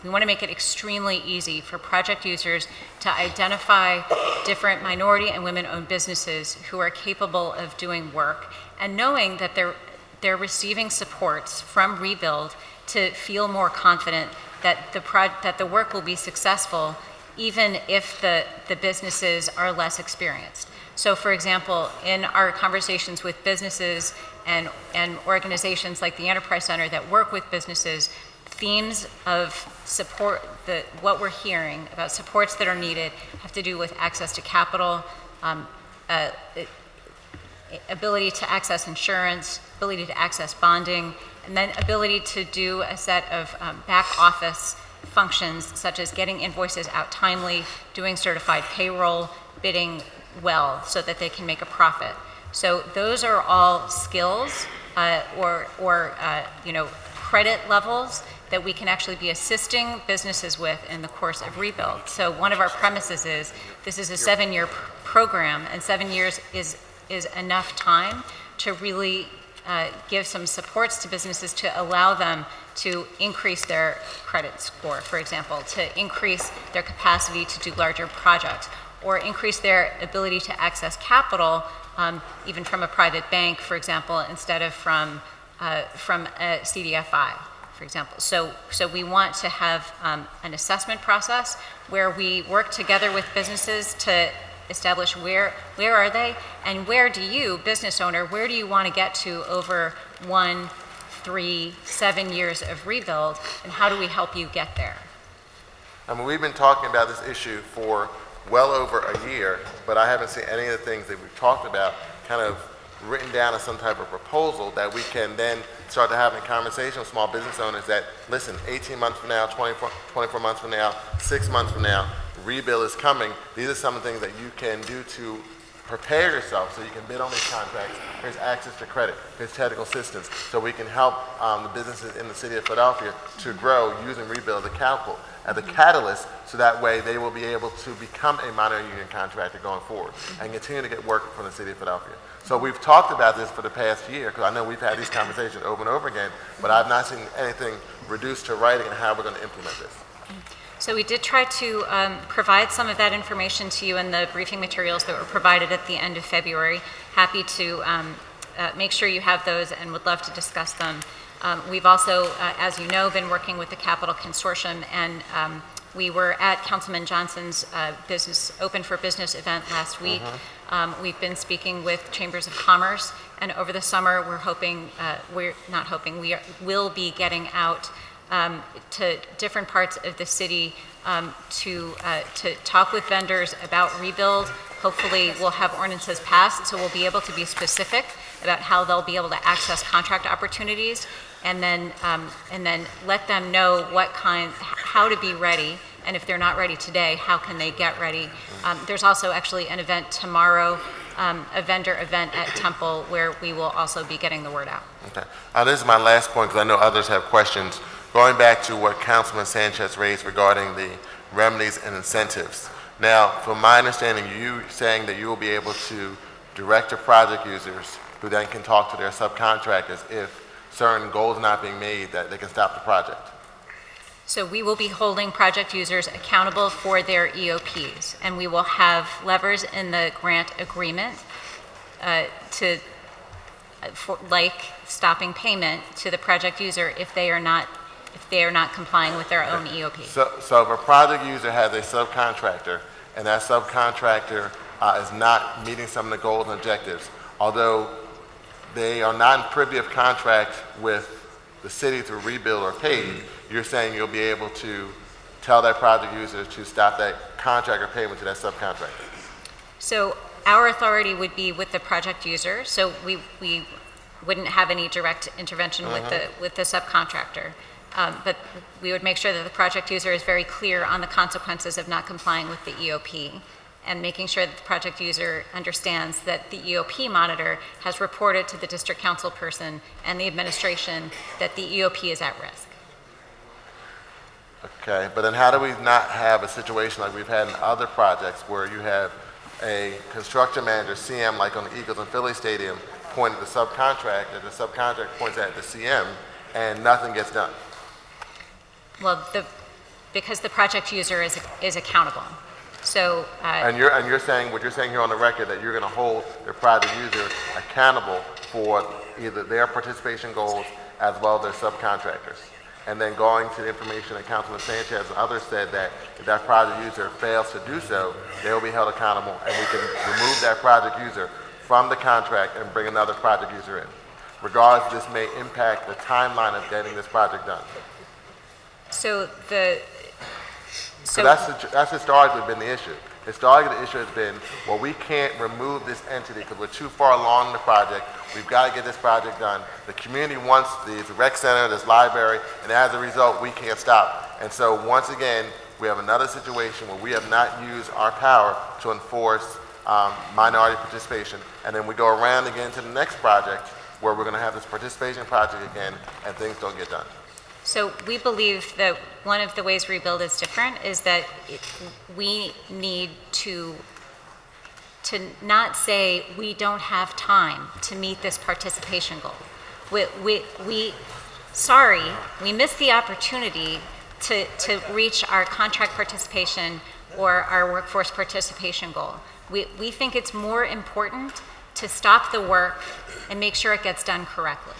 we want to make it extremely easy for project users to identify different minority and women-owned businesses who are capable of doing work, and knowing that they're receiving supports from Rebuild to feel more confident that the work will be successful, even if the businesses are less experienced. So, for example, in our conversations with businesses and organizations like the Enterprise Center that work with businesses, themes of support, what we're hearing about supports that are needed have to do with access to capital, ability to access insurance, ability to access bonding, and then ability to do a set of back office functions such as getting invoices out timely, doing certified payroll, bidding well so that they can make a profit. So those are all skills or credit levels that we can actually be assisting businesses with in the course of Rebuild. So one of our premises is this is a 7-year program, and 7 years is enough time to really give some supports to businesses to allow them to increase their credit score, for example, to increase their capacity to do larger projects, or increase their ability to access capital, even from a private bank, for example, instead of from a CDFI, for example. So we want to have an assessment process where we work together with businesses to establish where are they, and where do you, business owner, where do you want to get to over 1, 3, 7 years of Rebuild, and how do we help you get there? I mean, we've been talking about this issue for well over a year, but I haven't seen any of the things that we've talked about kind of written down as some type of proposal that we can then start to having conversations with small business owners that, listen, 18 months from now, 24 months from now, 6 months from now, Rebuild is coming. These are some of the things that you can do to prepare yourself so you can bid on these contracts. There's access to credit, there's technical assistance, so we can help the businesses in the city of Philadelphia to grow using Rebuild as a catalyst, so that way they will be able to become a minor union contractor going forward and continue to get work from the city of Philadelphia. So we've talked about this for the past year, because I know we've had these conversations over and over again, but I've not seen anything reduced to writing and how we're going to implement this. So we did try to provide some of that information to you in the briefing materials that were provided at the end of February. Happy to make sure you have those and would love to discuss them. We've also, as you know, been working with the Capital Consortium, and we were at Councilman Johnson's Open for Business event last week. We've been speaking with Chambers of Commerce, and over the summer we will be getting out to different parts of the city to talk with vendors about Rebuild. Hopefully we'll have ordinances passed, so we'll be able to be specific about how they'll be able to access contract opportunities, and then let them know how to be ready, and if they're not ready today, how can they get ready. There's also actually an event tomorrow, a vendor event at Temple, where we will also be getting the word out. Okay. This is my last point, because I know others have questions. Going back to what Councilman Sanchez raised regarding the remedies and incentives. Now, from my understanding, you saying that you will be able to direct your project users who then can talk to their subcontractors if certain goals not being made, that they can stop the project. So we will be holding project users accountable for their EOPs, and we will have levers in the grant agreement like stopping payment to the project user if they are not complying with their own EOP. So if a project user has a subcontractor and that subcontractor is not meeting some of the goals and objectives, although they are not in privy of contract with the city through rebill or paid, you're saying you'll be able to tell that project user to stop that contract or payment to that subcontractor. So our authority would be with the project user, so we wouldn't have any direct intervention with the subcontractor. But we would make sure that the project user is very clear on the consequences of not complying with the EOP, and making sure that the project user understands that the EOP monitor has reported to the district council person and the administration that the EOP is at risk. Okay, but then how do we not have a situation like we've had in other projects where you have a construction manager, CM, like on the Eagles and Philly Stadium, pointing at the subcontractor points at the CM, and nothing gets done? Well, because the project user is accountable. So, and you're saying, what you're saying here on the record, that you're going to hold the project user accountable for either their participation goals as well as their subcontractors. And then going to the information that Councilman Sanchez and others said, that if that project user fails to do so, they will be held accountable, and we can remove that project user from the contract and bring another project user in. Regardless, this may impact the timeline of getting this project done. So that's historically been the issue. Historically, the issue has been, well, we can't remove this entity because we're too far along in the project. We've got to get this project done. The community wants the rec center, this library, and as a result, we can't stop. And so once again, we have another situation where we have not used our power to enforce minority participation, and then we go around again to the next project where we're going to have this participation project again, and things don't get done. So we believe that one of the ways Rebuild is different is that we need to not say we don't have time to meet this participation goal. We missed the opportunity to reach our contract participation or our workforce participation goal. We think it's more important to stop the work and make sure it gets done correctly.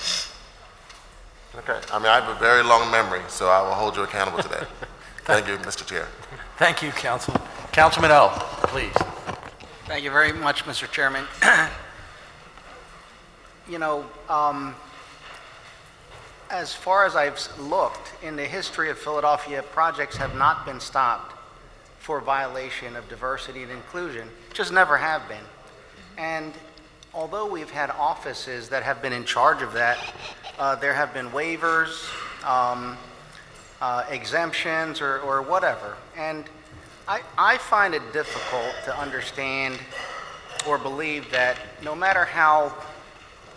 Okay, I mean, I have a very long memory, so I will hold you accountable to that. Thank you, Mr. Chair. Thank you, Councilman. Councilman O, please. Thank you very much, Mr. Chairman. As far as I've looked in the history of Philadelphia, projects have not been stopped for violation of diversity and inclusion, just never have been. And although we've had offices that have been in charge of that, there have been waivers, exemptions, or whatever. And I find it difficult to understand or believe that no matter how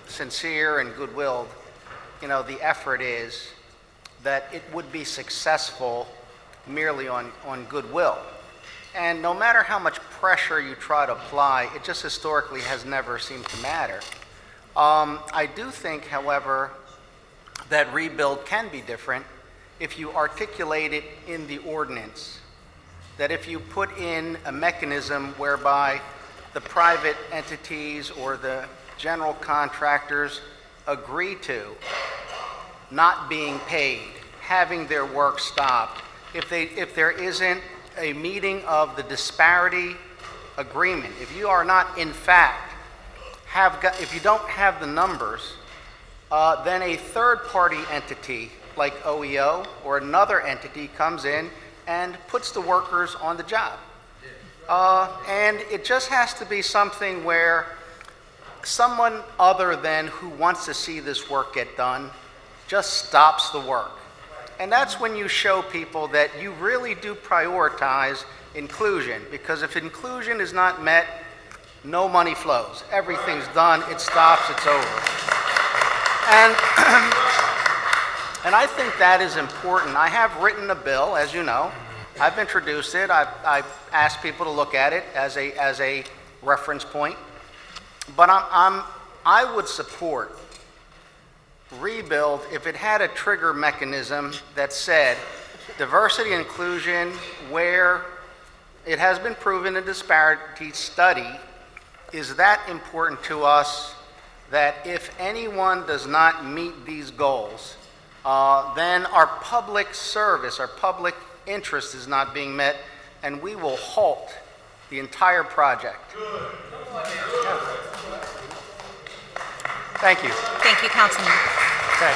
sincere and goodwill, the effort is, that it would be successful merely on goodwill. And no matter how much pressure you try to apply, it just historically has never seemed to matter. I do think, however, that Rebuild can be different if you articulate it in the ordinance. That if you put in a mechanism whereby the private entities or the general contractors agree to not being paid, having their work stopped, if there isn't a meeting of the disparity agreement, if you are not in fact if you don't have the numbers, then a third-party entity like OEO or another entity comes in and puts the workers on the job. And it just has to be something where someone other than who wants to see this work get done just stops the work. And that's when you show people that you really do prioritize inclusion, because if inclusion is not met, no money flows. Everything's done, it stops, it's over. And I think that is important. I have written a bill, as you know. I've introduced it. I've asked people to look at it as a reference point. But I'm I would support rebuild if it had a trigger mechanism that said diversity and inclusion where it has been proven a disparity study is that important to us that if anyone does not meet these goals, then our public service, our public interest is not being met, and we will halt the entire project. Thank you. Thank you, Councilman. Okay.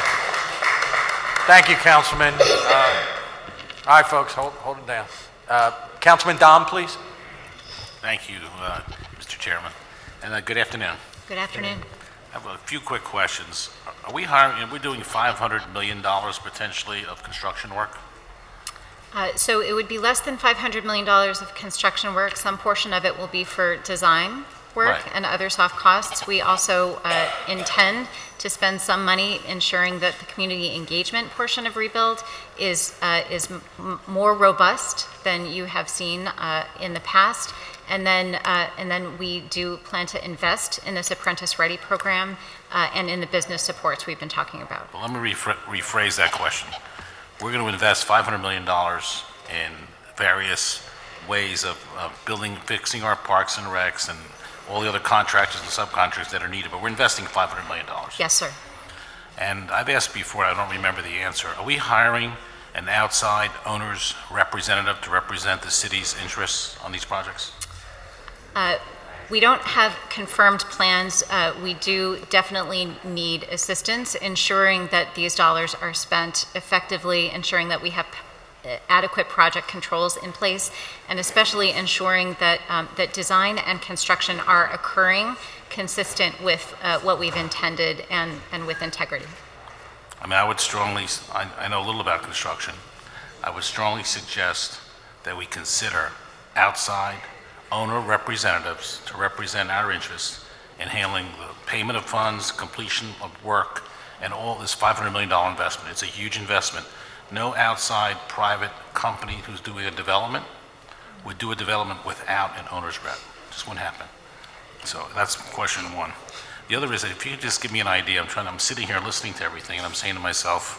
Thank you, Councilman. All right, folks, hold it down. Councilman Dom, please. Thank you, Mr. Chairman, and good afternoon. Good afternoon. I have a few quick questions. Are we hiring, we're doing $500 million potentially of construction work? So it would be less than $500 million of construction work. Some portion of it will be for design work Right. and other soft costs. We also intend to spend some money ensuring that the community engagement portion of rebuild is more robust than you have seen in the past. And then we do plan to invest in this Apprentice Ready program and in the business supports we've been talking about. Well, let me rephrase that question. We're going to invest $500 million in various ways of building, fixing our parks and recs and all the other contractors and subcontractors that are needed, but we're investing $500 million. Yes, sir. And I've asked before, I don't remember the answer. Are we hiring an outside owner's representative to represent the city's interests on these projects? We don't have confirmed plans. We do definitely need assistance ensuring that these dollars are spent effectively, ensuring that we have adequate project controls in place, and especially ensuring that that design and construction are occurring consistent with what we've intended and with integrity. I mean, I would strongly, I know a little about construction. I would strongly suggest that we consider outside owner representatives to represent our interests in handling the payment of funds, completion of work, and all this $500 million investment. It's a huge investment. No outside private company who's doing a development would do a development without an owner's rep. Just wouldn't happen. So that's question one. The other is that if you could just give me an idea, I'm sitting here listening to everything and I'm saying to myself,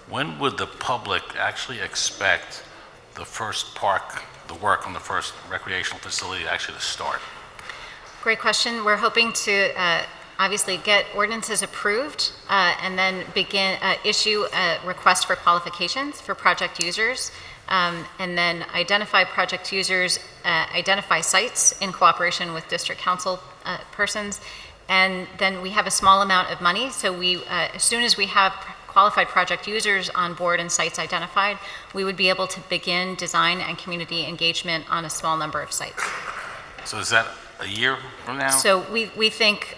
when would the public actually expect the first park, the work on the first recreational facility actually to start? Great question. We're hoping to obviously get ordinances approved and then issue a request for qualifications for project users, and then identify project users, identify sites in cooperation with district council persons, and then we have a small amount of money. So we, as soon as we have qualified project users on board and sites identified, we would be able to begin design and community engagement on a small number of sites. So is that a year from now? So we think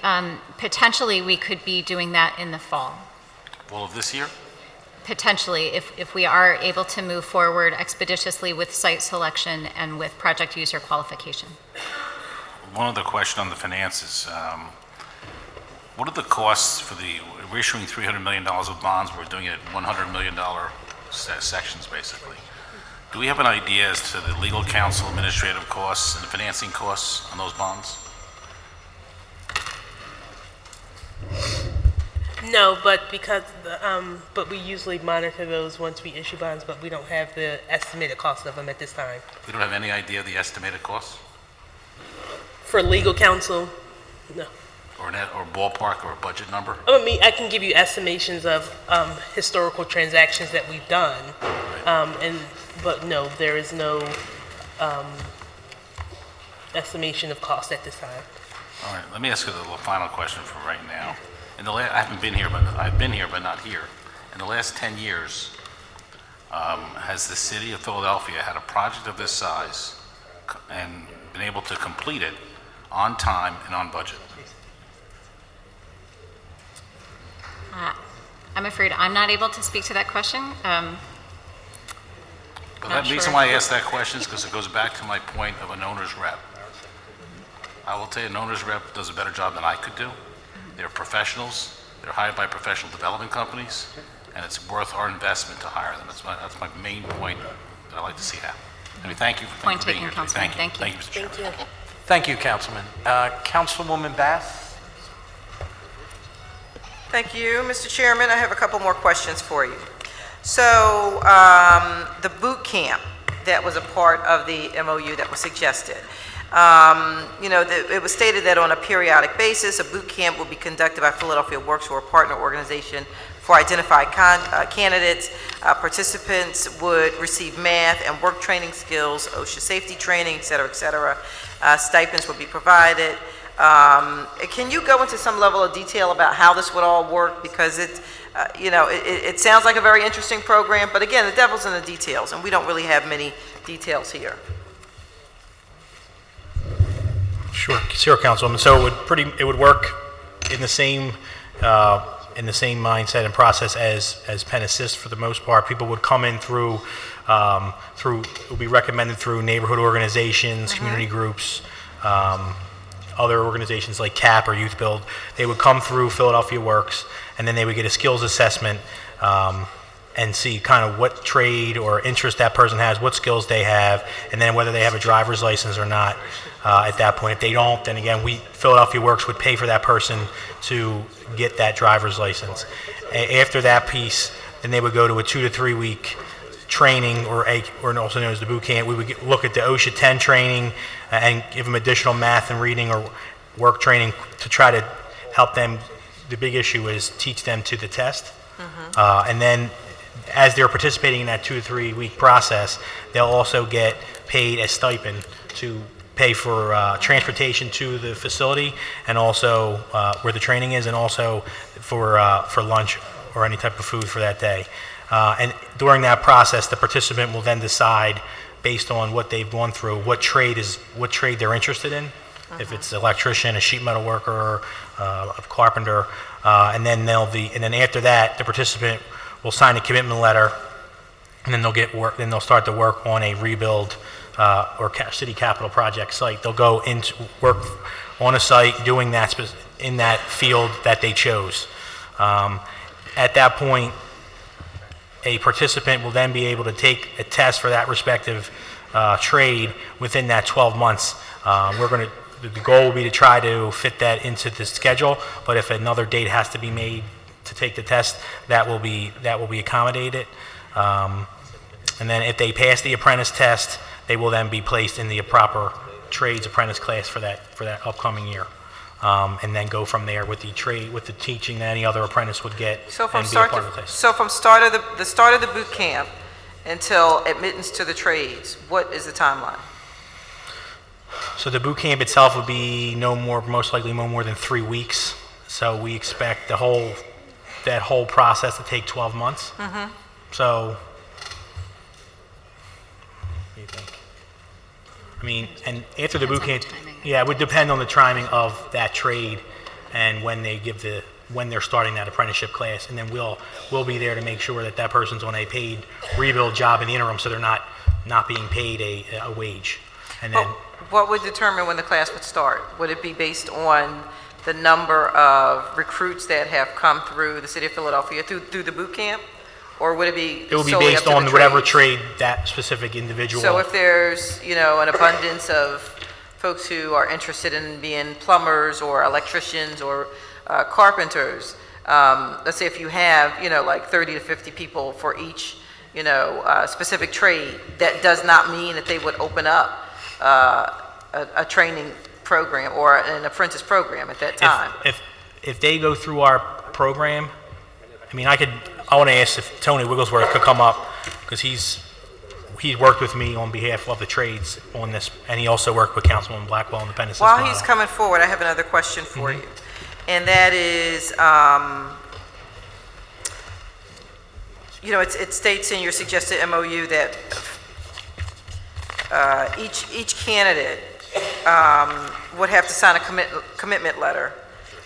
potentially we could be doing that in the fall. Fall of this year? Potentially, if we are able to move forward expeditiously with site selection and with project user qualification. One other question on the finances. What are the costs for we're issuing $300 million of bonds, we're doing it at $100 million sections, basically. Do we have an idea as to the legal counsel, administrative costs, and financing costs on those bonds? No, but but we usually monitor those once we issue bonds, but we don't have the estimated cost of them at this time. We don't have any idea of the estimated costs? For legal counsel, no. Or ballpark or a budget number? I mean, I can give you estimations of historical transactions that we've done, but no, there is no estimation of cost at this time. All right, let me ask you the final question for right now. I've been here, but not here. In the last 10 years, has the city of Philadelphia had a project of this size and been able to complete it on time and on budget? I'm afraid I'm not able to speak to that question. But the reason why I ask that question is because it goes back to my point of an owner's rep. I will tell you, an owner's rep does a better job than I could do. They're professionals. They're hired by professional development companies, and it's worth our investment to hire them. That's my main point that I'd like to see happen. I mean, thank you for being here today. Councilman. Thank you. Thank you. Thank you, Mr. Chairman. Thank you, Councilman. Councilwoman Bass? Thank you, Mr. Chairman. I have a couple more questions for you. So, the boot camp that was a part of the MOU that was suggested. It was stated that on a periodic basis, a boot camp will be conducted by Philadelphia Works or a partner organization for identified candidates. Participants would receive math and work training skills, OSHA safety training, et cetera, et cetera. Stipends would be provided. Can you go into some level of detail about how this would all work? Because it sounds like a very interesting program, but again, the devil's in the details, and we don't really have many details here. Sure, Councilwoman. So it would work in the same mindset and process as Penn Assist for the most part. People would come in through it would be recommended through neighborhood organizations, community groups, other organizations like CAP or Youth Build. They would come through Philadelphia Works, and then they would get a skills assessment and see kind of what trade or interest that person has, what skills they have, and then whether they have a driver's license or not at that point. If they don't, then again, Philadelphia Works would pay for that person to get that driver's license. After that piece, then they would go to a 2 to 3 week training, or also known as the boot camp. We would look at the OSHA 10 training and give them additional math and reading or work training to try to help them. The big issue is teach them to the test. And then as they're participating in that 2 to 3 week process, they'll also get paid a stipend to pay for transportation to the facility, and also where the training is, and also for lunch or any type of food for that day. And during that process, the participant will then decide, based on what they've gone through, what trade they're interested in. If it's an electrician, a sheet metal worker, a carpenter, and then after that, the participant will sign a commitment letter, and then they'll get work. Then they'll start to work on a rebuild or city capital project site. They'll go into work on a site doing that in that field that they chose. At that point, a participant will then be able to take a test for that respective trade within that 12 months. The goal will be to try to fit that into the schedule, but if another date has to be made to take the test, that will be accommodated. And then if they pass the apprentice test, they will then be placed in the proper trades apprentice class for that upcoming year. And then go from there with the teaching that any other apprentice would get. So from start of the start of the boot camp until admittance to the trades, what is the timeline? So the boot camp itself would be most likely no more than 3 weeks. So we expect that whole process to take 12 months. So, what do you think? I mean, and after the boot camp, it would depend on the timing of that trade and when they're starting that apprenticeship class, and then we'll be there to make sure that person's on a paid rebuild job in the interim, so they're not being paid a wage. And then, what would determine when the class would start? Would it be based on the number of recruits that have come through the city of Philadelphia through the boot camp, or would it be? It would be based on whatever trade that specific individual. So if there's an abundance of folks who are interested in being plumbers or electricians or carpenters, let's say if you have like 30 to 50 people for each specific trade, that does not mean that they would open up a training program or an apprentice program at that time. If they go through our program, I mean, I want to ask if Tony Wiglesworth could come up, because he's worked with me on behalf of the trades on this, and he also worked with Councilman Blackwell in the Penn Assist While model. he's coming forward, I have another question for you, and that is, it states in your suggested MOU that each candidate would have to sign a commitment letter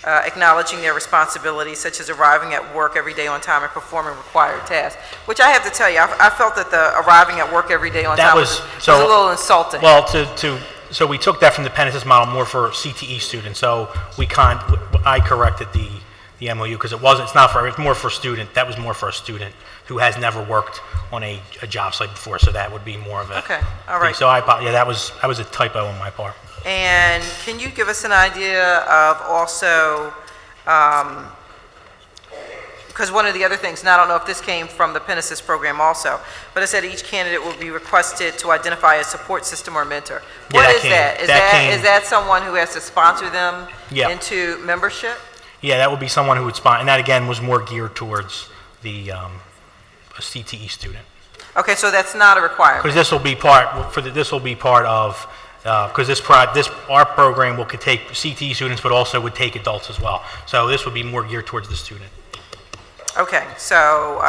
acknowledging their responsibilities, such as arriving at work every day on time and performing required tasks. Which I have to tell you, I felt that the arriving at work every day on time was a little insulting. Well, so we took that from the Penn Assist model more for CTE students. So I corrected the MOU because it's more for student. That was more for a student who has never worked on a job site before. So that would be more of a okay. All right. So that was a typo on my part. And can you give us an idea of also because one of the other things, and I don't know if this came from the Penesis program also, but it said each candidate will be requested to identify a support system or mentor. Yeah, What that is came- that? that came- Is that someone who has to sponsor them Yeah. into membership? Yeah, that would be someone who would sponsor, and that again was more geared towards the a CTE student. Okay, so that's not a requirement. Because this will be part of, because our program will could take CTE students, but also would take adults as well. So this would be more geared towards the student. Okay, so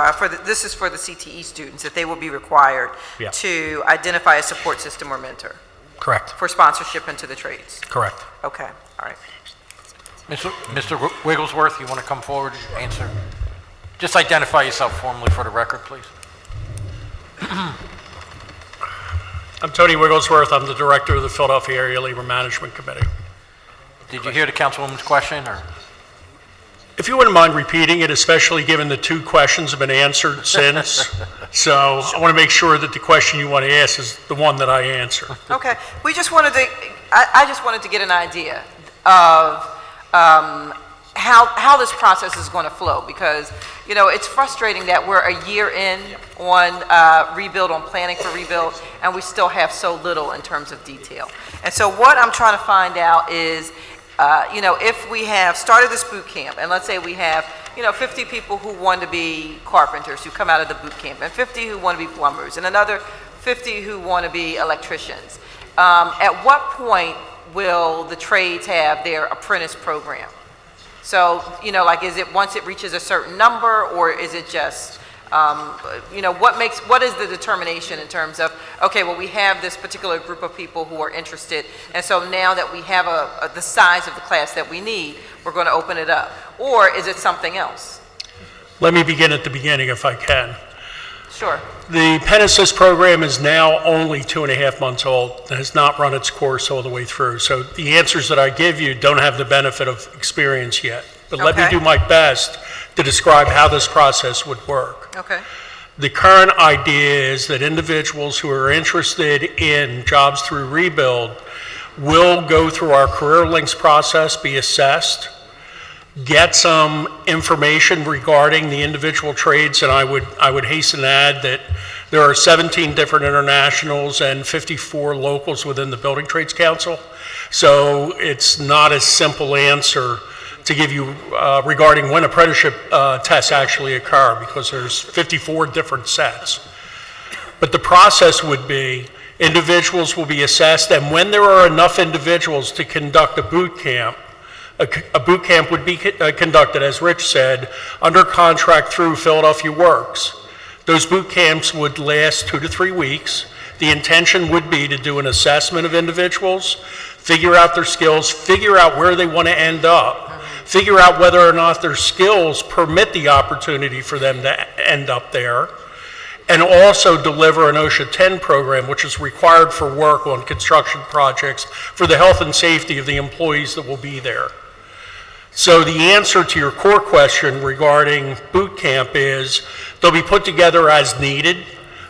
this is for the CTE students, that they will be required Yeah. to identify a support system or mentor Correct, for sponsorship into the trades. correct. Okay, all right. Mr. Wigglesworth, you want to come forward and answer? Just identify yourself formally for the record, please. I'm Tony Wigglesworth. I'm the director of the Philadelphia Area Labor Management Committee. Did you hear the councilwoman's question, or? If you wouldn't mind repeating it, especially given the two questions have been answered since. So I want to make sure that the question you want to ask is the one that I answer. Okay, we just wanted to, I just wanted to get an idea of how this process is going to flow, because, you know, it's frustrating that we're a year in on rebuild, on planning for rebuild, and we still have so little in terms of detail. And so what I'm trying to find out is, you know, if we have started this boot camp, and let's say we have, you know, 50 people who want to be carpenters who come out of the boot camp, and 50 who want to be plumbers, and another 50 who want to be electricians. At what point will the trades have their apprentice program? So, you know, like, is it once it reaches a certain number, or is it just, you know, what is the determination in terms of, okay, well, we have this particular group of people who are interested, and so now that we have the size of the class that we need, we're going to open it up? Or is it something else? Let me begin at the beginning if I can. Sure. The Penesis program is now only 2.5 months old and has not run its course all the way through. So the answers that I give you don't have the benefit of experience yet. But let me Okay. do my best to describe how this process would work. Okay. The current idea is that individuals who are interested in jobs through rebuild will go through our Career Links process, be assessed, get some information regarding the individual trades, and I would hasten to add that there are 17 different internationals and 54 locals within the Building Trades Council. So it's not a simple answer to give you regarding when apprenticeship tests actually occur, because there's 54 different sets. But the process would be individuals will be assessed, and when there are enough individuals to conduct a boot camp, a boot camp would be conducted, as Rich said, under contract through Philadelphia Works. Those boot camps would last 2 to 3 weeks. The intention would be to do an assessment of individuals, figure out their skills, figure out where they want to end up, figure out whether or not their skills permit the opportunity for them to end up there, and also deliver an OSHA 10 program, which is required for work on construction projects for the health and safety of the employees that will be there. So the answer to your core question regarding boot camp is they'll be put together as needed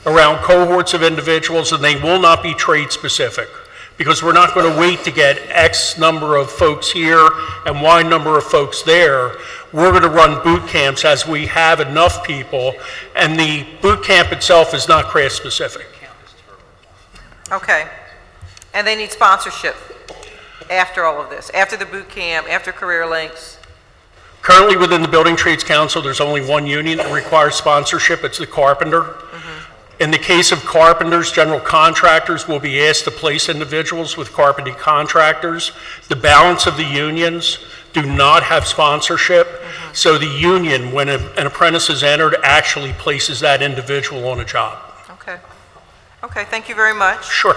around cohorts of individuals, and they will not be trade specific, because we're not going to wait to get X number of folks here and Y number of folks there. We're going to run boot camps as we have enough people, and the boot camp itself is not craft specific. Okay. And they need sponsorship after all of this, after the boot camp, after Career Links? Currently within the Building Trades Council, there's only one union that requires sponsorship. It's the carpenter. In the case of carpenters, general contractors will be asked to place individuals with carpentry contractors. The balance of the unions do not have sponsorship. So the union, when an apprentice is entered, actually places that individual on a job. Okay. Okay, thank you very much. Sure.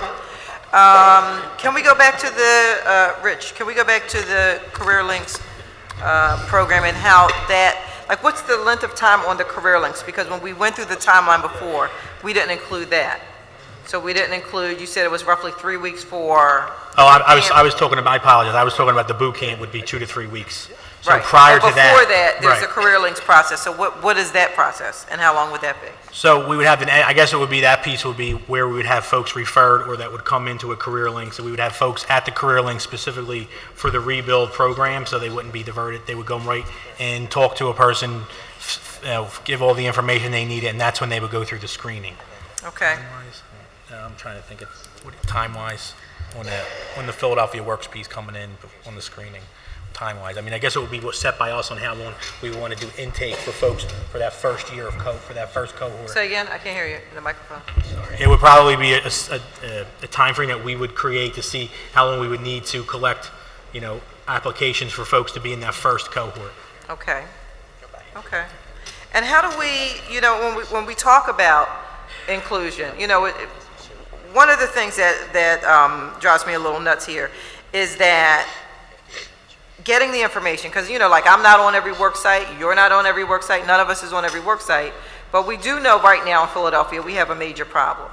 Can we go back to the, Rich, can we go back to the Career Links program and how that, like, what's the length of time on the Career Links? Because when we went through the timeline before, we didn't include that. So we didn't include, you said it was roughly 3 weeks for... Oh, I was talking about, I apologize, I was talking about the boot camp would be 2 to 3 weeks. So Right. prior And to that. before that, there's a right. career links process. So what is that process, and how long would that be? So we would have, I guess it would be, that piece would be where we would have folks referred or that would come into a career link. So we would have folks at the career link specifically for the rebuild program, so they wouldn't be diverted. They would go right and talk to a person, give all the information they needed, and that's when they would go through the screening. Okay. Time-wise, I'm trying to think of time-wise when the Philadelphia Works piece coming in on the screening. Time-wise, I mean, I guess it would be what's set by us on how long we want to do intake for folks for that first year of for that first cohort. Say again, I can't hear you in the microphone. It would probably be a timeframe that we would create to see how long we would need to collect, applications for folks to be in that first cohort. Okay. Okay. And how do we, when we talk about inclusion, one of the things that drives me a little nuts here is that getting the information, because, like, I'm not on every work site, you're not on every work site, none of us is on every work site, but we do know right now in Philadelphia we have a major problem.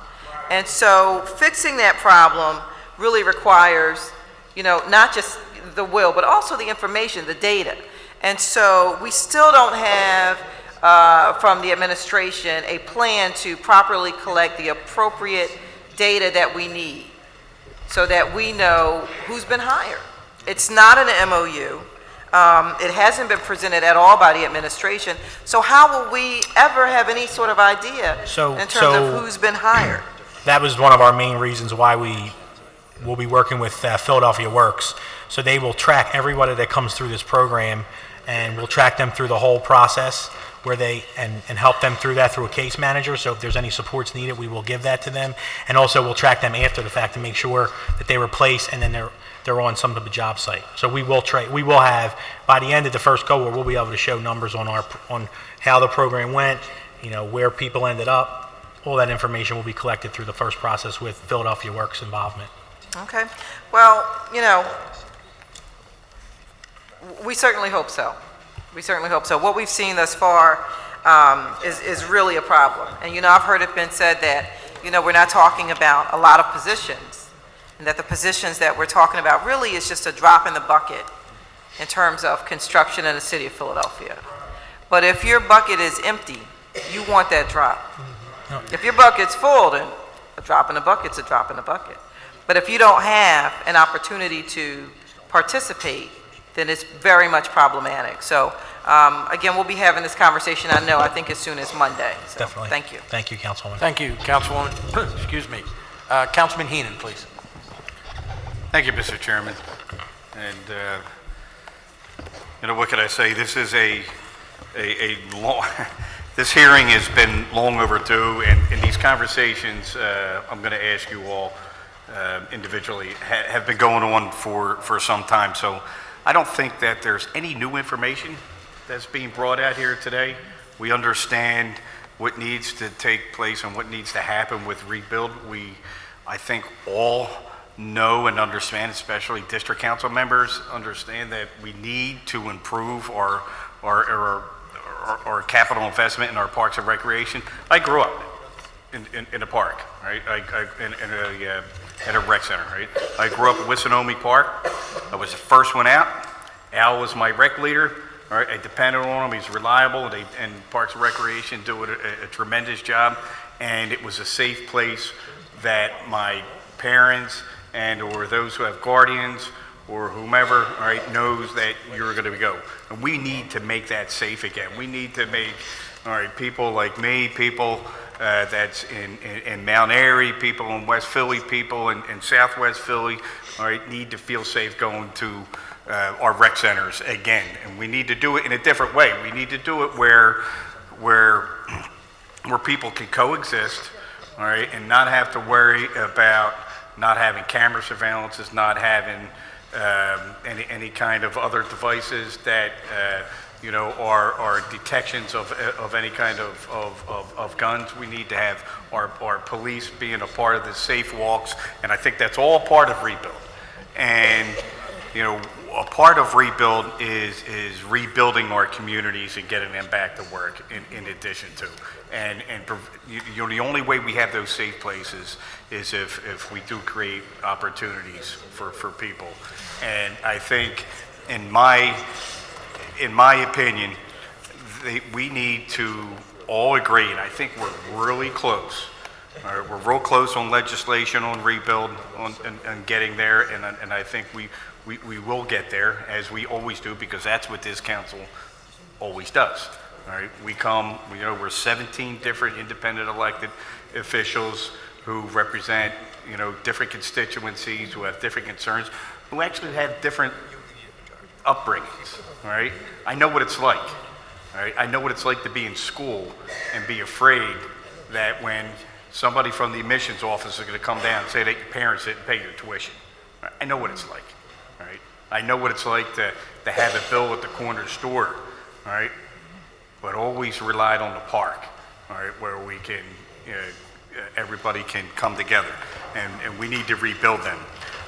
And so fixing that problem really requires, not just the will, but also the information, the data. And so we still don't have, from the administration, a plan to properly collect the appropriate data that we need so that we know who's been hired. It's not an MOU. It hasn't been presented at all by the administration. So how will we ever have any sort of idea in terms of who's been hired? That was one of our main reasons why we will be working with Philadelphia Works. So they will track everybody that comes through this program, and we'll track them through the whole process where and help them through that through a case manager. So if there's any supports needed, we will give that to them. And also we'll track them after the fact to make sure that they were placed and then they're on some of the job site. So we will have, by the end of the first cohort, we'll be able to show numbers on how the program went, where people ended up. All that information will be collected through the first process with Philadelphia Works involvement. Okay. Well, we certainly hope so. We certainly hope so. What we've seen thus far is really a problem. And, I've heard it been said that, we're not talking about a lot of positions, and that the positions that we're talking about really is just a drop in the bucket in terms of construction in the city of Philadelphia. But if your bucket is empty, you want that drop. If your bucket's full, then a drop in the bucket's a drop in the bucket. But if you don't have an opportunity to participate, then it's very much problematic. So, again, we'll be having this conversation, I think as soon as Monday. So, Definitely. Thank you. Thank you, Councilwoman. Thank you, Councilwoman. Excuse me. Councilman Heenan, please. Thank you, Mr. Chairman. And, what can I say? This is a long, this hearing has been long overdue, and these conversations, I'm going to ask you all individually, have been going on for some time. So I don't think that there's any new information that's being brought out here today. We understand what needs to take place and what needs to happen with rebuild. I think all know and understand, especially district council members, understand that we need to improve our capital investment in our parks and recreation. I grew up in a park, right? At a rec center, right? I grew up at Wissanomi Park. I was the first one out. Al was my rec leader. All right, I depended on him. He's reliable, and Parks and Recreation do a tremendous job. And it was a safe place that my parents or those who have guardians or whomever, all right, knows that you're going to go. And we need to make that safe again. We need to make, all right, people like me, people that's in Mount Airy, people in West Philly, people in Southwest Philly, all right, need to feel safe going to our rec centers again. And we need to do it in a different way. We need to do it where people can coexist, all right, and not have to worry about not having camera surveillances, not having any kind of other devices that are detections of any kind of guns. We need to have our police being a part of the safe walks, and I think that's all part of rebuild. And a part of rebuild is rebuilding our communities and getting them back to work in addition to. And the only way we have those safe places is if we do create opportunities for people. And I think in my in my opinion, we need to all agree, and I think we're really close. All right, we're real close on legislation, on rebuild, and getting there, and I think we will get there, as we always do, because that's what this council always does. All right, we're 17 different independent elected officials who represent, different constituencies, who have different concerns, who actually have different upbringings. All right, I know what it's like. All right, I know what it's like to be in school and be afraid that when somebody from the admissions office is going to come down and say that your parents didn't pay your tuition. I know what it's like. All right, I know what it's like to have a bill at the corner store. All right, but always relied on the park. All right, where we can, everybody can come together, and we need to rebuild them.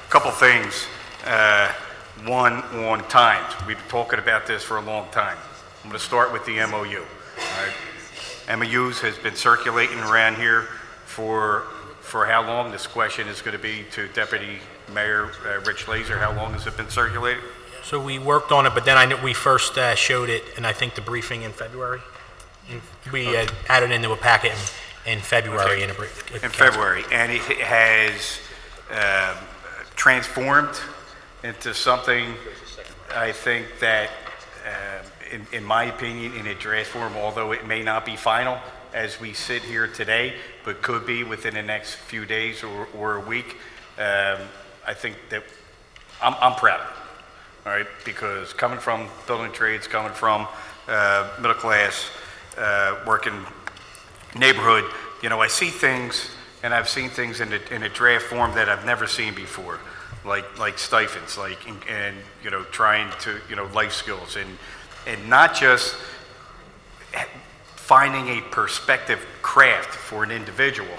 A couple things. One, on times. We've been talking about this for a long time. I'm going to start with the MOU. All right. MOUs has been circulating around here for how long? This question is going to be to Deputy Mayor Rich Laser. How long has it been circulated? So we worked on it, but then we first showed it, and I think the briefing in February. We added into a packet in February. Okay. In February, and it has transformed into something, I think that, in my opinion, in a draft form, although it may not be final as we sit here today, but could be within the next few days or a week, I think that I'm proud of it, all right? Because coming from building trades, coming from middle class, working neighborhood, I see things, and I've seen things in a draft form that I've never seen before. Like stipends, and trying to life skills, and not just finding a perspective craft for an individual.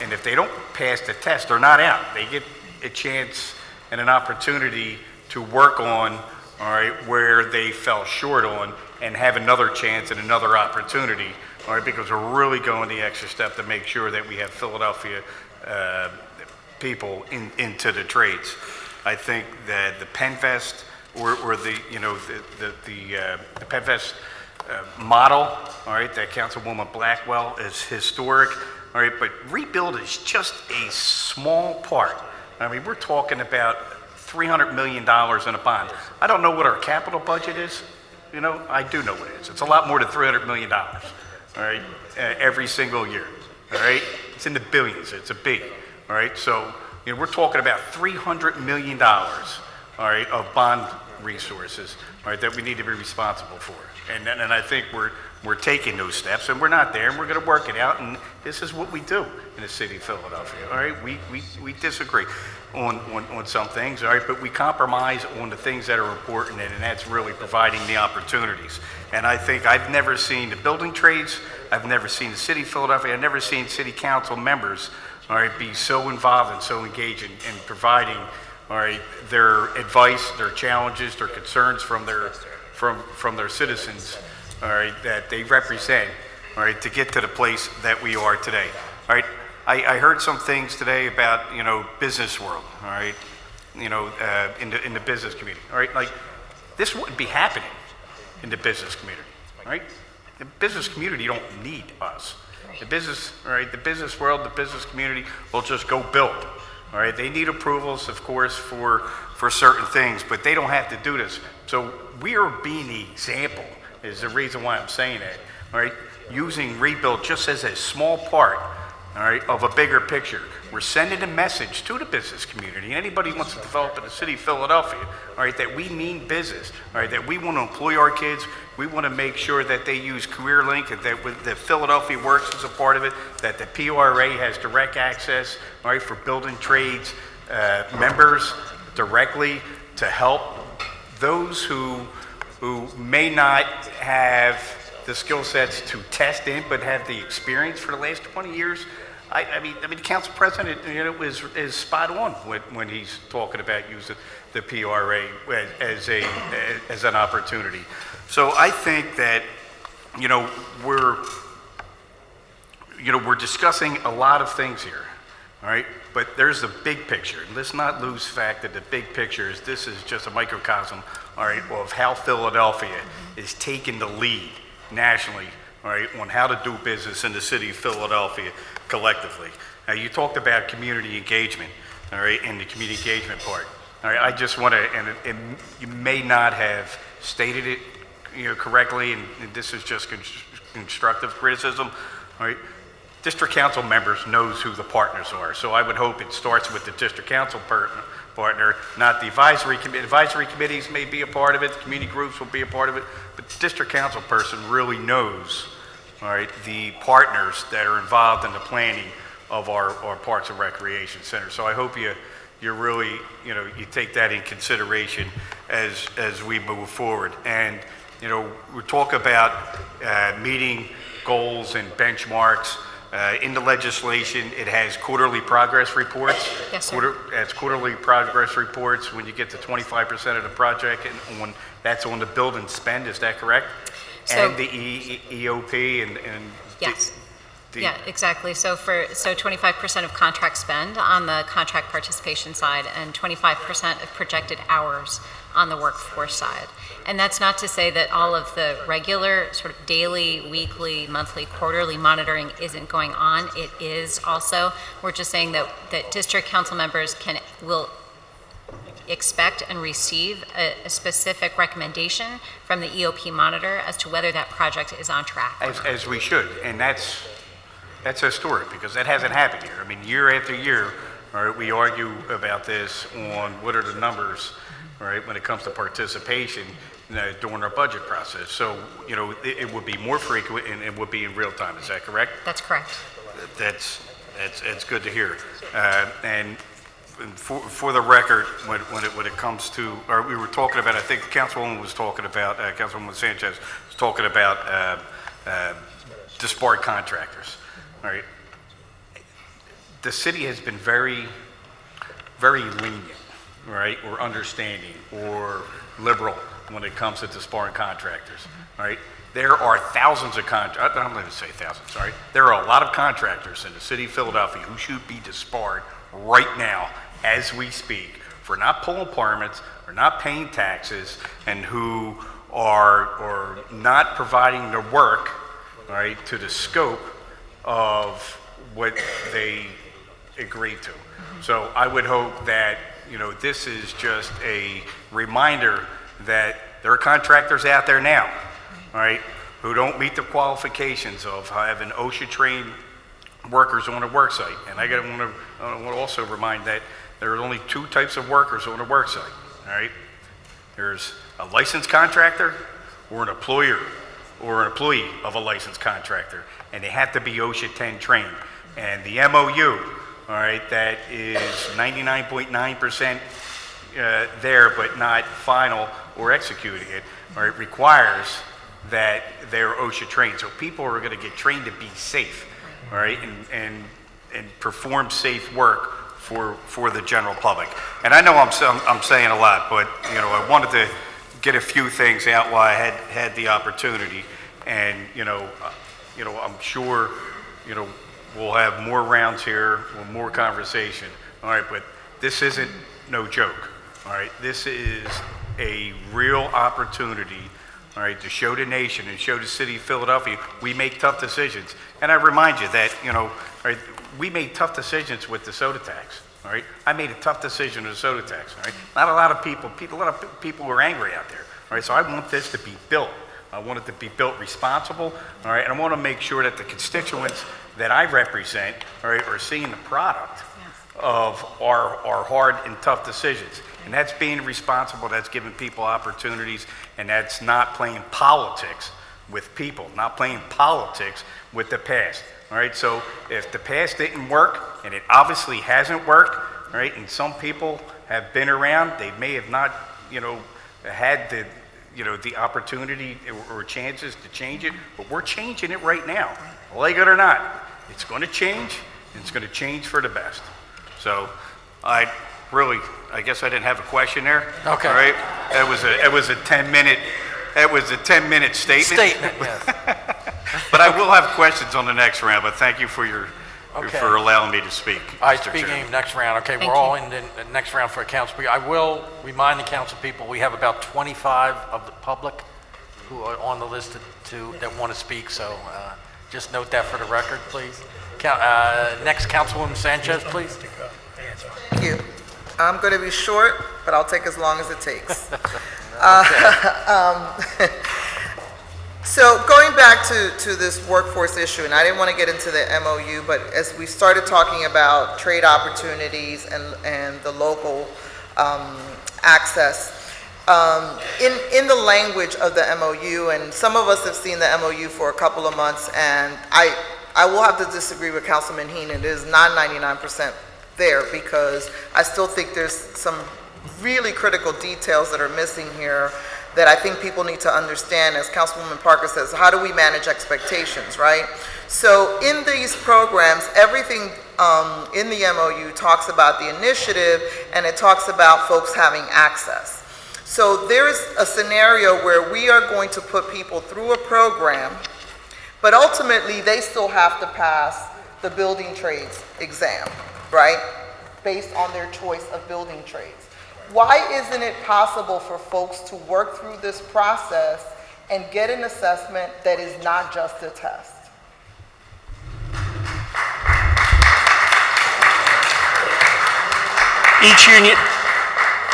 And if they don't pass the test, they're not out. They get a chance and an opportunity to work on, all right, where they fell short on, and have another chance and another opportunity, all right, because we're really going the extra step to make sure that we have Philadelphia people into the trades. I think that the PenFest or the PenFest model, all right, that Councilwoman Blackwell is historic, all right, but rebuild is just a small part. I mean, we're talking about $300 million in a bond. I don't know what our capital budget is. I do know what it is. It's a lot more than $300 million, all right, every single year, all right? It's in the billions. It's a big. All right, so we're talking about $300 million, all right, of bond resources, all right, that we need to be responsible for, and I think we're taking those steps, and we're not there, and we're going to work it out, and this is what we do in the city of Philadelphia. All right, we disagree on some things, all right, but we compromise on the things that are important, and that's really providing the opportunities. And I think I've never seen the building trades, I've never seen the city of Philadelphia, I've never seen city council members, all right, be so involved and so engaged in providing, all right, their advice, their challenges, their concerns from their citizens, all right, that they represent, all right, to get to the place that we are today. All right, I heard some things today about, business world, all right, in the business community, all right, like this wouldn't be happening in the business community, all right? The business community don't need us. The business, all right, the business world, the business community will just go build. All right, they need approvals, of course, for certain things, but they don't have to do this. So we are being the example, is the reason why I'm saying that. All right, using rebuild just as a small part, all right, of a bigger picture. We're sending a message to the business community, anybody who wants to develop in the city of Philadelphia, all right, that we mean business, all right, that we want to employ our kids, we want to make sure that they use CareerLink, and that with the Philadelphia Works is a part of it, that the PRA has direct access, all right, for building trades members directly to help those who may not have the skill sets to test in, but have the experience for the last 20 years. I mean, the council president, is spot on when he's talking about using the PRA as an opportunity. So I think that, we're discussing a lot of things here, all right? But there's the big picture. Let's not lose fact that the big picture is this is just a microcosm, all right, of how Philadelphia is taking the lead nationally, all right, on how to do business in the city of Philadelphia collectively. Now, you talked about community engagement, all right, and the community engagement part. All right, I just want to, and you may not have stated it, correctly, and this is just constructive criticism, all right? District council members knows who the partners are, so I would hope it starts with the district council partner, not the advisory committee. Advisory committees may be a part of it, the community groups will be a part of it, but the district council person really knows, all right, the partners that are involved in the planning of our Parks and Recreation Center. So I hope you really, you take that in consideration as we move forward. And, we talk about meeting goals and benchmarks. In the legislation, it has quarterly progress reports. Yes, sir. It's quarterly progress reports when you get to 25% of the project, and that's on the build and spend, is that correct? So, and the EOP and yes. Yeah, exactly. So 25% of contract spend on the contract participation side and 25% of projected hours on the workforce side. And that's not to say that all of the regular sort of daily, weekly, monthly, quarterly monitoring isn't going on. It is also. We're just saying that district council members will expect and receive a specific recommendation from the EOP monitor as to whether that project is on track. As we should, and that's historic, because that hasn't happened here. I mean, year after year, all right, we argue about this on what are the numbers, all right, when it comes to participation during our budget process. So, it would be more frequent and it would be in real time. Is that correct? That's correct. That's good to hear. And for the record, when it comes to, or we were talking about, I think Councilwoman was talking about, Councilwoman Sanchez was talking about disbarred contractors. All right. The city has been very, very lenient, right, or understanding, or liberal when it comes to disbarred contractors. All right. There are thousands of contractors. I'm going to say thousands. Sorry. There are a lot of contractors in the city of Philadelphia who should be disbarred right now, as we speak, for not pulling permits or not paying taxes, and who are not providing their work, all right, to the scope of what they agreed to. So I would hope that, this is just a reminder that there are contractors out there now, all right, who don't meet the qualifications of having OSHA-trained workers on a work site. And I want to also remind that there are only two types of workers on a work site, all right? There's a licensed contractor or an employer or an employee of a licensed contractor, and they have to be OSHA 10 trained. And the MOU, all right, that is 99.9% there, but not final or executing it, all right, requires that they're OSHA trained. So people are going to get trained to be safe, all right, and perform safe work for the general public. And I know I'm saying a lot, but I wanted to get a few things out while I had the opportunity, and I'm sure we'll have more rounds here, more conversation. All right, but this isn't no joke. All right, this is a real opportunity, all right, to show the nation and show the city of Philadelphia we make tough decisions. And I remind you that, all right, we made tough decisions with the soda tax. All right, I made a tough decision with the soda tax. All right, not a lot of people were angry out there. All right, so I want this to be built. I want it to be built responsible. All right, and I want to make sure that the constituents that I represent, all right, are seeing the product of our hard and tough decisions. And that's being responsible, that's giving people opportunities, and that's not playing politics with people, not playing politics with the past. All right, so if the past didn't work, and it obviously hasn't worked, all right, and some people have been around, they may have not, had the opportunity or chances to change it, but we're changing it right now, like it or not. It's going to change, and it's going to change for the best. So I guess I didn't have a question there. Okay. All right. It was a 10-minute statement. Yes. But I will have questions on the next round, but thank you for your Okay. for allowing me to speak. All right, Mr. speaking Chairman. next round. Okay, we're all in the next round for a council speaker. I will remind the council people, we have about 25 of the public who are on the list that want to speak, so just note that for the record, please. Next, Councilwoman Sanchez, please. Thank you. I'm going to be short, but I'll take as long as it takes. So going back to this workforce issue, and I didn't want to get into the MOU, but as we started talking about trade opportunities and the local access, in the language of the MOU, and some of us have seen the MOU for a couple of months, and I will have to disagree with Councilman Heenan. It is not 99% there, because I still think there's some really critical details that are missing here that I think people need to understand. As Councilwoman Parker says, how do we manage expectations, right? So in these programs, everything in the MOU talks about the initiative, and it talks about folks having access. So there's a scenario where we are going to put people through a program, but ultimately they still have to pass the building trades exam, right? Based on their choice of building trades. Why isn't it possible for folks to work through this process and get an assessment that is not just a test?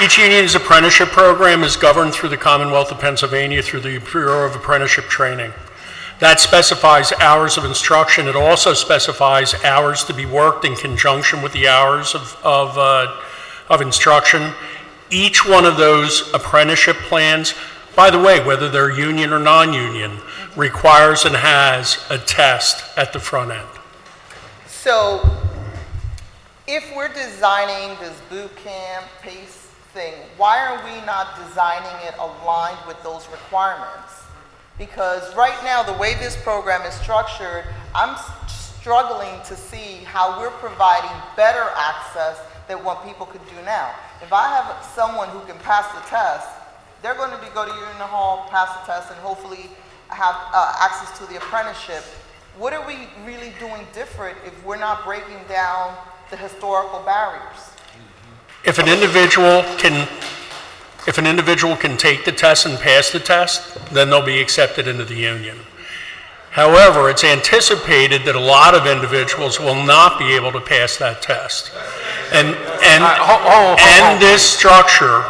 Each union's apprenticeship program is governed through the Commonwealth of Pennsylvania through the Bureau of Apprenticeship Training. That specifies hours of instruction. It also specifies hours to be worked in conjunction with the hours of instruction. Each one of those apprenticeship plans, by the way, whether they're union or non-union, requires and has a test at the front end. So if we're designing this boot camp PACE thing, why are we not designing it aligned with those requirements? Because right now, the way this program is structured, I'm struggling to see how we're providing better access than what people could do now. If I have someone who can pass the test, they're going to go to Union Hall, pass the test, and hopefully have access to the apprenticeship. What are we really doing different if we're not breaking down the historical barriers? If an individual can take the test and pass the test, then they'll be accepted into the union. However, it's anticipated that a lot of individuals will not be able to pass that test. And this structure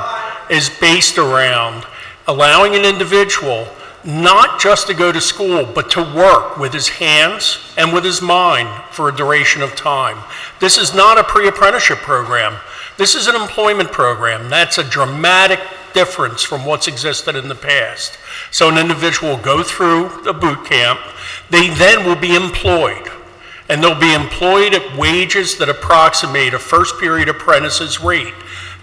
is based around allowing an individual not just to go to school, but to work with his hands and with his mind for a duration of time. This is not a pre-apprenticeship program. This is an employment program. That's a dramatic difference from what's existed in the past. So an individual will go through a boot camp. They then will be employed. And they'll be employed at wages that approximate a first period apprentice's rate.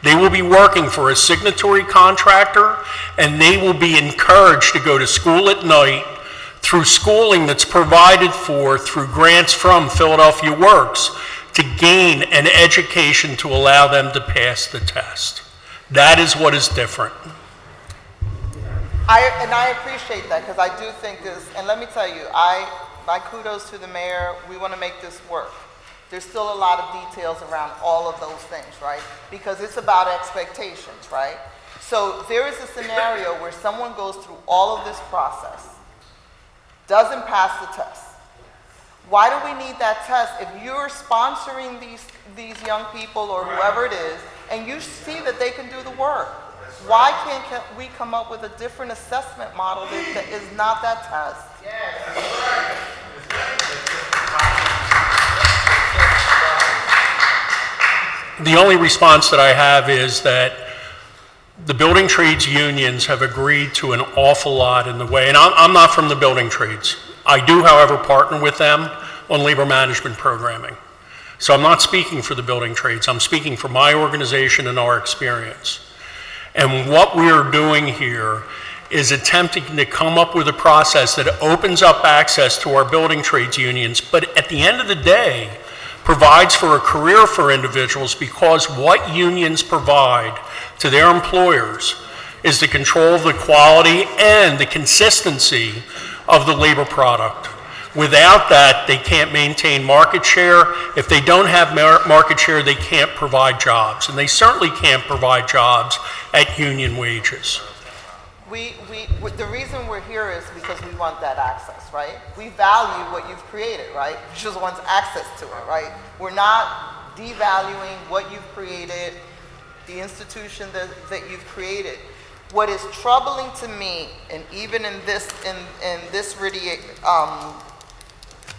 They will be working for a signatory contractor, and they will be encouraged to go to school at night through schooling that's provided for through grants from Philadelphia Works to gain an education to allow them to pass the test. That is what is different. I appreciate that, because I do think this, and let me tell you, my kudos to the mayor. We want to make this work. There's still a lot of details around all of those things, right? Because it's about expectations, right? So there is a scenario where someone goes through all of this process, doesn't pass the test. Why do we need that test? If you're sponsoring these young people or whoever it is, and you see that they can do the work, why can't we come up with a different assessment model that is not that test? The only response that I have is that the building trades unions have agreed to an awful lot in the way, and I'm not from the building trades. I do, however, partner with them on labor management programming. So I'm not speaking for the building trades. I'm speaking for my organization and our experience. And what we are doing here is attempting to come up with a process that opens up access to our building trades unions, but at the end of the day, provides for a career for individuals, because what unions provide to their employers is the control of the quality and the consistency of the labor product. Without that, they can't maintain market share. If they don't have market share, they can't provide jobs, and they certainly can't provide jobs at union wages. The reason we're here is because we want that access, right? We value what you've created, right? We just want access to it, right? We're not devaluing what you've created, the institution that you've created. What is troubling to me, and even in this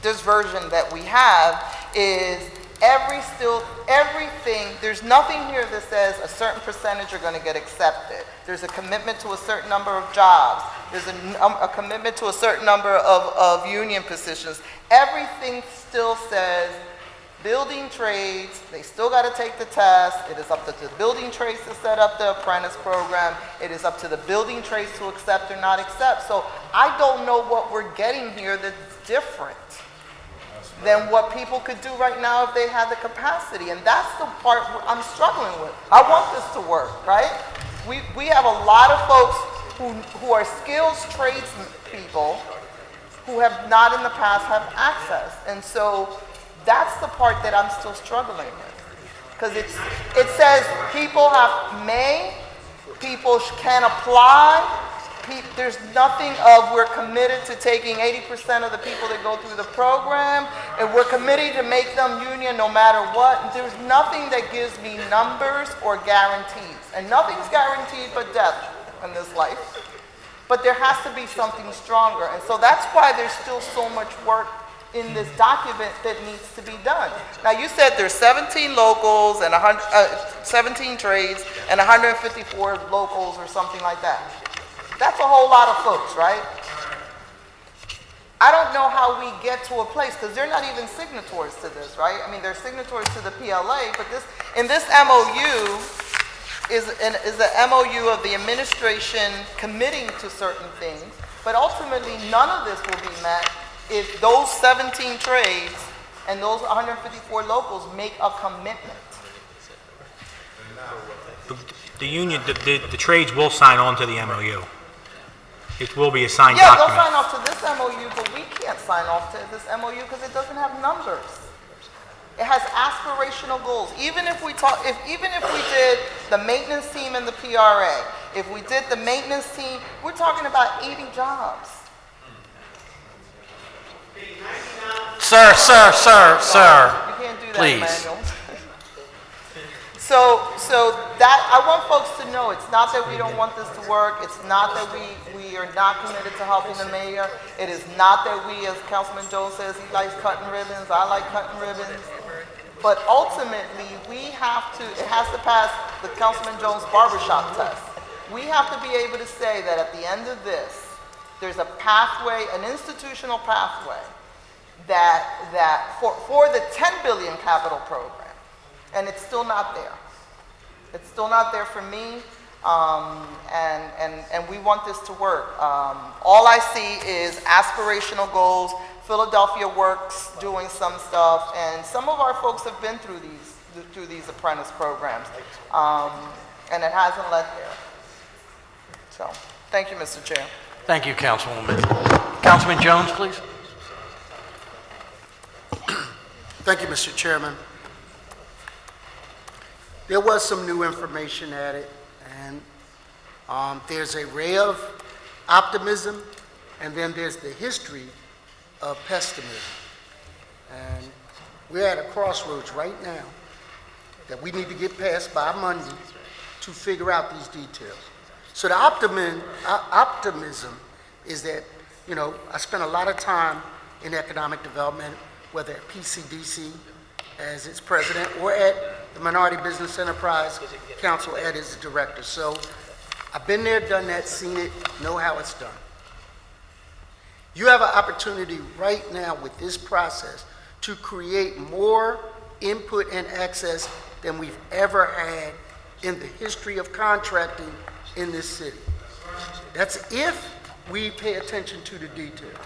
this version that we have, is everything. There's nothing here that says a certain percentage are going to get accepted. There's a commitment to a certain number of jobs. There's a commitment to a certain number of union positions. Everything still says building trades, they still got to take the test. It is up to the building trades to set up the apprentice program. It is up to the building trades to accept or not accept. So I don't know what we're getting here that's different than what people could do right now if they had the capacity. And that's the part I'm struggling with. I want this to work, right? We have a lot of folks who are skilled tradespeople who have not in the past have access. And so that's the part that I'm still struggling with. Because it says people people can apply. There's nothing of we're committed to taking 80% of the people that go through the program, and we're committed to make them union no matter what. There's nothing that gives me numbers or guarantees. And nothing's guaranteed but death in this life. But there has to be something stronger. And so that's why there's still so much work in this document that needs to be done. Now, you said there's 17 locals and 17 trades and 154 locals or something like that. That's a whole lot of folks, right? I don't know how we get to a place, because they're not even signatories to this, right? I mean, they're signatories to the PLA, but this MOU is an MOU of the administration committing to certain things, but ultimately none of this will be met if those 17 trades and those 154 locals make a commitment. The union, the trades will sign on to the MOU. It will be a signed Yeah, document. they'll sign off to this MOU, but we can't sign off to this MOU because it doesn't have numbers. It has aspirational goals. Even if we did the maintenance team and the PRA, if we did the maintenance team, we're talking about 80 jobs. Sir, You can't do that, please. Emmanuel. So that I want folks to know it's not that we don't want this to work. It's not that we are not committed to helping the mayor. It is not that we, as Councilman Jones says, he likes cutting ribbons. I like cutting ribbons. But ultimately, it has to pass the Councilman Jones barbershop test. We have to be able to say that at the end of this, there's a pathway, an institutional pathway, that for the 10 billion capital program, and it's still not there. It's still not there for me, and we want this to work. All I see is aspirational goals. Philadelphia Works doing some stuff, and some of our folks have been through these apprentice programs, and it hasn't led there. So, thank you, Mr. Chair. Thank you, Councilwoman. Councilman Jones, please. Thank you, Mr. Chairman. There was some new information added, and there's a ray of optimism, and then there's the history of pessimism. And we're at a crossroads right now that we need to get past by Monday to figure out these details. So the optimism is that, I spent a lot of time in economic development, whether at PCDC as its president or at the Minority Business Enterprise Council as its director. So I've been there, done that, seen it, know how it's done. You have an opportunity right now with this process to create more input and access than we've ever had in the history of contracting in this city. That's if we pay attention to the details.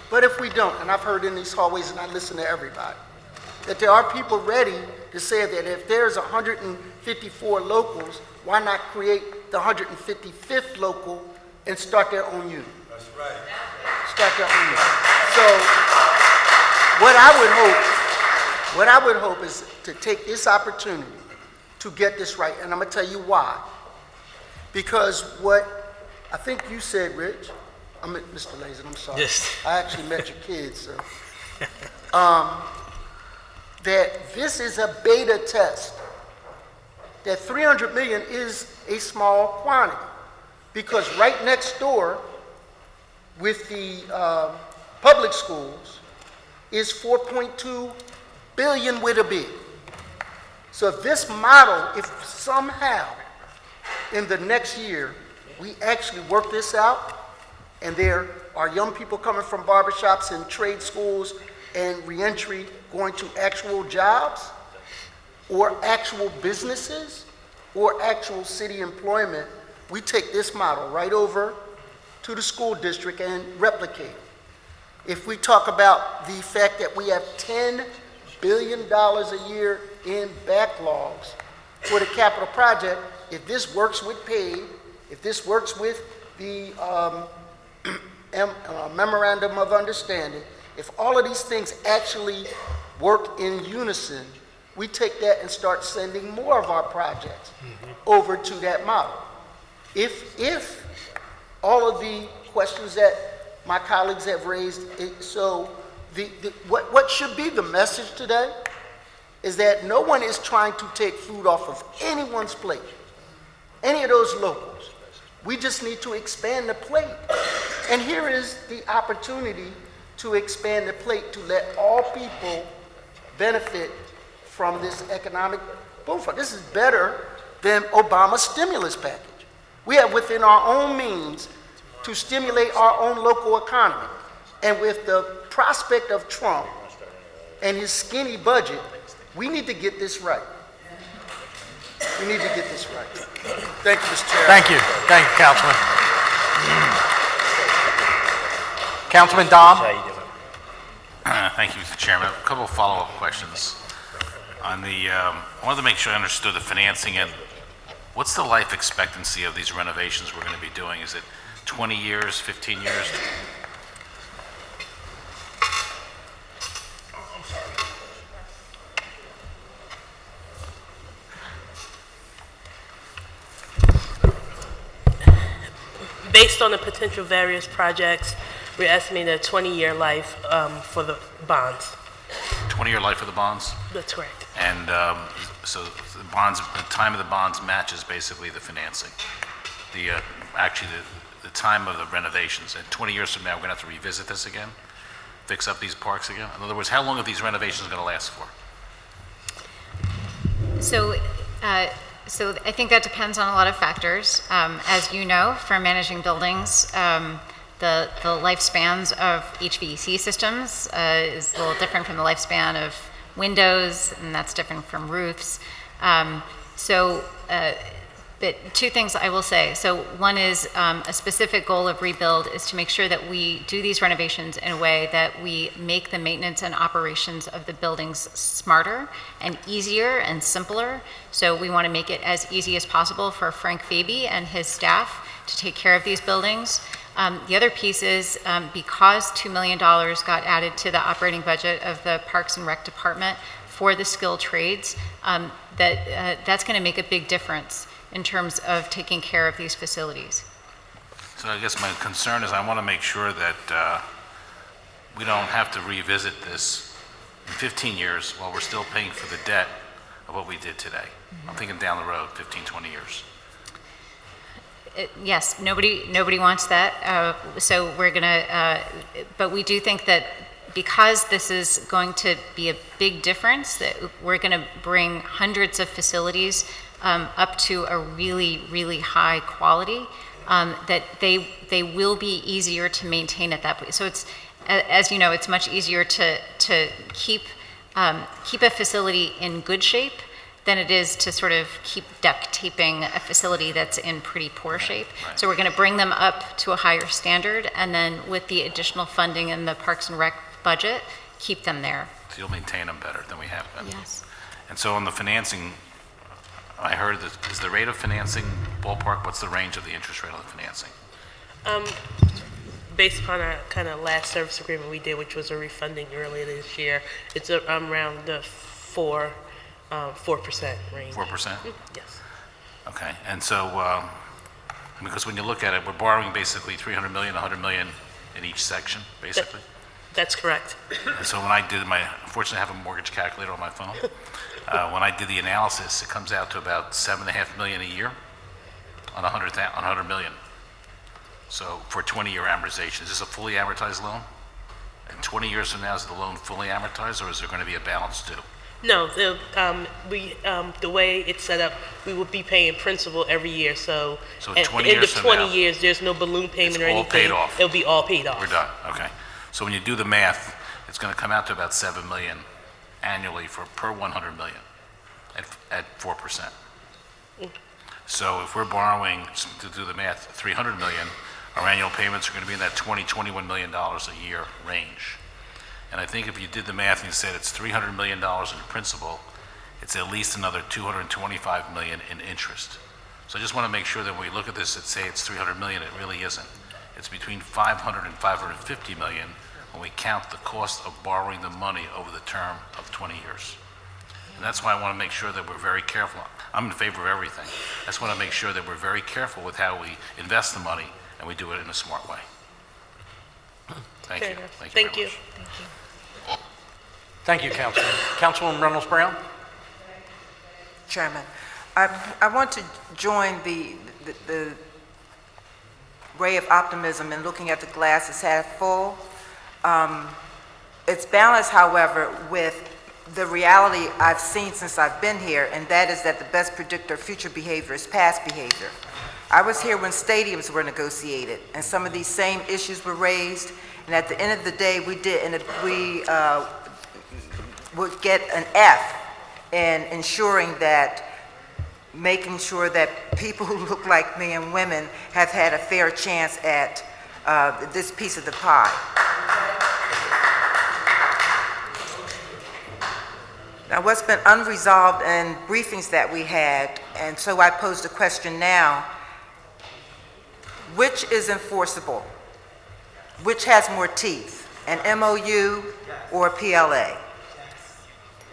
But if we don't, and I've heard in these hallways, and I listen to everybody, that there are people ready to say that if there's 154 locals, why not create the 155th local and start their own unit? That's right. Start their own unit. So what I would hope is to take this opportunity to get this right, and I'm gonna tell you why. Because what I think you said, Rich, Mr. Lazen, I'm sorry. Yes. I actually met your kids, so. That this is a beta test. That 300 million is a small quantity. Because right next door with the public schools is 4.2 billion with a B. So if this model, if somehow in the next year we actually work this out, and there are young people coming from barbershops and trade schools and reentry going to actual jobs or actual businesses or actual city employment, we take this model right over to the school district and replicate it. If we talk about the fact that we have $10 billion a year in backlogs for the capital project, if this works with paid, if this works with the memorandum of understanding, if all of these things actually work in unison, we take that and start sending more of our projects over to that model. If all of the questions that my colleagues have raised, what should be the message today is that no one is trying to take food off of anyone's plate, any of those locals. We just need to expand the plate. And here is the opportunity to expand the plate to let all people benefit from this economic boom. This is better than Obama's stimulus package. We have within our own means to stimulate our own local economy. And with the prospect of Trump and his skinny budget, we need to get this right. We need to get this right. Thank you, Mr. Chair. Thank you. Thank you, Councilman. Councilman Dom? Thank you, Mr. Chairman. A couple of follow-up questions. On the, I wanted to make sure I understood the financing and what's the life expectancy of these renovations we're going to be doing? Is it 20 years, 15 years? Based on the potential various projects, we're estimating a 20-year life for the bonds. 20-year life of the bonds? That's correct. And so the bonds, the time of the bonds matches basically the financing. Actually, the time of the renovations. And 20 years from now, we're going to have to revisit this again, fix up these parks again. In other words, how long are these renovations going to last for? So I think that depends on a lot of factors. As you know, for managing buildings, the lifespans of HVAC systems is a little different from the lifespan of windows, and that's different from roofs. But two things I will say. So one is a specific goal of rebuild is to make sure that we do these renovations in a way that we make the maintenance and operations of the buildings smarter and easier and simpler. So we want to make it as easy as possible for Frank Faby and his staff to take care of these buildings. The other piece is because $2 million got added to the operating budget of the Parks and Rec Department for the skilled trades, that's going to make a big difference in terms of taking care of these facilities. So I guess my concern is I want to make sure that we don't have to revisit this in 15 years while we're still paying for the debt of what we did today. I'm thinking down the road, 15, 20 years. Yes, nobody wants that. So we're gonna, but we do think that because this is going to be a big difference, that we're gonna bring hundreds of facilities up to a really, really high quality, that they will be easier to maintain at that point. So it's, as you know, it's much easier to keep a facility in good shape than it is to sort of keep duct taping a facility that's in pretty poor shape. Right. So we're going to bring them up to a higher standard, and then with the additional funding in the Parks and Rec budget, keep them there. So you'll maintain them better than we have been. Yes. And so on the financing, I heard that is the rate of financing ballpark, what's the range of the interest rate on the financing? based upon our kind of last service agreement we did, which was a refunding earlier this year, it's around the 4% range. 4%? Yes. Okay, and so, because when you look at it, we're borrowing basically 300 million, 100 million in each section, basically. That's correct. And so when I did unfortunately I have a mortgage calculator on my phone. When I did the analysis, it comes out to about 7.5 million a year on 100 million. So for 20-year amortization, is this a fully amortized loan? And 20 years from now, is the loan fully amortized, or is there going to be a balance due? No, the way it's set up, we will be paying principal every year, so So at 20 the end years of from 20 now, years, there's no balloon payment or all anything. paid off. It'll be all paid off. We're done, okay. So when you do the math, it's going to come out to about 7 million annually per 100 million at 4%. So if we're borrowing, to do the math, 300 million, our annual payments are going to be in that $21 million a year range. And I think if you did the math and you said it's $300 million in principal, it's at least another $225 million in interest. So I just want to make sure that when we look at this and say it's 300 million, it really isn't. It's between 500 and 550 million when we count the cost of borrowing the money over the term of 20 years. And that's why I want to make sure that we're very careful. I'm in favor of everything. I just want to make sure that we're very careful with how we invest the money and we do it in a smart way. Thank Fair you. enough. Thank you Thank very you. much. Thank you, Councilman. Councilwoman Reynolds Brown? Chairman, I want to join the ray of optimism in looking at the glass as half full. It's balanced, however, with the reality I've seen since I've been here, and that is that the best predictor of future behavior is past behavior. I was here when stadiums were negotiated, and some of these same issues were raised, and at the end of the day, we would get an F in ensuring that, making sure that people who look like me and women have had a fair chance at this piece of the pie. Now, what's been unresolved in briefings that we had, and so I posed a question now, which is enforceable? Which has more teeth, an MOU or a PLA?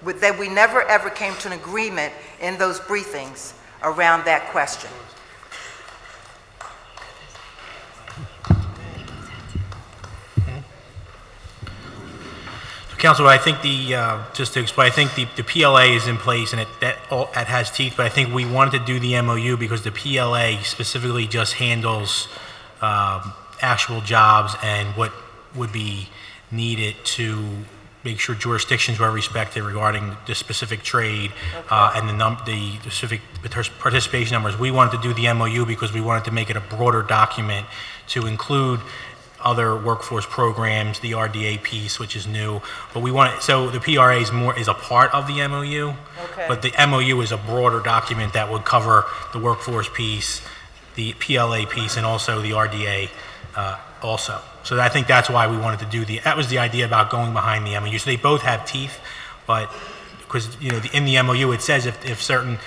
That we never ever came to an agreement in those briefings around that question. Councilor, I think just to explain, I think the PLA is in place and it has teeth, but I think we wanted to do the MOU because the PLA specifically just handles actual jobs and what would be needed to make sure jurisdictions were respected regarding the specific trade and the specific participation numbers. We wanted to do the MOU because we wanted to make it a broader document to include other workforce programs, the RDA piece, which is new, but we want so the PRA is a part of the MOU, Okay. but the MOU is a broader document that would cover the workforce piece, the PLA piece, and also the RDA also. So I think that's why we wanted to do that was the idea about going behind the MOU. So they both have teeth, but because in the MOU it says if certain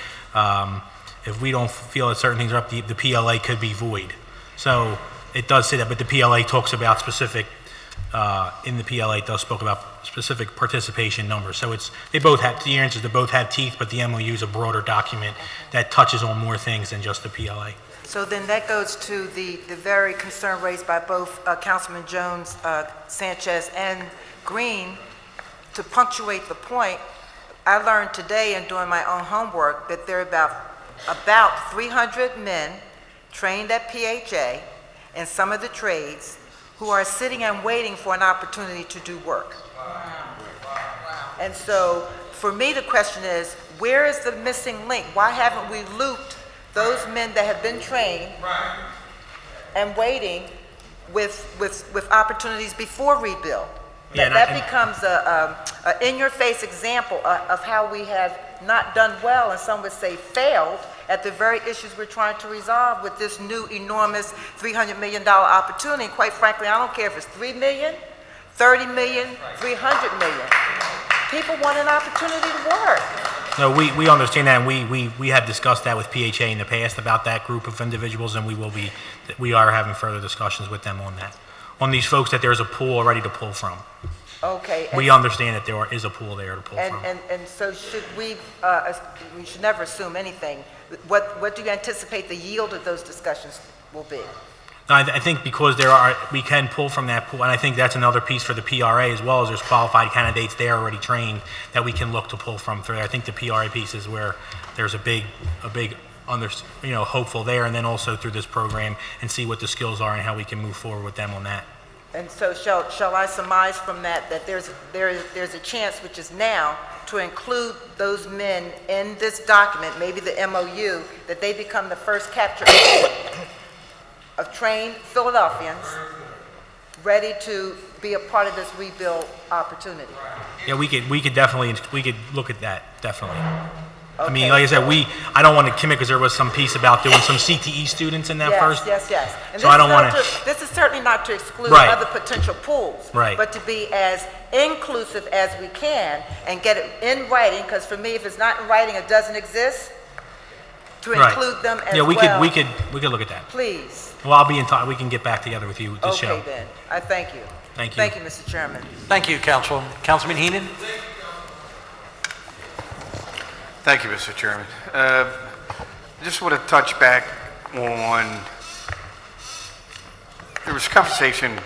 if we don't feel that certain things are up, the PLA could be void. So it does say that, but the PLA talks about specific, in the PLA it does spoke about specific participation numbers. So they both have teeth, but the MOU is a broader document that touches on more things than just the PLA. So then that goes to the very concern raised by both Councilman Jones, Sanchez, and Green. To punctuate the point, I learned today in doing my own homework that there are about 300 men trained at PHA in some of the trades who are sitting and waiting for an opportunity to do work. And so for me, the question is, where is the missing link? Why haven't we looped those men that have been trained and waiting with opportunities before rebuild? That becomes a in-your-face example of how we have not done well, and some would say failed, at the very issues we're trying to resolve with this new enormous $300 million opportunity. And quite frankly, I don't care if it's 3 million, 30 million, 300 million. People want an opportunity to work. No, we understand that, and we have discussed that with PHA in the past about that group of individuals, and we are having further discussions with them on that. on these folks that there's a pool already to pull from. Okay. We understand that there is a pool there to pull from. And so should we should never assume anything. What do you anticipate the yield of those discussions will be? I think because we can pull from that pool, and I think that's another piece for the PRA as well, as there's qualified candidates there already trained that we can look to pull from through. I think the PRA piece is where there's a big hopeful there, and then also through this program and see what the skills are and how we can move forward with them on that. And so shall I surmise from that there's a chance, which is now, to include those men in this document, maybe the MOU, that they become the first capture of trained Philadelphians ready to be a part of this rebuild opportunity? Yeah, we could look at that, definitely. I mean, Okay. like I said, I don't want to commit because there was some piece about doing some CTE students in that first. Yes. And So I don't want to. This is certainly not to exclude Right. other potential pools. Right. But to be as inclusive as we can and get it in writing, because for me, if it's not in writing, it doesn't exist, to Right. include them as Yeah, well. we could look at that. Please. Well, I'll be in touch. We can get back together with you to show. Okay, then. I thank you. Thank you. Thank you, Mr. Chairman. Thank you, Councilman Heenan. Thank you, Mr. Chairman. I just want to touch back on, there was conversation,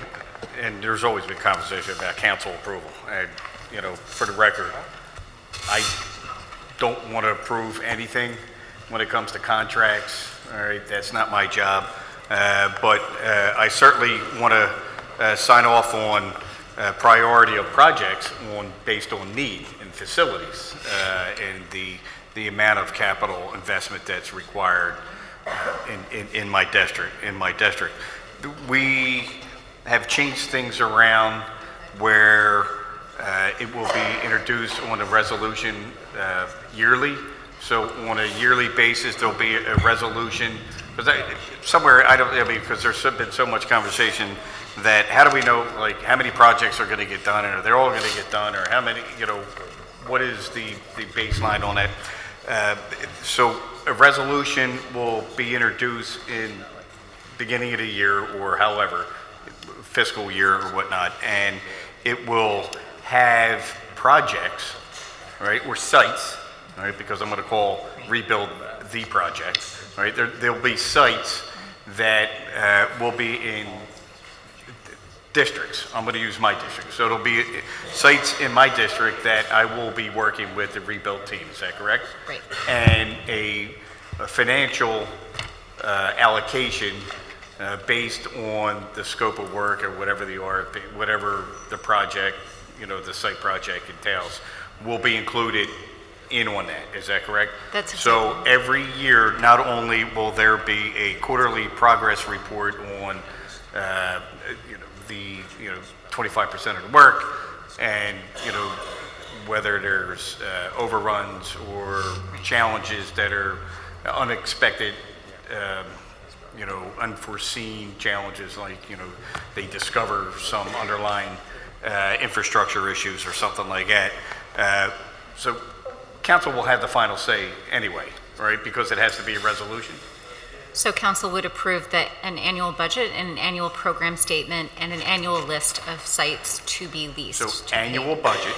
and there's always been conversation about council approval. And, for the record, I don't want to approve anything when it comes to contracts. All right, that's not my job. But I certainly want to sign off on priority of projects based on need and facilities and the amount of capital investment that's required in my district. We have changed things around where it will be introduced on a resolution yearly. So on a yearly basis, there'll be a resolution. Because because there's been so much conversation that how do we know, like, how many projects are going to get done, and are they all going to get done, or how many, what is the baseline on that? So a resolution will be introduced in beginning of the year or however, fiscal year or whatnot, and it will have projects, right, or sites, right, because I'm going to call rebuild the project, right? There'll be sites that will be in districts. I'm going to use my district. So it'll be sites in my district that I will be working with the rebuild team. Is that correct? Right. And a financial allocation based on the scope of work or whatever the RFP, whatever the project, the site project entails, will be included in on that. Is that correct? That's so every year, not only will there be a quarterly progress report on the 25% of the work, and whether there's overruns or challenges that are unexpected, unforeseen challenges, like they discover some underlying infrastructure issues or something like that. So council will have the final say anyway, right? Because it has to be a resolution. So council would approve an annual budget and an annual program statement and an annual list of sites to be leased. So annual budget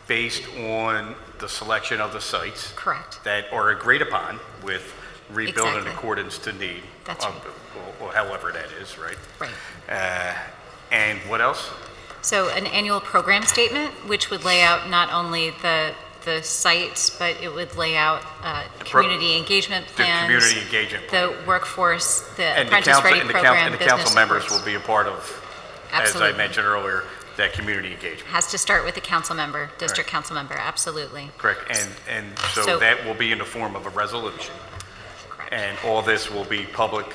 based on the selection of the sites. Correct. That are agreed upon with rebuild in Exactly. accordance to need. That's right. Or however that is, right? Right. And what else? So an annual program statement, which would lay out not only the sites, but it would lay out community engagement plans. The community engagement plan. The workforce, the And apprentice ready program, and the business council members supports. will be a part of, as I Absolutely. mentioned earlier, that community engagement. Has to start with the council member, district council member, absolutely. Correct, and so that will be in the form of a resolution. And all this will be public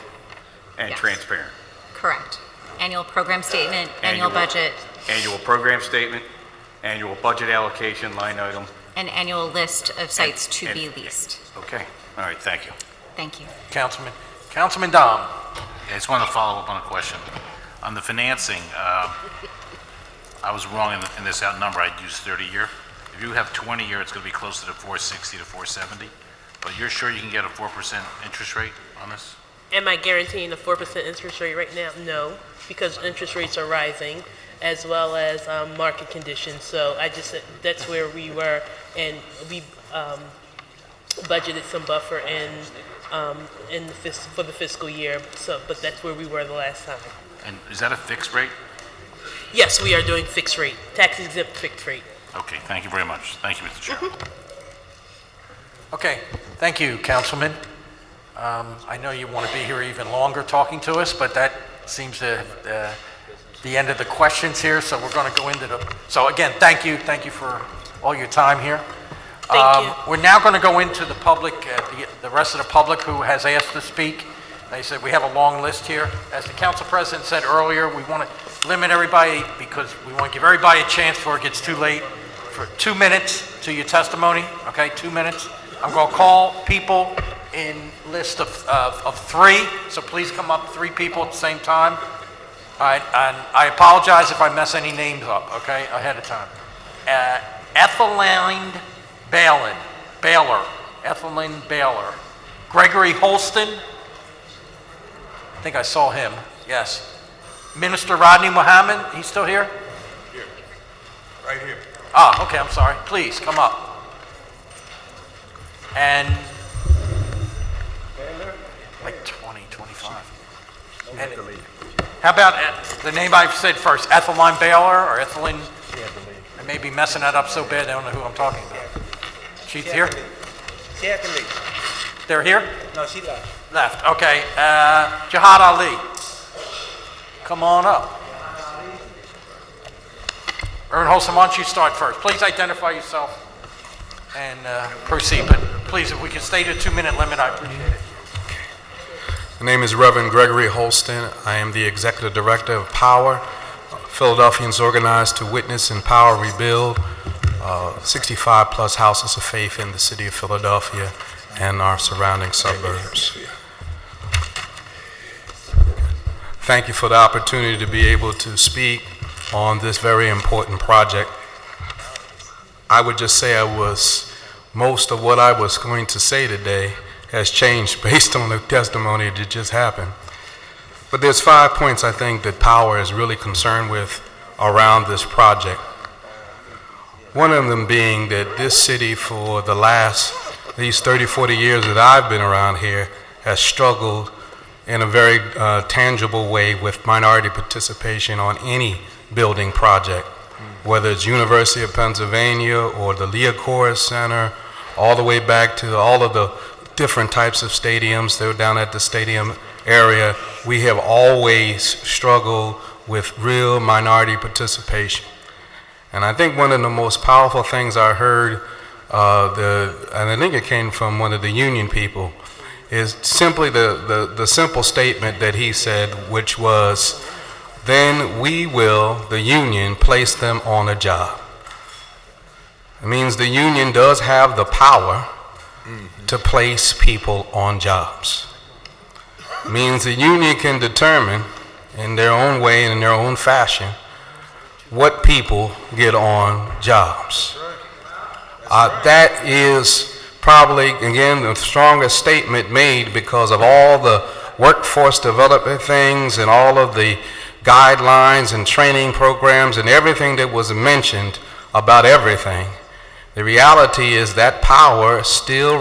and Yes. transparent. Correct. Annual program statement, annual budget, Annual program statement, annual budget allocation line item. and annual list of sites to and- be leased. Okay, all right, thank you. Thank you. Councilman Dom. I just want to follow up on a question. On the financing, I was wrong in this out number. I'd use 30-year. If you have 20-year, it's going to be closer to 460 to 470. But you're sure you can get a 4% interest rate on this? Am I guaranteeing a 4% interest rate right now? No, because interest rates are rising, as well as market conditions. So I just said that's where we were, and we budgeted some buffer for the fiscal year. So, but that's where we were the last time. And is that a fixed rate? Yes, we are doing fixed rate, tax exempt fixed rate. Okay, thank you very much. Thank you, Mr. Chairman. Okay, thank you, Councilman. I know you want to be here even longer talking to us, but that seems to the end of the questions here, so we're going to go into the... So again, thank you for all your time here. Thank you. We're now going to go into the public, the rest of the public who has asked to speak. They said we have a long list here. As the council president said earlier, we want to limit everybody because we want to give everybody a chance before it gets too late. For 2 minutes to your testimony, okay, 2 minutes. I'm going to call people in list of 3, so please come up 3 people at the same time. All right, and I apologize if I mess any names up, okay, ahead of time. Ethelyn Baylor. Gregory Holston, I think I saw him, yes. Minister Rodney Muhammad, he's still here? Here, right here. Ah, okay, I'm sorry. Please, come up. And like 20, 25. And how about the name I said first, Ethelyn Baylor or Ethelyn? I may be messing that up so bad I don't know who I'm talking about. She's here? She had to leave. They're here? No, she left. Left, okay. Jihad Ali. Come on up. Ern Holston, why don't you start first? Please identify yourself and proceed. But please, if we can stay to a 2-minute limit, I appreciate it. My name is Reverend Gregory Holston. I am the Executive Director of Power. Philadelphians organized to witness, empower, rebuild 65 plus houses of faith in the city of Philadelphia and our surrounding suburbs. Thank you for the opportunity to be able to speak on this very important project. I would just say most of what I was going to say today has changed based on the testimony that just happened. But there's 5 points I think that Power is really concerned with around this project. One of them being that this city for the last, these 30, 40 years that I've been around here has struggled in a very tangible way with minority participation on any building project, whether it's University of Pennsylvania or the Leah Corus Center, all the way back to all of the different types of stadiums that are down at the stadium area. We have always struggled with real minority participation. And I think one of the most powerful things I heard, and I think it came from one of the union people, is simply the simple statement that he said, which was, then we will, the union, place them on a job. It means the union does have the power to place people on jobs. It means the union can determine in their own way and in their own fashion what people get on jobs. That is probably, again, the strongest statement made because of all the workforce development things and all of the guidelines and training programs and everything that was mentioned about everything. The reality is that power still